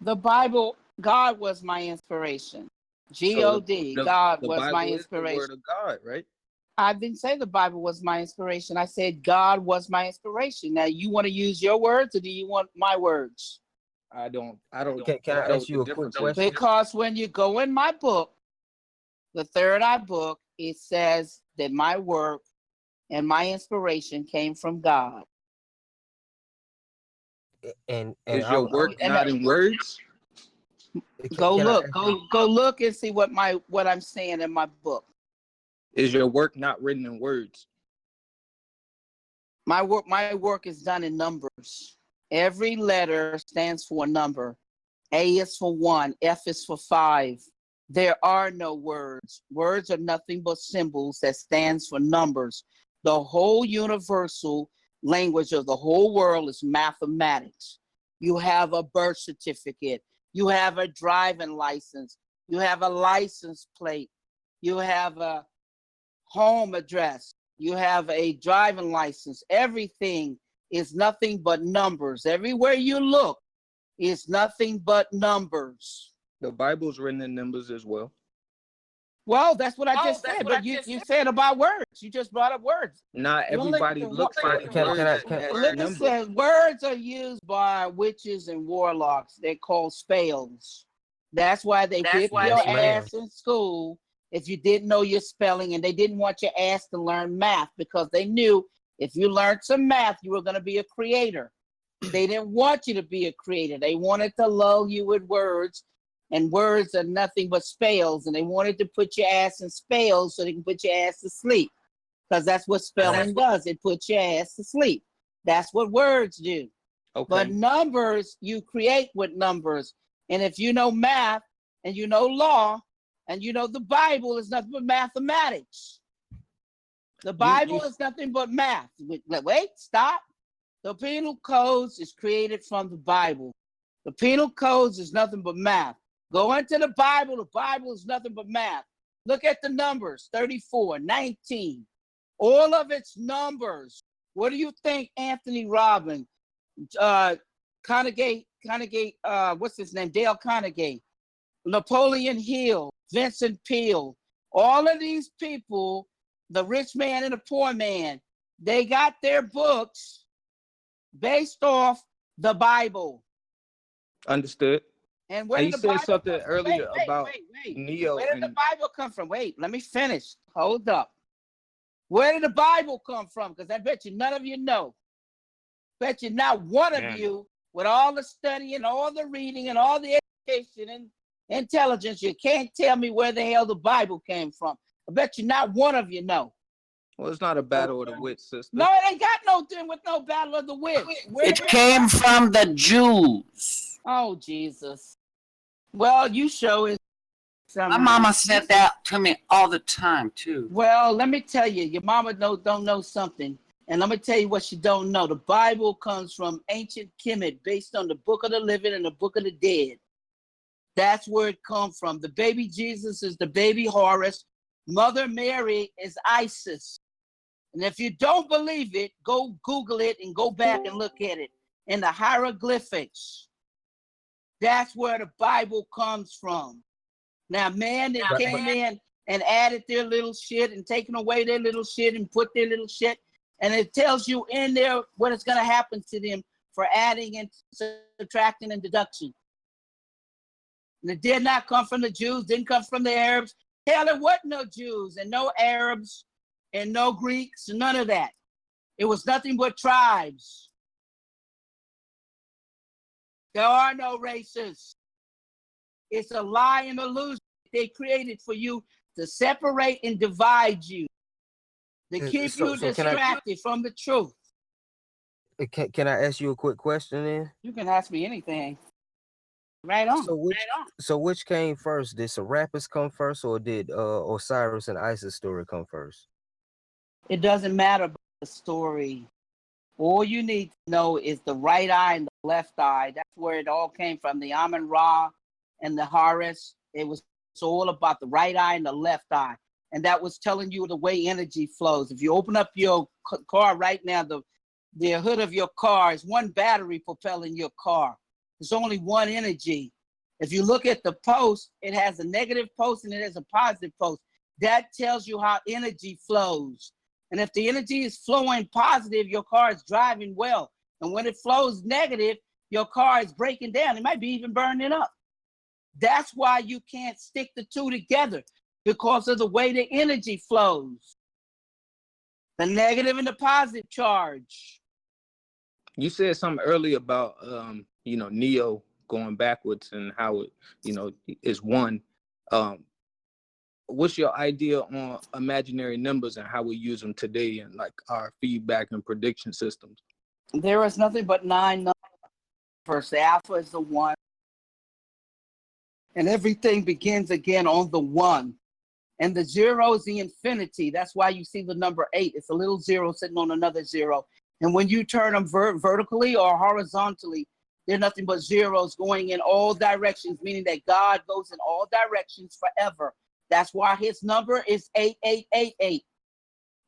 A: The Bible, God was my inspiration. G-O-D,
M: So
A: God
M: the
A: was
M: Bible
A: my
M: is
A: inspiration.
M: the word of God, right?
A: I didn't say the Bible was my inspiration. I said God was my inspiration. Now, you want to use your words or do you want my words?
M: I don't
E: Can I
M: know
E: ask you
M: the
E: a quick
M: difference is.
E: question?
A: Because when you go in my book, the third eye book, it says that my work and my inspiration came from God.
E: And
M: Is your work not in words?
A: Go look and see what I'm saying in my book.
M: Is your work not written in words?
A: My work is done in numbers. Every letter stands for a number. A is for 1, F is for 5. There are no words. Words are nothing but symbols that stands for numbers. The whole universal language of the whole world is mathematics. You have a birth certificate. You have a driving license. You have a license plate. You have a home address. You have a driving license. Everything is nothing but numbers. Everywhere you look is nothing but numbers.
M: The Bible's written in numbers as well.
A: Well, that's what I just said. But you said about words. You just brought up words.
M: Not everybody looks at words as numbers.
A: Says words are used by witches and warlocks. They're called spells. That's why they whip your ass in school if you didn't know your spelling, and they didn't want your ass to learn math because they knew if you learned some math, you were going to be a creator. They didn't want you to be a creator. They wanted to lull you with words, and words are nothing but spells, and they wanted to put your ass in spells so they can put your ass to sleep, because that's what spelling does. It puts your ass to sleep. That's what words do. Okay. But numbers, you create with numbers. And if you know math and you know law and you know the Bible is nothing but mathematics. The Bible is nothing but math. Wait, stop. The penal codes is created from the Bible. The penal codes is nothing but math. Go into the Bible is nothing but math. Look at the numbers, 34, 19. All of its numbers. What do you think Anthony Robbins, Carnegie, what's his name? Dale Carnegie, Napoleon Hill, Vincent Peale, all of these people, the rich man and the poor man, they got their books based off the Bible.
M: Understood.
A: And where did
M: you
A: the Bible
M: said something
A: come from?
M: earlier about Neo.
A: Where did the Bible come from? Wait, let me finish. Hold up. Where did the Bible come from? Because I bet you none of you know. Bet you not one of you, with all the study and all the reading and all the education and intelligence, you can't tell me where the hell the Bible came from. I bet you not one of you know.
M: Well, it's not a battle of the wits, sister.
A: No, it ain't got no doing with no battle of the wits.
N: It came from the Jews.
A: Oh, Jesus. Well, you show it.
N: My mama said that to me all the time, too.
A: Well, let me tell you, your mama don't know something. And let me tell you what she don't know. The Bible comes from ancient Kemet, based on the book of the living and the book of the dead. That's where it comes from. The baby Jesus is the baby Horus. Mother Mary is Isis. And if you don't believe it, go Google it and go back and look at it in the hieroglyphics. That's where the Bible comes from. Now, man that came in and added their little shit and taken away their little shit and put their little shit, and it tells you in there what is going to happen to them for adding and subtracting and deduction. And it did not come from the Jews, didn't come from the Arabs. Hell, there wasn't no Jews and no Arabs and no Greeks, none of that. It was nothing but tribes. There are no races. It's a lie and illusion they created for you to separate and divide you, to keep you distracted from the truth.
E: Can I ask you a quick question then?
A: You can ask me anything. Right on.
E: So which came first? Did Serapis come first, or did Osiris and Isis story come first?
A: It doesn't matter about the story. All you need to know is the right eye and the left eye. That's where it all came from. The Amun-Ra and the Horus. It was all about the right eye and the left eye. And that was telling you the way energy flows. If you open up your car right now, the hood of your car is one battery propelling your car. There's only one energy. If you look at the post, it has a negative post and it has a positive post. That tells you how energy flows. And if the energy is flowing positive, your car is driving well. And when it flows negative, your car is breaking down. It might be even burning up. That's why you can't stick the two together, because of the way the energy flows. The negative and the positive charge.
M: You said something earlier about Neo going backwards and how it, is one. What's your idea on imaginary numbers and how we use them today in like our feedback and prediction systems?
A: There is nothing but 9 numbers. The alpha is the 1. And everything begins again on the 1. And the 0 is the infinity. That's why you see the number 8. It's a little 0 sitting on another 0. And when you turn them vertically or horizontally, they're nothing but zeros going in all directions, meaning that God goes in all directions forever. That's why his number is 8888.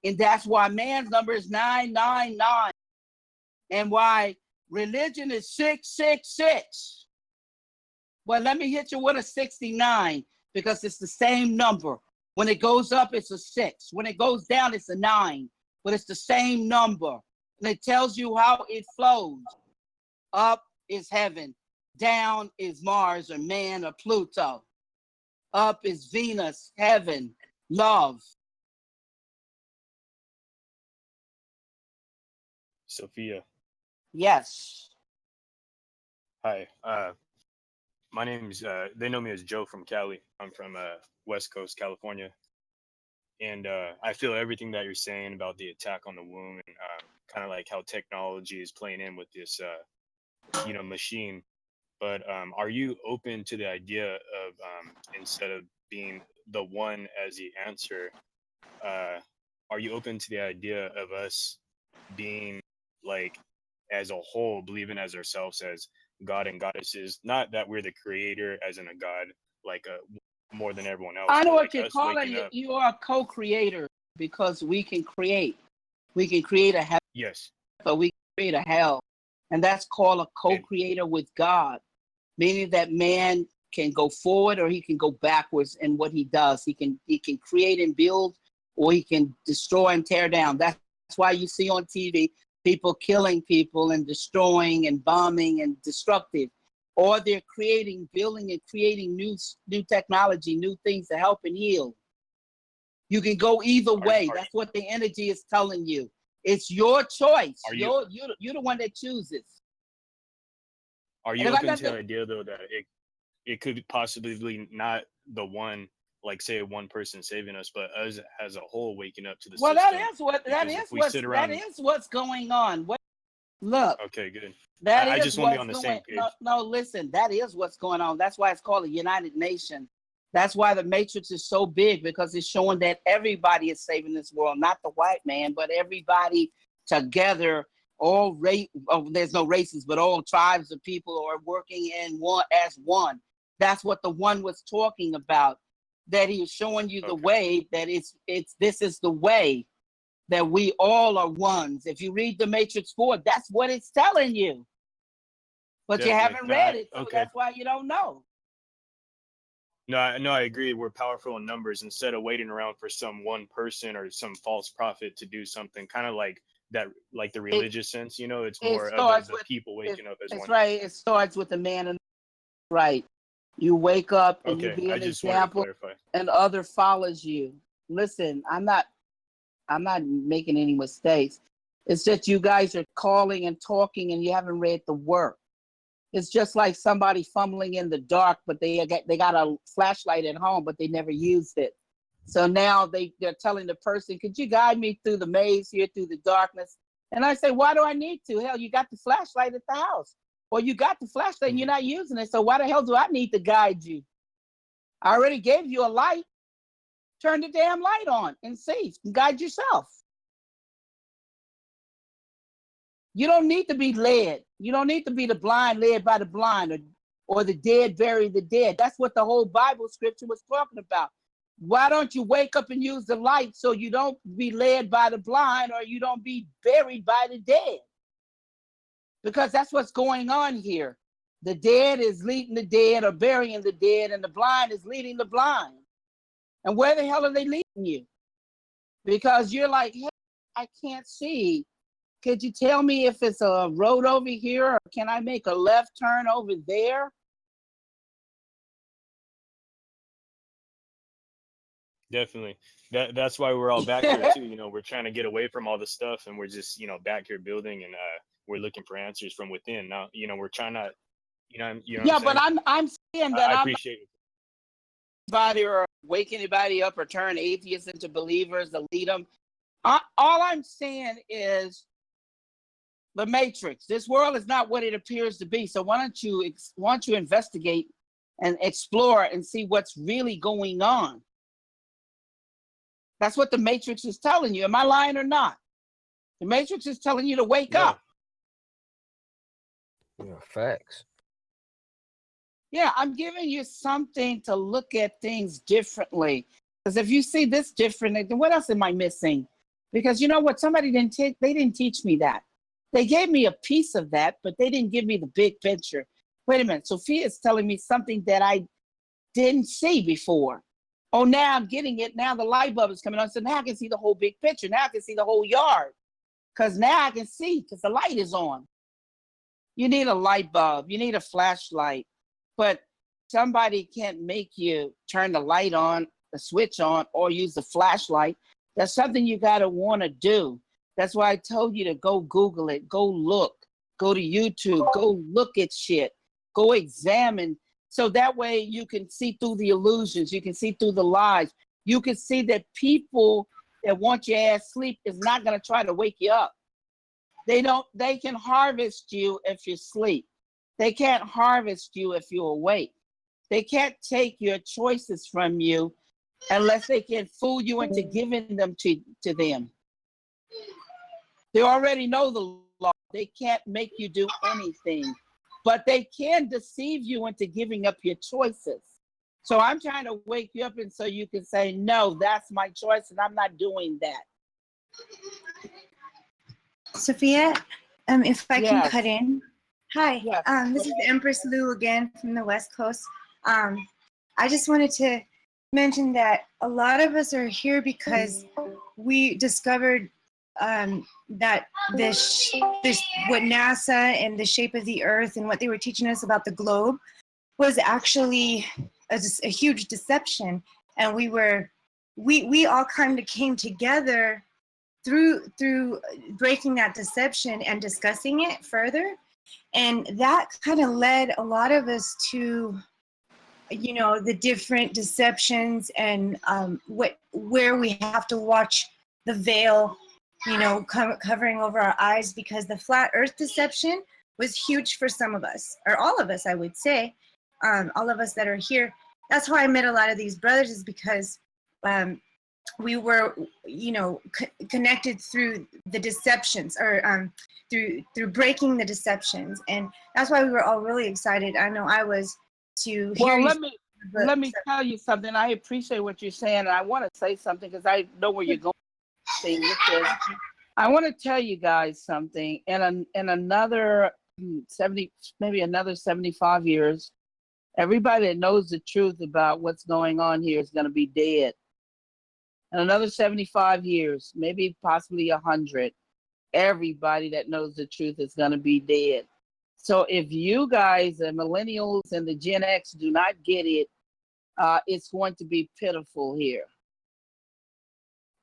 A: And that's why man's number is 999. And why religion is 666. Well, let me hit you with a 69 because it's the same number. When it goes up, it's a 6. When it goes down, it's a 9. But it's the same number. And it tells you how it flows. Up is heaven. Down is Mars or man or Pluto. Up is Venus, heaven, love.
O: Sophia.
A: Yes.
O: Hi. My name's they know me as Joe from Cali. I'm from West Coast, California. And I feel everything that you're saying about the attack on the womb and kind of like how technology is playing in with this machine. But are you open to the idea of instead of being the one as the answer, are you open to the idea of us being like as a whole, believing as ourselves as God and goddesses? Not that we're the creator as in a God, like more than everyone else.
A: I know what
O: like
A: you're
O: us
A: calling
O: waking
A: it.
O: up.
A: You are a co-creator because we can create. We can create a heaven,
O: Yes.
A: but we can create a hell. And that's called a co-creator with God, meaning that man can go forward or he can go backwards in what he does. He can create and build, or he can destroy and tear down. That's why you see on TV people killing people and destroying and bombing and destructive. Or they're building and creating new technology, new things to help and heal. You can go either way. That's what the energy is telling you. It's your choice. You're the one that chooses.
O: Are you open to the idea though that it could possibly be not the one, like say one person saving us, but us as a whole waking up to the system?
A: That is what's going on. Look.
O: Okay, good.
A: I
O: just want to be on the same page.
A: No, listen, that is what's going on. That's why it's called a United Nation. That's why the matrix is so big, because it's showing that everybody is saving this world, not the white man, but everybody together, all there's no races, but all tribes of people are working as one. That's what the one was talking about, that he was showing you the way that this is the way that we all are ones. If you read the Matrix 4, that's what it's telling you. But
O: Definitely.
A: You haven't read it, so that's why you don't know.
O: No, I agree. We're powerful in numbers. Instead of waiting around for some one person or some false prophet to do something, kind of like that, like the religious sense, it's more of the people waking up as one.
A: That's right. It starts with the man and right. You wake up and you be an example, and other follows you. Listen, I'm not making any mistakes. It's that you guys are calling and talking and you haven't read the work. It's just like somebody fumbling in the dark, but they got a flashlight at home, but they never used it. So now they're telling the person, could you guide me through the maze here, through the darkness? And I say, why do I need to? Hell, you got the flashlight at the house. Or you got the flashlight and you're not using it. So why the hell do I need to guide you? I already gave you a light. Turn the damn light on and see. Guide yourself. You don't need to be led. You don't need to be the blind led by the blind, or the dead bury the dead. That's what the whole Bible scripture was talking about. Why don't you wake up and use the light so you don't be led by the blind, or you don't be buried by the dead? Because that's what's going on here. The dead is leading the dead or burying the dead, and the blind is leading the blind. And where the hell are they leading you? Because you're like, hey, I can't see. Could you tell me if it's a road over here, or can I make a left turn over there?
O: Definitely. That's why we're all back here too. You know, we're trying to get away from all the stuff, and we're just, you know, back here building, and we're looking for answers from within. Now, you know, we're trying to, you know what
A: Yeah,
O: I'm
A: but
O: saying?
A: I'm saying that
O: I
A: I'm not
O: appreciate it.
A: anybody or wake anybody up or turn atheists into believers to lead them. All I'm saying is the matrix. This world is not what it appears to be. So why don't you investigate and explore and see what's really going on? That's what the matrix is telling you. Am I lying or not? The matrix is telling you to wake up.
E: Yeah, facts.
A: Yeah, I'm giving you something to look at things differently. Because if you see this differently, then what else am I missing? Because you know what? Somebody they didn't teach me that. They gave me a piece of that, but they didn't give me the big picture. Wait a minute. Sophia is telling me something that I didn't see before. Oh, now I'm getting it. Now the light bulb is coming on. So now I can see the whole big picture. Now I can see the whole yard. Because now I can see because the light is on. You need a light bulb. You need a flashlight. But somebody can't make you turn the light on, the switch on, or use the flashlight. That's something you got to want to do. That's why I told you to go Google it, go look, go to YouTube, go look at shit, go examine. So that way you can see through the illusions, you can see through the lies. You can see that people that want your ass sleep is not going to try to wake you up. They can harvest you if you sleep. They can't harvest you if you're awake. They can't take your choices from you unless they can fool you into giving them to them. They already know the law. They can't make you do anything, but they can deceive you into giving up your choices. So I'm trying to wake you up and so you can say, no, that's my choice and I'm not doing that.
H: Sophia, if I can
A: Yes.
H: cut in. Hi,
A: Yes.
H: this is Empress Lou again from the West Coast. I just wanted to mention that a lot of us are here because we discovered that this what NASA and the shape of the Earth and what they were teaching us about the globe was actually a huge deception, and we all kind of came together through breaking that deception and discussing it further, and that kind of led a lot of us to, you know, the different deceptions and where we have to watch the veil, you know, covering over our eyes, because the flat earth deception was huge for some of us, or all of us, I would say, all of us that are here. That's how I met a lot of these brothers, is because we were, you know, connected through the deceptions, or through breaking the deceptions, and that's why we were all really excited. I know I was, to hear
A: Well,
H: you.
A: let me tell you something. I appreciate what you're saying, and I want to say something because I know where you're going. I want to tell you guys something. In another 70, maybe another 75 years, everybody that knows the truth about what's going on here is going to be dead. In another 75 years, maybe possibly 100, everybody that knows the truth is going to be dead. So if you guys, the millennials and the Gen X, do not get it, it's going to be pitiful here.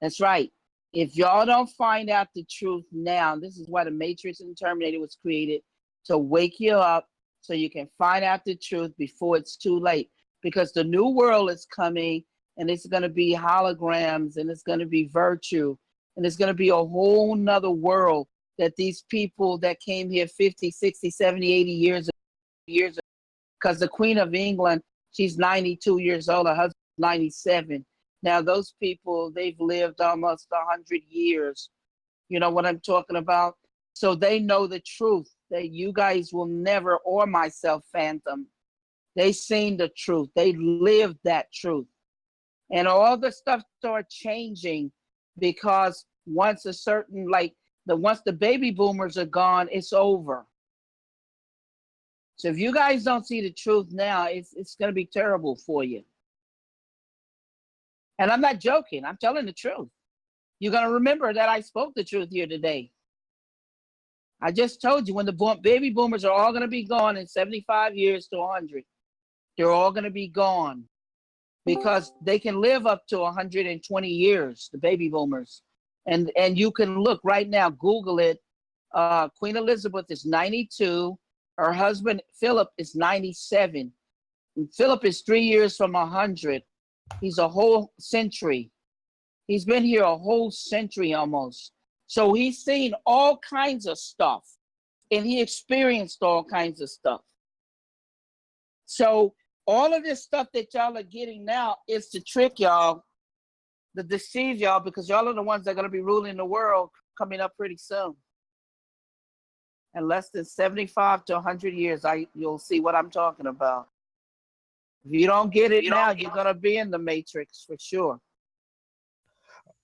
A: That's right. If y'all don't find out the truth now, this is why the Matrix and Terminator was created, to wake you up so you can find out the truth before it's too late. Because the new world is coming, and it's going to be holograms, and it's going to be virtue, and it's going to be a whole nother world that these people that came here 50, 60, 70, 80 years ago, because the Queen of England, she's 92 years old, her husband's 97. Now, those people, they've lived almost 100 years. You know what I'm talking about? So they know the truth that you guys will never, or myself, fathom. They seen the truth. They lived that truth. And all the stuff start changing because once a certain, once the baby boomers are gone, it's over. So if you guys don't see the truth now, it's going to be terrible for you. And I'm not joking. I'm telling the truth. You're going to remember that I spoke the truth here today. I just told you when the baby boomers are all going to be gone in 75 years to 100. They're all going to be gone. because they can live up to 120 years, the baby boomers. And you can look right now, Google it. Queen Elizabeth is 92. Her husband, Philip, is 97. And Philip is 3 years from 100. He's a whole century. He's been here a whole century almost. So he's seen all kinds of stuff, and he experienced all kinds of stuff. So all of this stuff that y'all are getting now is to trick y'all, to deceive y'all, because y'all are the ones that are going to be ruling the world coming up pretty soon. In less than 75 to 100 years, you'll see what I'm talking about. If you don't get it now, you're going to be in the matrix for sure.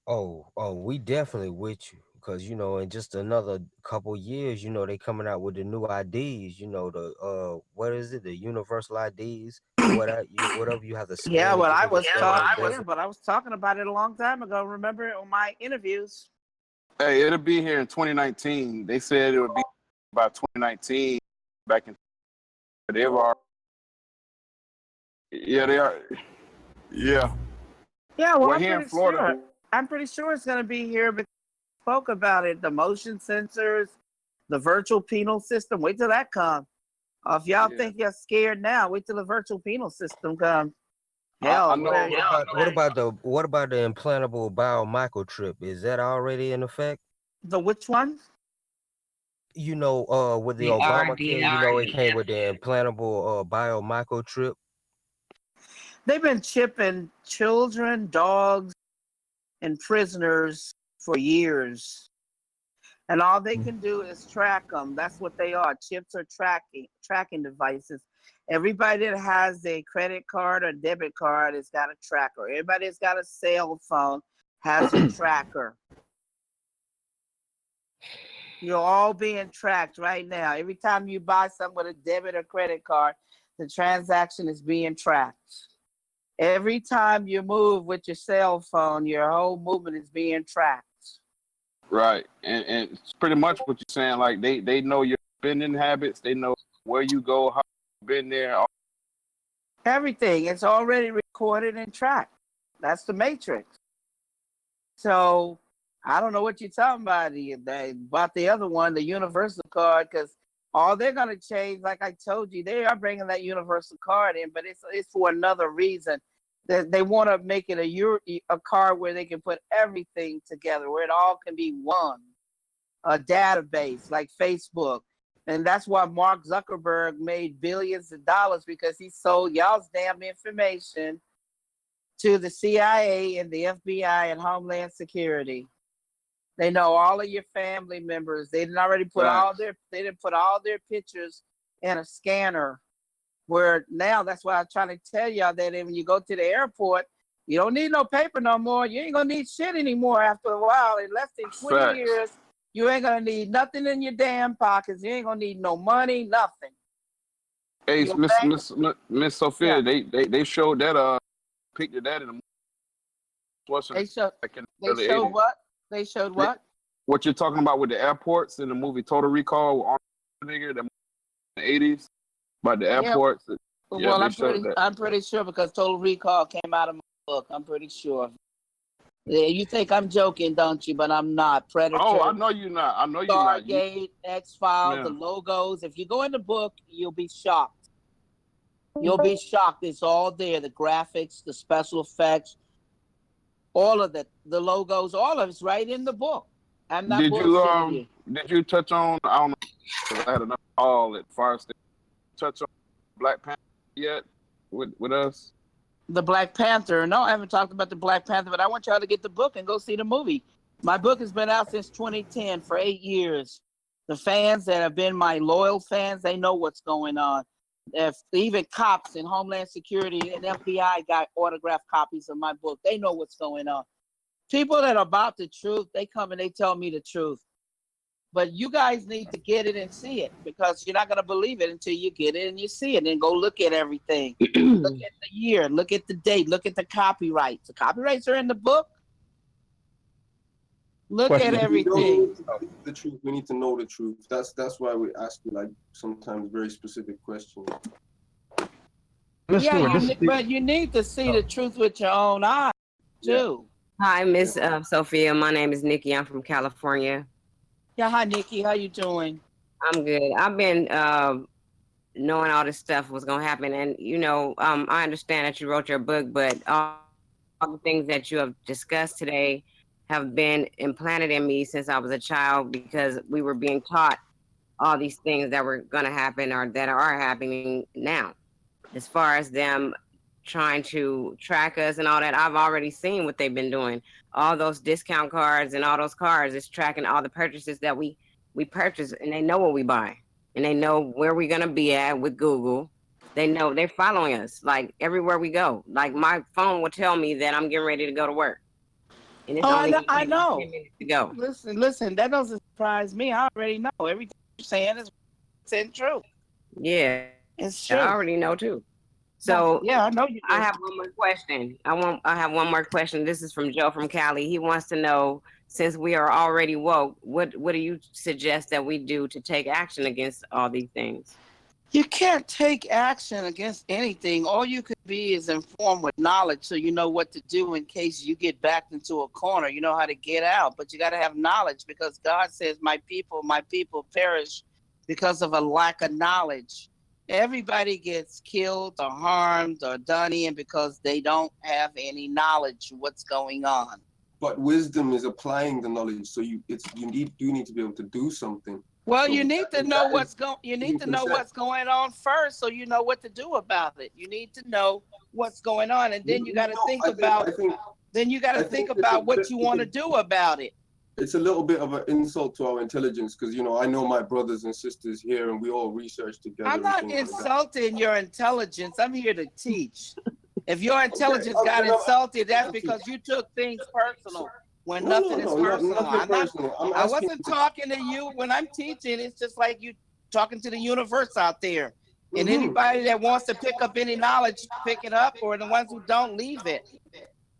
E: Oh, we definitely with you, because you know, in just another couple years, you know, they coming out with the new IDs. You know, the what is it? The universal IDs. Whatever you have to scan.
A: Yeah, well,
E: to
A: I
E: get
A: was
E: the
A: talking, but I was talking about it a long time ago. Remember it on my interviews?
K: Hey, it'll be here in 2019. They said it would be by 2019. Back in, they were. Yeah, they are. Yeah.
A: Yeah, well,
K: Well,
A: I'm
K: here in
A: pretty
K: Florida.
A: sure. I'm pretty sure it's going to be here, but spoke about it. The motion sensors, the virtual penal system. Wait till that comes. If y'all think you're scared now, wait till the virtual penal system comes. Hell,
K: I know.
E: What about the implantable biomicrochip? Is that already in effect?
A: The which one?
E: You know, with the Obamacare, you know, it came with the implantable biomicrochip.
A: They've been chipping children, dogs, and prisoners for years. And all they can do is track them. That's what they are. Chips are tracking devices. Everybody that has a credit card or debit card has got a tracker. Everybody that's got a cell phone has a tracker. You're all being tracked right now. Every time you buy something with a debit or credit card, the transaction is being tracked. Every time you move with your cell phone, your whole movement is being tracked.
K: Right, and it's pretty much what you're saying. Like they know your spending habits. They know where you go, how you've been there.
A: Everything. It's already recorded and tracked. That's the matrix. So I don't know what you're talking about. About the other one, the universal card, because all they're going to change, like I told you, they are bringing that universal card in, but it's for another reason. They want to make it a card where they can put everything together, where it all can be one, a database like Facebook. And that's why Mark Zuckerberg made billions of dollars, because he sold y'all's damn information to the CIA and the FBI and Homeland Security. They know all of your family members. They didn't already put they didn't put all their pictures in a scanner. Where now, that's why I'm trying to tell y'all that when you go to the airport, you don't need no paper no more. You ain't gonna need shit anymore after a while. In less than 20 years, you ain't gonna need nothing in your damn pockets. You ain't gonna need no money, nothing.
K: Hey, Miss Sophia, they showed that picture that in the
A: They showed what? They showed what?
K: What you're talking about with the airports in the movie Total Recall, nigga, that in the 80s, about the airports.
A: Yeah, well, I'm pretty sure, because Total Recall came out of my book. I'm pretty sure. Yeah, you think I'm joking, don't you? But I'm not. Predator.
K: Oh, I know you're not. I know you're not.
A: Stargate, X-Files, the logos. If you go in the book, you'll be shocked. You'll be shocked. It's all there. The graphics, the special effects, all of the logos, all of it's right in the book. I'm not bullshitting you.
K: Did you touch on, I don't know, because I had another call at Fire Station, touch on Black Panther yet with us?
A: The Black Panther. No, I haven't talked about the Black Panther, but I want y'all to get the book and go see the movie. My book has been out since 2010 for 8 years. The fans that have been my loyal fans, they know what's going on. If even cops in Homeland Security and FBI got autographed copies of my book, they know what's going on. People that are about the truth, they come and they tell me the truth. But you guys need to get it and see it, because you're not going to believe it until you get it and you see it. And go look at everything. Look at the year. Look at the date. Look at the copyrights. The copyrights are in the book. Look at everything.
B: The truth. We need to know the truth. That's why we ask you like sometimes very specific questions.
C: Miss
A: Yeah,
C: Stewart, this
A: but you need to see the truth with your own eyes too.
P: Hi, Miss Sophia. My name is Nikki. I'm from California.
A: Yeah, hi Nikki, how you doing?
P: I'm good. I've been knowing all this stuff was gonna happen, and I understand that you wrote your book, but all the things that you have discussed today have been implanted in me since I was a child because we were being taught all these things that were gonna happen or that are happening now. As far as them trying to track us and all that, I've already seen what they've been doing. All those discount cards and all those cards is tracking all the purchases that we purchase, and they know what we buy, and they know where we're gonna be at with Google. They know they're following us like everywhere we go. Like my phone will tell me that I'm getting ready to go to work, and it's
A: Oh,
P: only gonna
A: I
P: take me
A: know.
P: 10 minutes to go.
A: Listen, that doesn't surprise me. I already know. Everything you're saying is true.
P: Yeah,
A: It's true.
P: I already know too. So
A: yeah, I know you do.
P: I have one more question. I have one more question. This is from Joe from Cali. He wants to know, since we are already woke, what do you suggest that we do to take action against all these things?
A: You can't take action against anything. All you could be is informed with knowledge so you know what to do in case you get backed into a corner. You know how to get out, but you got to have knowledge because God says, my people perish because of a lack of knowledge. Everybody gets killed or harmed or done in because they don't have any knowledge of what's going on.
B: But wisdom is applying the knowledge, so you need to be able to do something.
A: Well,
B: So
A: you need to know what's
B: consent.
A: what's going on first, so you know what to do about it. You need to know what's going on, and then you got to think about what you want to do about it.
B: It's a little bit of an insult to our intelligence because I know my brothers and sisters here, and we all research together.
A: I'm not insulting your intelligence. I'm here to teach. If your intelligence got insulted, that's because you took things personal. When nothing is personal. I wasn't talking to you when I'm teaching. It's just like you talking to the universe out there. And anybody that wants to pick up any knowledge, pick it up, or the ones who don't, leave it.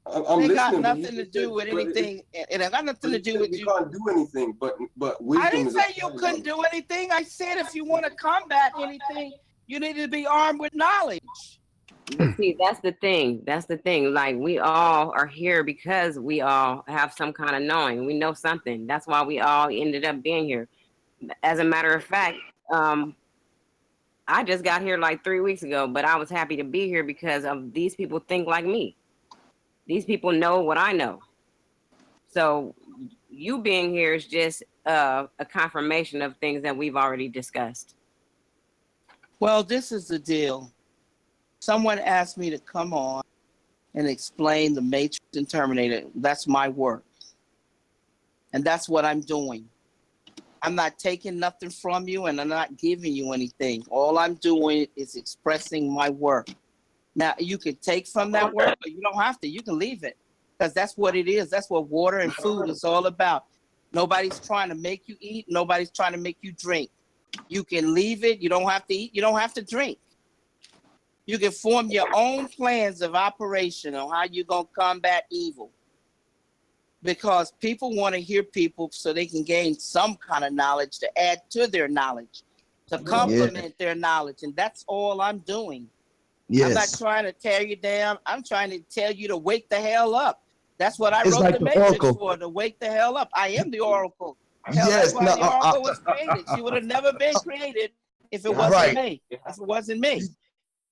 A: They got nothing to do with anything. It got nothing to do with you.
B: You can't do anything, but wisdom.
A: I didn't say you couldn't do anything. I said if you want to combat anything, you need to be armed with knowledge.
P: See, that's the thing. That's the thing. Like, we all are here because we all have some kind of knowing. We know something. That's why we all ended up being here. As a matter of fact, I just got here like 3 weeks ago, but I was happy to be here because of these people think like me. These people know what I know. So you being here is just a confirmation of things that we've already discussed.
A: Well, this is the deal. Someone asked me to come on and explain the Matrix and Terminator. That's my work. And that's what I'm doing. I'm not taking nothing from you and I'm not giving you anything. All I'm doing is expressing my work. Now, you can take from that work, but you don't have to. You can leave it because that's what it is. That's what water and food is all about. Nobody's trying to make you eat. Nobody's trying to make you drink. You can leave it. You don't have to eat. You don't have to drink. You can form your own plans of operation on how you're going to combat evil. Because people want to hear people so they can gain some kind of knowledge to add to their knowledge, to complement their knowledge. And that's all I'm doing. Yes. I'm not trying to tear you down. I'm trying to tell you to wake the hell up. That's what I wrote the Matrix for, to wake the hell up. I am the Oracle. Hell, that's why the Oracle was created. She would have never been created if it wasn't me. If it wasn't me.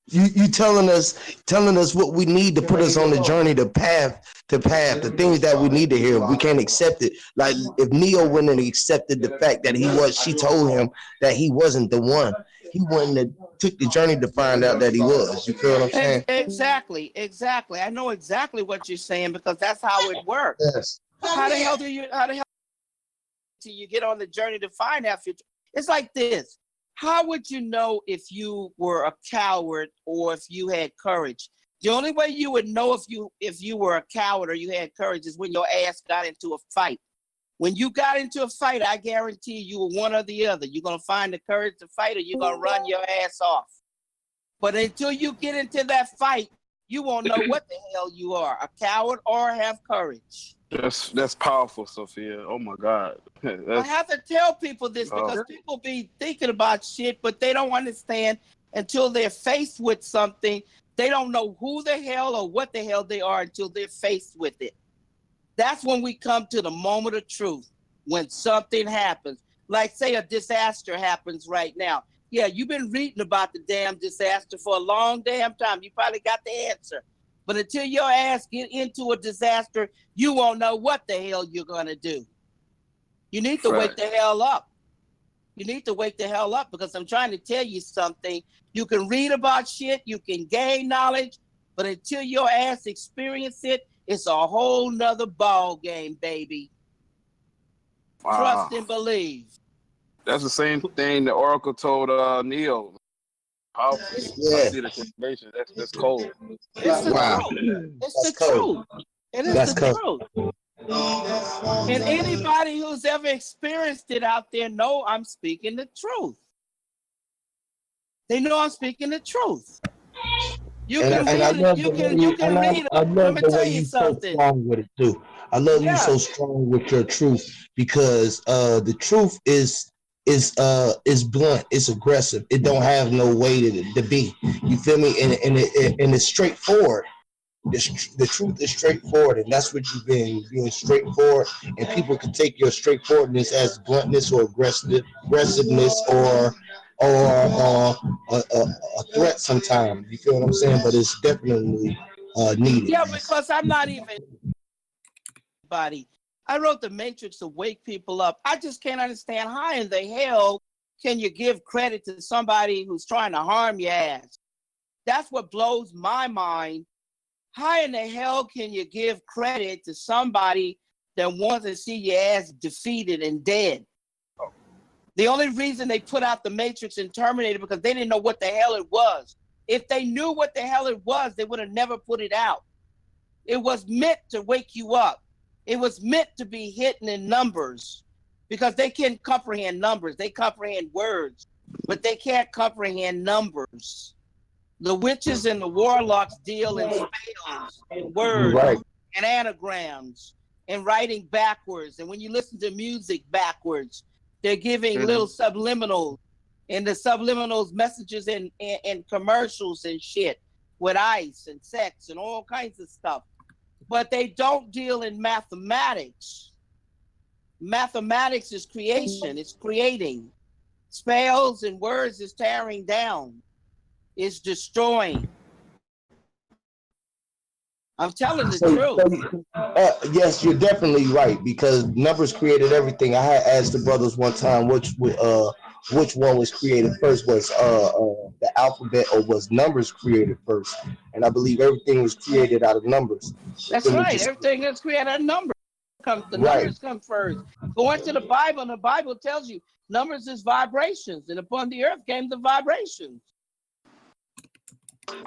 D: You telling us what we need to put us on the journey, the path, the things that we need to hear. We can't accept it. Like if Neo went and accepted the fact that she told him that he wasn't the one. He went and took the journey to find out that he was. You feel what I'm saying?
A: Exactly. I know exactly what you're saying because that's how it works.
D: Yes.
A: How the hell do you get on the journey to find out? It's like this. How would you know if you were a coward or if you had courage? The only way you would know if you were a coward or you had courage is when your ass got into a fight. When you got into a fight, I guarantee you were one or the other. You're going to find the courage to fight or you're going to run your ass off. But until you get into that fight, you won't know what the hell you are, a coward or have courage.
K: That's powerful, Sophia. Oh my God.
A: I have to tell people this because people be thinking about shit, but they don't understand until they're faced with something They don't know who the hell or what the hell they are until they're faced with it. That's when we come to the moment of truth, when something happens. Like, say, a disaster happens right now. Yeah, you've been reading about the damn disaster for a long damn time. You probably got the answer. But until your ass get into a disaster, you won't know what the hell you're going to do. You need to wake the hell up. You need to wake the hell up, because I'm trying to tell you something. You can read about shit, you can gain knowledge, but until your ass experience it, it's a whole nother ball game, baby.
K: Wow.
A: Trust and believe.
K: That's the same thing the Oracle told Neo. Powerful. I see the correlation. That's cold.
A: It's the truth. It's the truth. It is the truth. And anybody who's ever experienced it out there know I'm speaking the truth. They know I'm speaking the truth. You can read it. You can read it. Let me tell you something.
D: Strong with it too. I love you so strong with your truth, because the truth is blunt. It's aggressive. It don't have no way to be. You feel me? And it's straightforward. The truth is straightforward, and that's what you've been being straightforward. And people can take your straightforwardness as bluntness or aggressiveness or a threat sometimes. You feel what I'm saying? But it's definitely needed.
A: Yeah, because I'm not even body. I wrote The Matrix to wake people up. I just can't understand how in the hell can you give credit to somebody who's trying to harm your ass? That's what blows my mind. How in the hell can you give credit to somebody that wants to see your ass defeated and dead? The only reason they put out The Matrix and Terminator because they didn't know what the hell it was. If they knew what the hell it was, they would have never put it out. It was meant to wake you up. It was meant to be hidden in numbers, because they can't comprehend numbers. They comprehend words, but they can't comprehend numbers. The witches and the warlocks deal in spells, words, and anagrams, and writing backwards. And when you listen to music backwards, they're giving little subliminals, and the subliminals messages in commercials and shit with ice and sex and all kinds of stuff. But they don't deal in mathematics. Mathematics is creation. It's creating. Spells and words is tearing down. It's destroying. I'm telling the truth.
D: Yes, you're definitely right, because numbers created everything. I had asked the brothers one time which one was created first, was the alphabet, or was numbers created first? And I believe everything was created out of numbers.
A: That's right. Everything is created out of numbers. The numbers come first. Go into the Bible, and the Bible tells you numbers is vibrations, and upon the earth came the vibrations.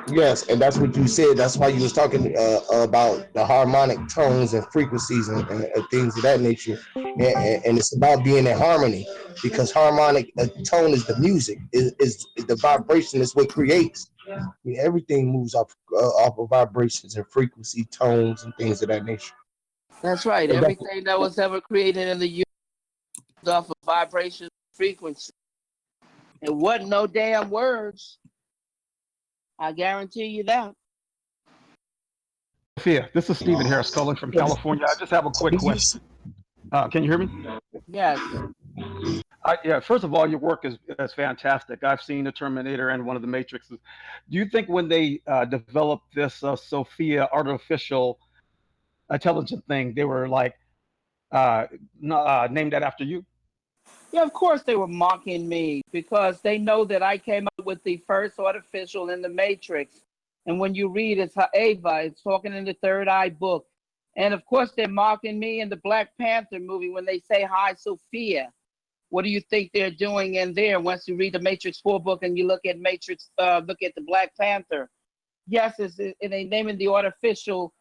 D: Yes, and that's what you said. That's why you was talking about the harmonic tones and frequencies and things of that nature. And it's about being in harmony, because harmonic tone is the music, is the vibration, is what creates. I mean, everything moves off of vibrations and frequency, tones, and things of that nature.
A: That's right. Everything that was ever created in the universe off of vibration, frequency. It wasn't no damn words. I guarantee you that.
Q: Sophia, this is Stephen Harris calling from California. I just have a quick question. Can you hear me?
A: Yes.
Q: Yeah. First of all, your work is fantastic. I've seen the Terminator and one of the Matrices. Do you think when they developed this Sophia artificial intelligent thing, they were like named that after you?
A: Yeah, of course they were mocking me, because they know that I came up with the first artificial in the Matrix. And when you read, it's Ava, it's talking in the Third Eye book. And of course they're mocking me in the Black Panther movie when they say, "Hi, Sophia." What do you think they're doing in there? Once you read the Matrix 4 book and you look at look at the Black Panther. Yes, it's they naming the artificial,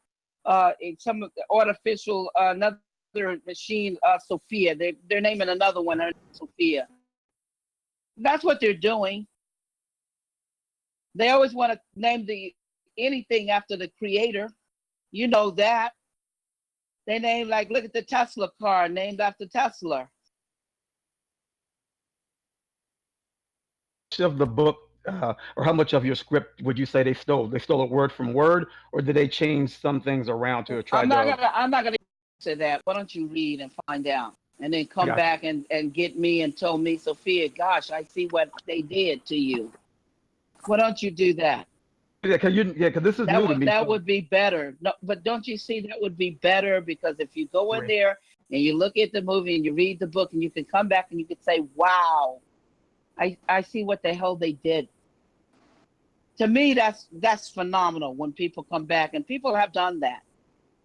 A: some of the artificial, another machine, Sophia. They're naming another one, Sophia. That's what they're doing. They always want to name anything after the creator. You know that. They name, like, look at the Tesla car, named after Tesla.
Q: Of the book or how much of your script would you say they stole? They stole it word from word, or did they change some things around to try to?
A: I'm not gonna answer that. Why don't you read and find out, and then
Q: I
A: come
Q: got you.
A: back and get me and tell me, Sophia, gosh, I see what they did to you. Why don't you do that?
Q: Yeah, cause this is new to me.
A: That
Q: So
A: would be better. No, but don't you see that would be better, because if you go in
Q: agree.
A: there and you look at the movie and you read the book and you can come back and you can say, wow, I see what the hell they did. To me, that's phenomenal when people come back, and people have done that.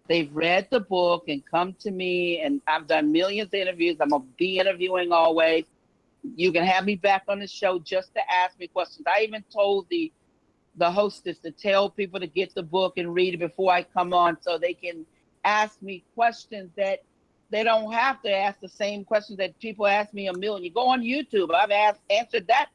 A: They've read the book and come to me, and I've done millions of interviews. I'm gonna be interviewing always. You can have me back on the show just to ask me questions. I even told the hostess to tell people to get the book and read it before I come on, so they can ask me questions that they don't have to ask the same questions that people ask me a million. You go on YouTube, answered that.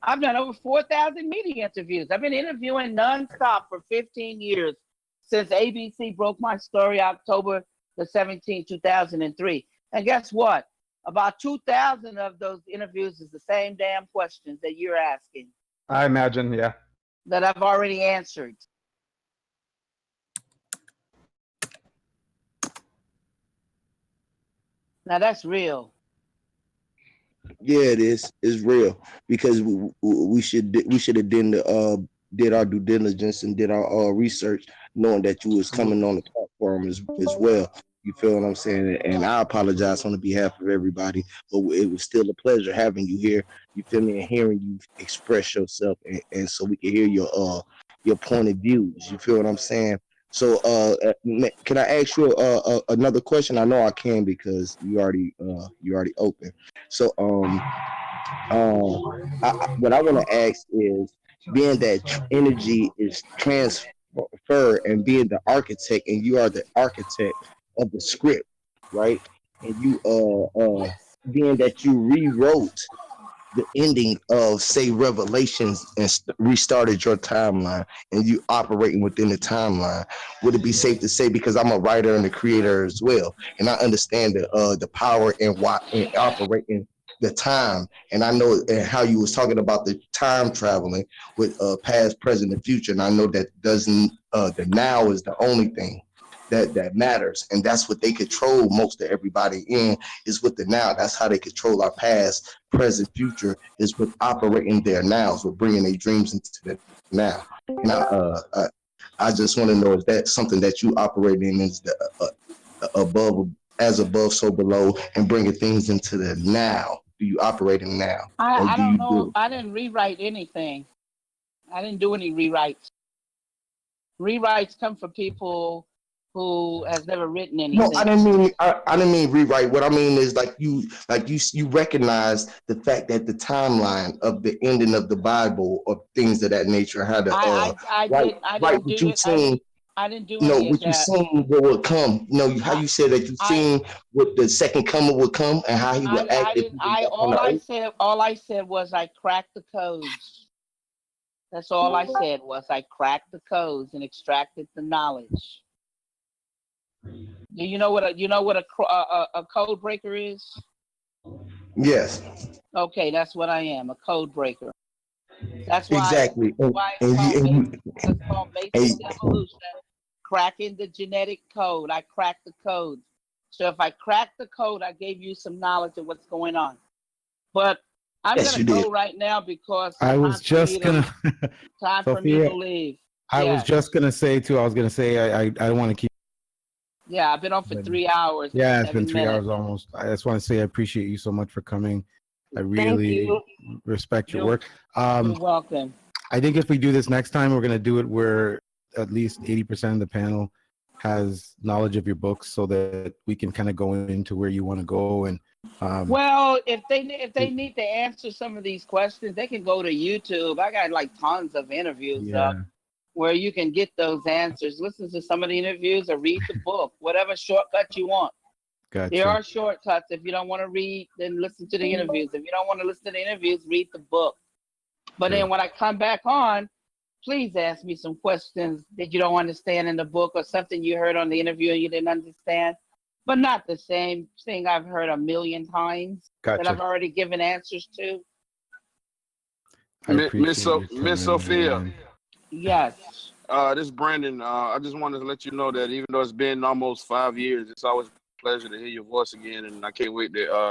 A: I've done over 4,000 media interviews. I've been interviewing nonstop for 15 years since ABC broke my story October the 17th, 2003. And guess what? About 2,000 of those interviews is the same damn questions that you're asking
Q: I imagine, yeah.
A: that I've already answered. Now that's real.
D: Yeah, it is. It's real because we should have did our due diligence and did our research, knowing that you was coming
Q: Absolutely.
D: on the platform as well. You feel what I'm saying? And I apologize on the behalf of everybody, but it was still a pleasure having you here. You feel me? And hearing you express yourself, and so we can hear your point of views. You feel what I'm saying? So, can I ask you another question? I know I can because you already open. So, what I want to ask is, being that energy is transferred, and being the architect, and you are the architect of the script, right? And you, being that you rewrote the ending of, say, Revelations, and restarted your timeline, and you operating within the timeline, would it be safe to say, because I'm a writer and a creator as well, and I understand the power and why in operating the time, and I know and how you was talking about the time traveling with past, present, and future, and I know that doesn't the now is the only thing that matters, and that's what they control most of everybody in, is with the now. That's how they control our past, present, future, is with operating their nows, with bringing their dreams into the now. And I just want to know if that's something that you operate in, is the above, as above, so below, and bringing things into the now. Do you operate in now, or
A: I
D: do you
A: don't know.
D: do?
A: I didn't rewrite anything. I didn't do any rewrites. Rewrites come from people who has never written
D: No, I
A: anything.
D: didn't mean I didn't mean rewrite. What I mean is, like you recognize the fact that the timeline of the ending of the Bible, or things of that nature, had a right
A: I
D: right
A: didn't
D: what
A: do
D: you
A: it.
D: seen.
A: I didn't do
D: No,
A: any of
D: what you
A: that.
D: seen what would come. How
A: I
D: you said that you
A: I
D: seen what the second coming would come, and how he would act
A: I
D: if
A: didn't.
D: he was back on the earth.
A: All I said was I cracked the codes. That's all I said was I cracked the codes and extracted the knowledge. Do you know what a code breaker is?
D: Yes,
A: Okay, that's what I am, a code breaker. That's why
D: exactly.
A: it's called basic
D: And
A: evolution, cracking the genetic code. I cracked the code. So if I cracked the code, I gave you some knowledge of what's going on. But I'm
D: yes,
A: gonna
D: you did.
A: go right now because
C: I was just gonna,
A: time for me to
C: Sophia.
A: leave.
C: I was
A: Yes.
C: just gonna say too. I was gonna say I don't want to keep.
A: Yeah, I've been on for 3 hours and
C: Yeah, it's been
A: 7
C: 3
A: minutes.
C: hours almost. I just want to say I appreciate you so much for coming. I
P: Thank
C: really
P: you.
C: respect your
A: You're,
C: work.
A: you're welcome.
C: I think if we do this next time, we're gonna do it where at least 80% of the panel has knowledge of your books, so that we can kind of go into where you want to go. And
A: Well, if they need to answer some of these questions, they can go to YouTube. I got like tons of interviews
C: yeah,
A: up where you can get those answers. Listen to some of the interviews or read the book, whatever shortcut you want. There
C: gotcha.
A: are shortcuts. If you don't want to read, then listen to the interviews. If you don't want to listen to the interviews, read the book. But then when I come back on, please ask me some questions that you don't understand in the book, or something you heard on the interview and you didn't understand, but not the same thing I've heard a million times that
C: Gotcha.
A: I've already given answers to.
C: I appreciate your
K: Miss
C: time,
K: Sophia.
C: man.
R: Yes.
K: This is Brandon. I just wanted to let you know that even though it's been almost 5 years, it's always a pleasure to hear your voice again, and I can't wait to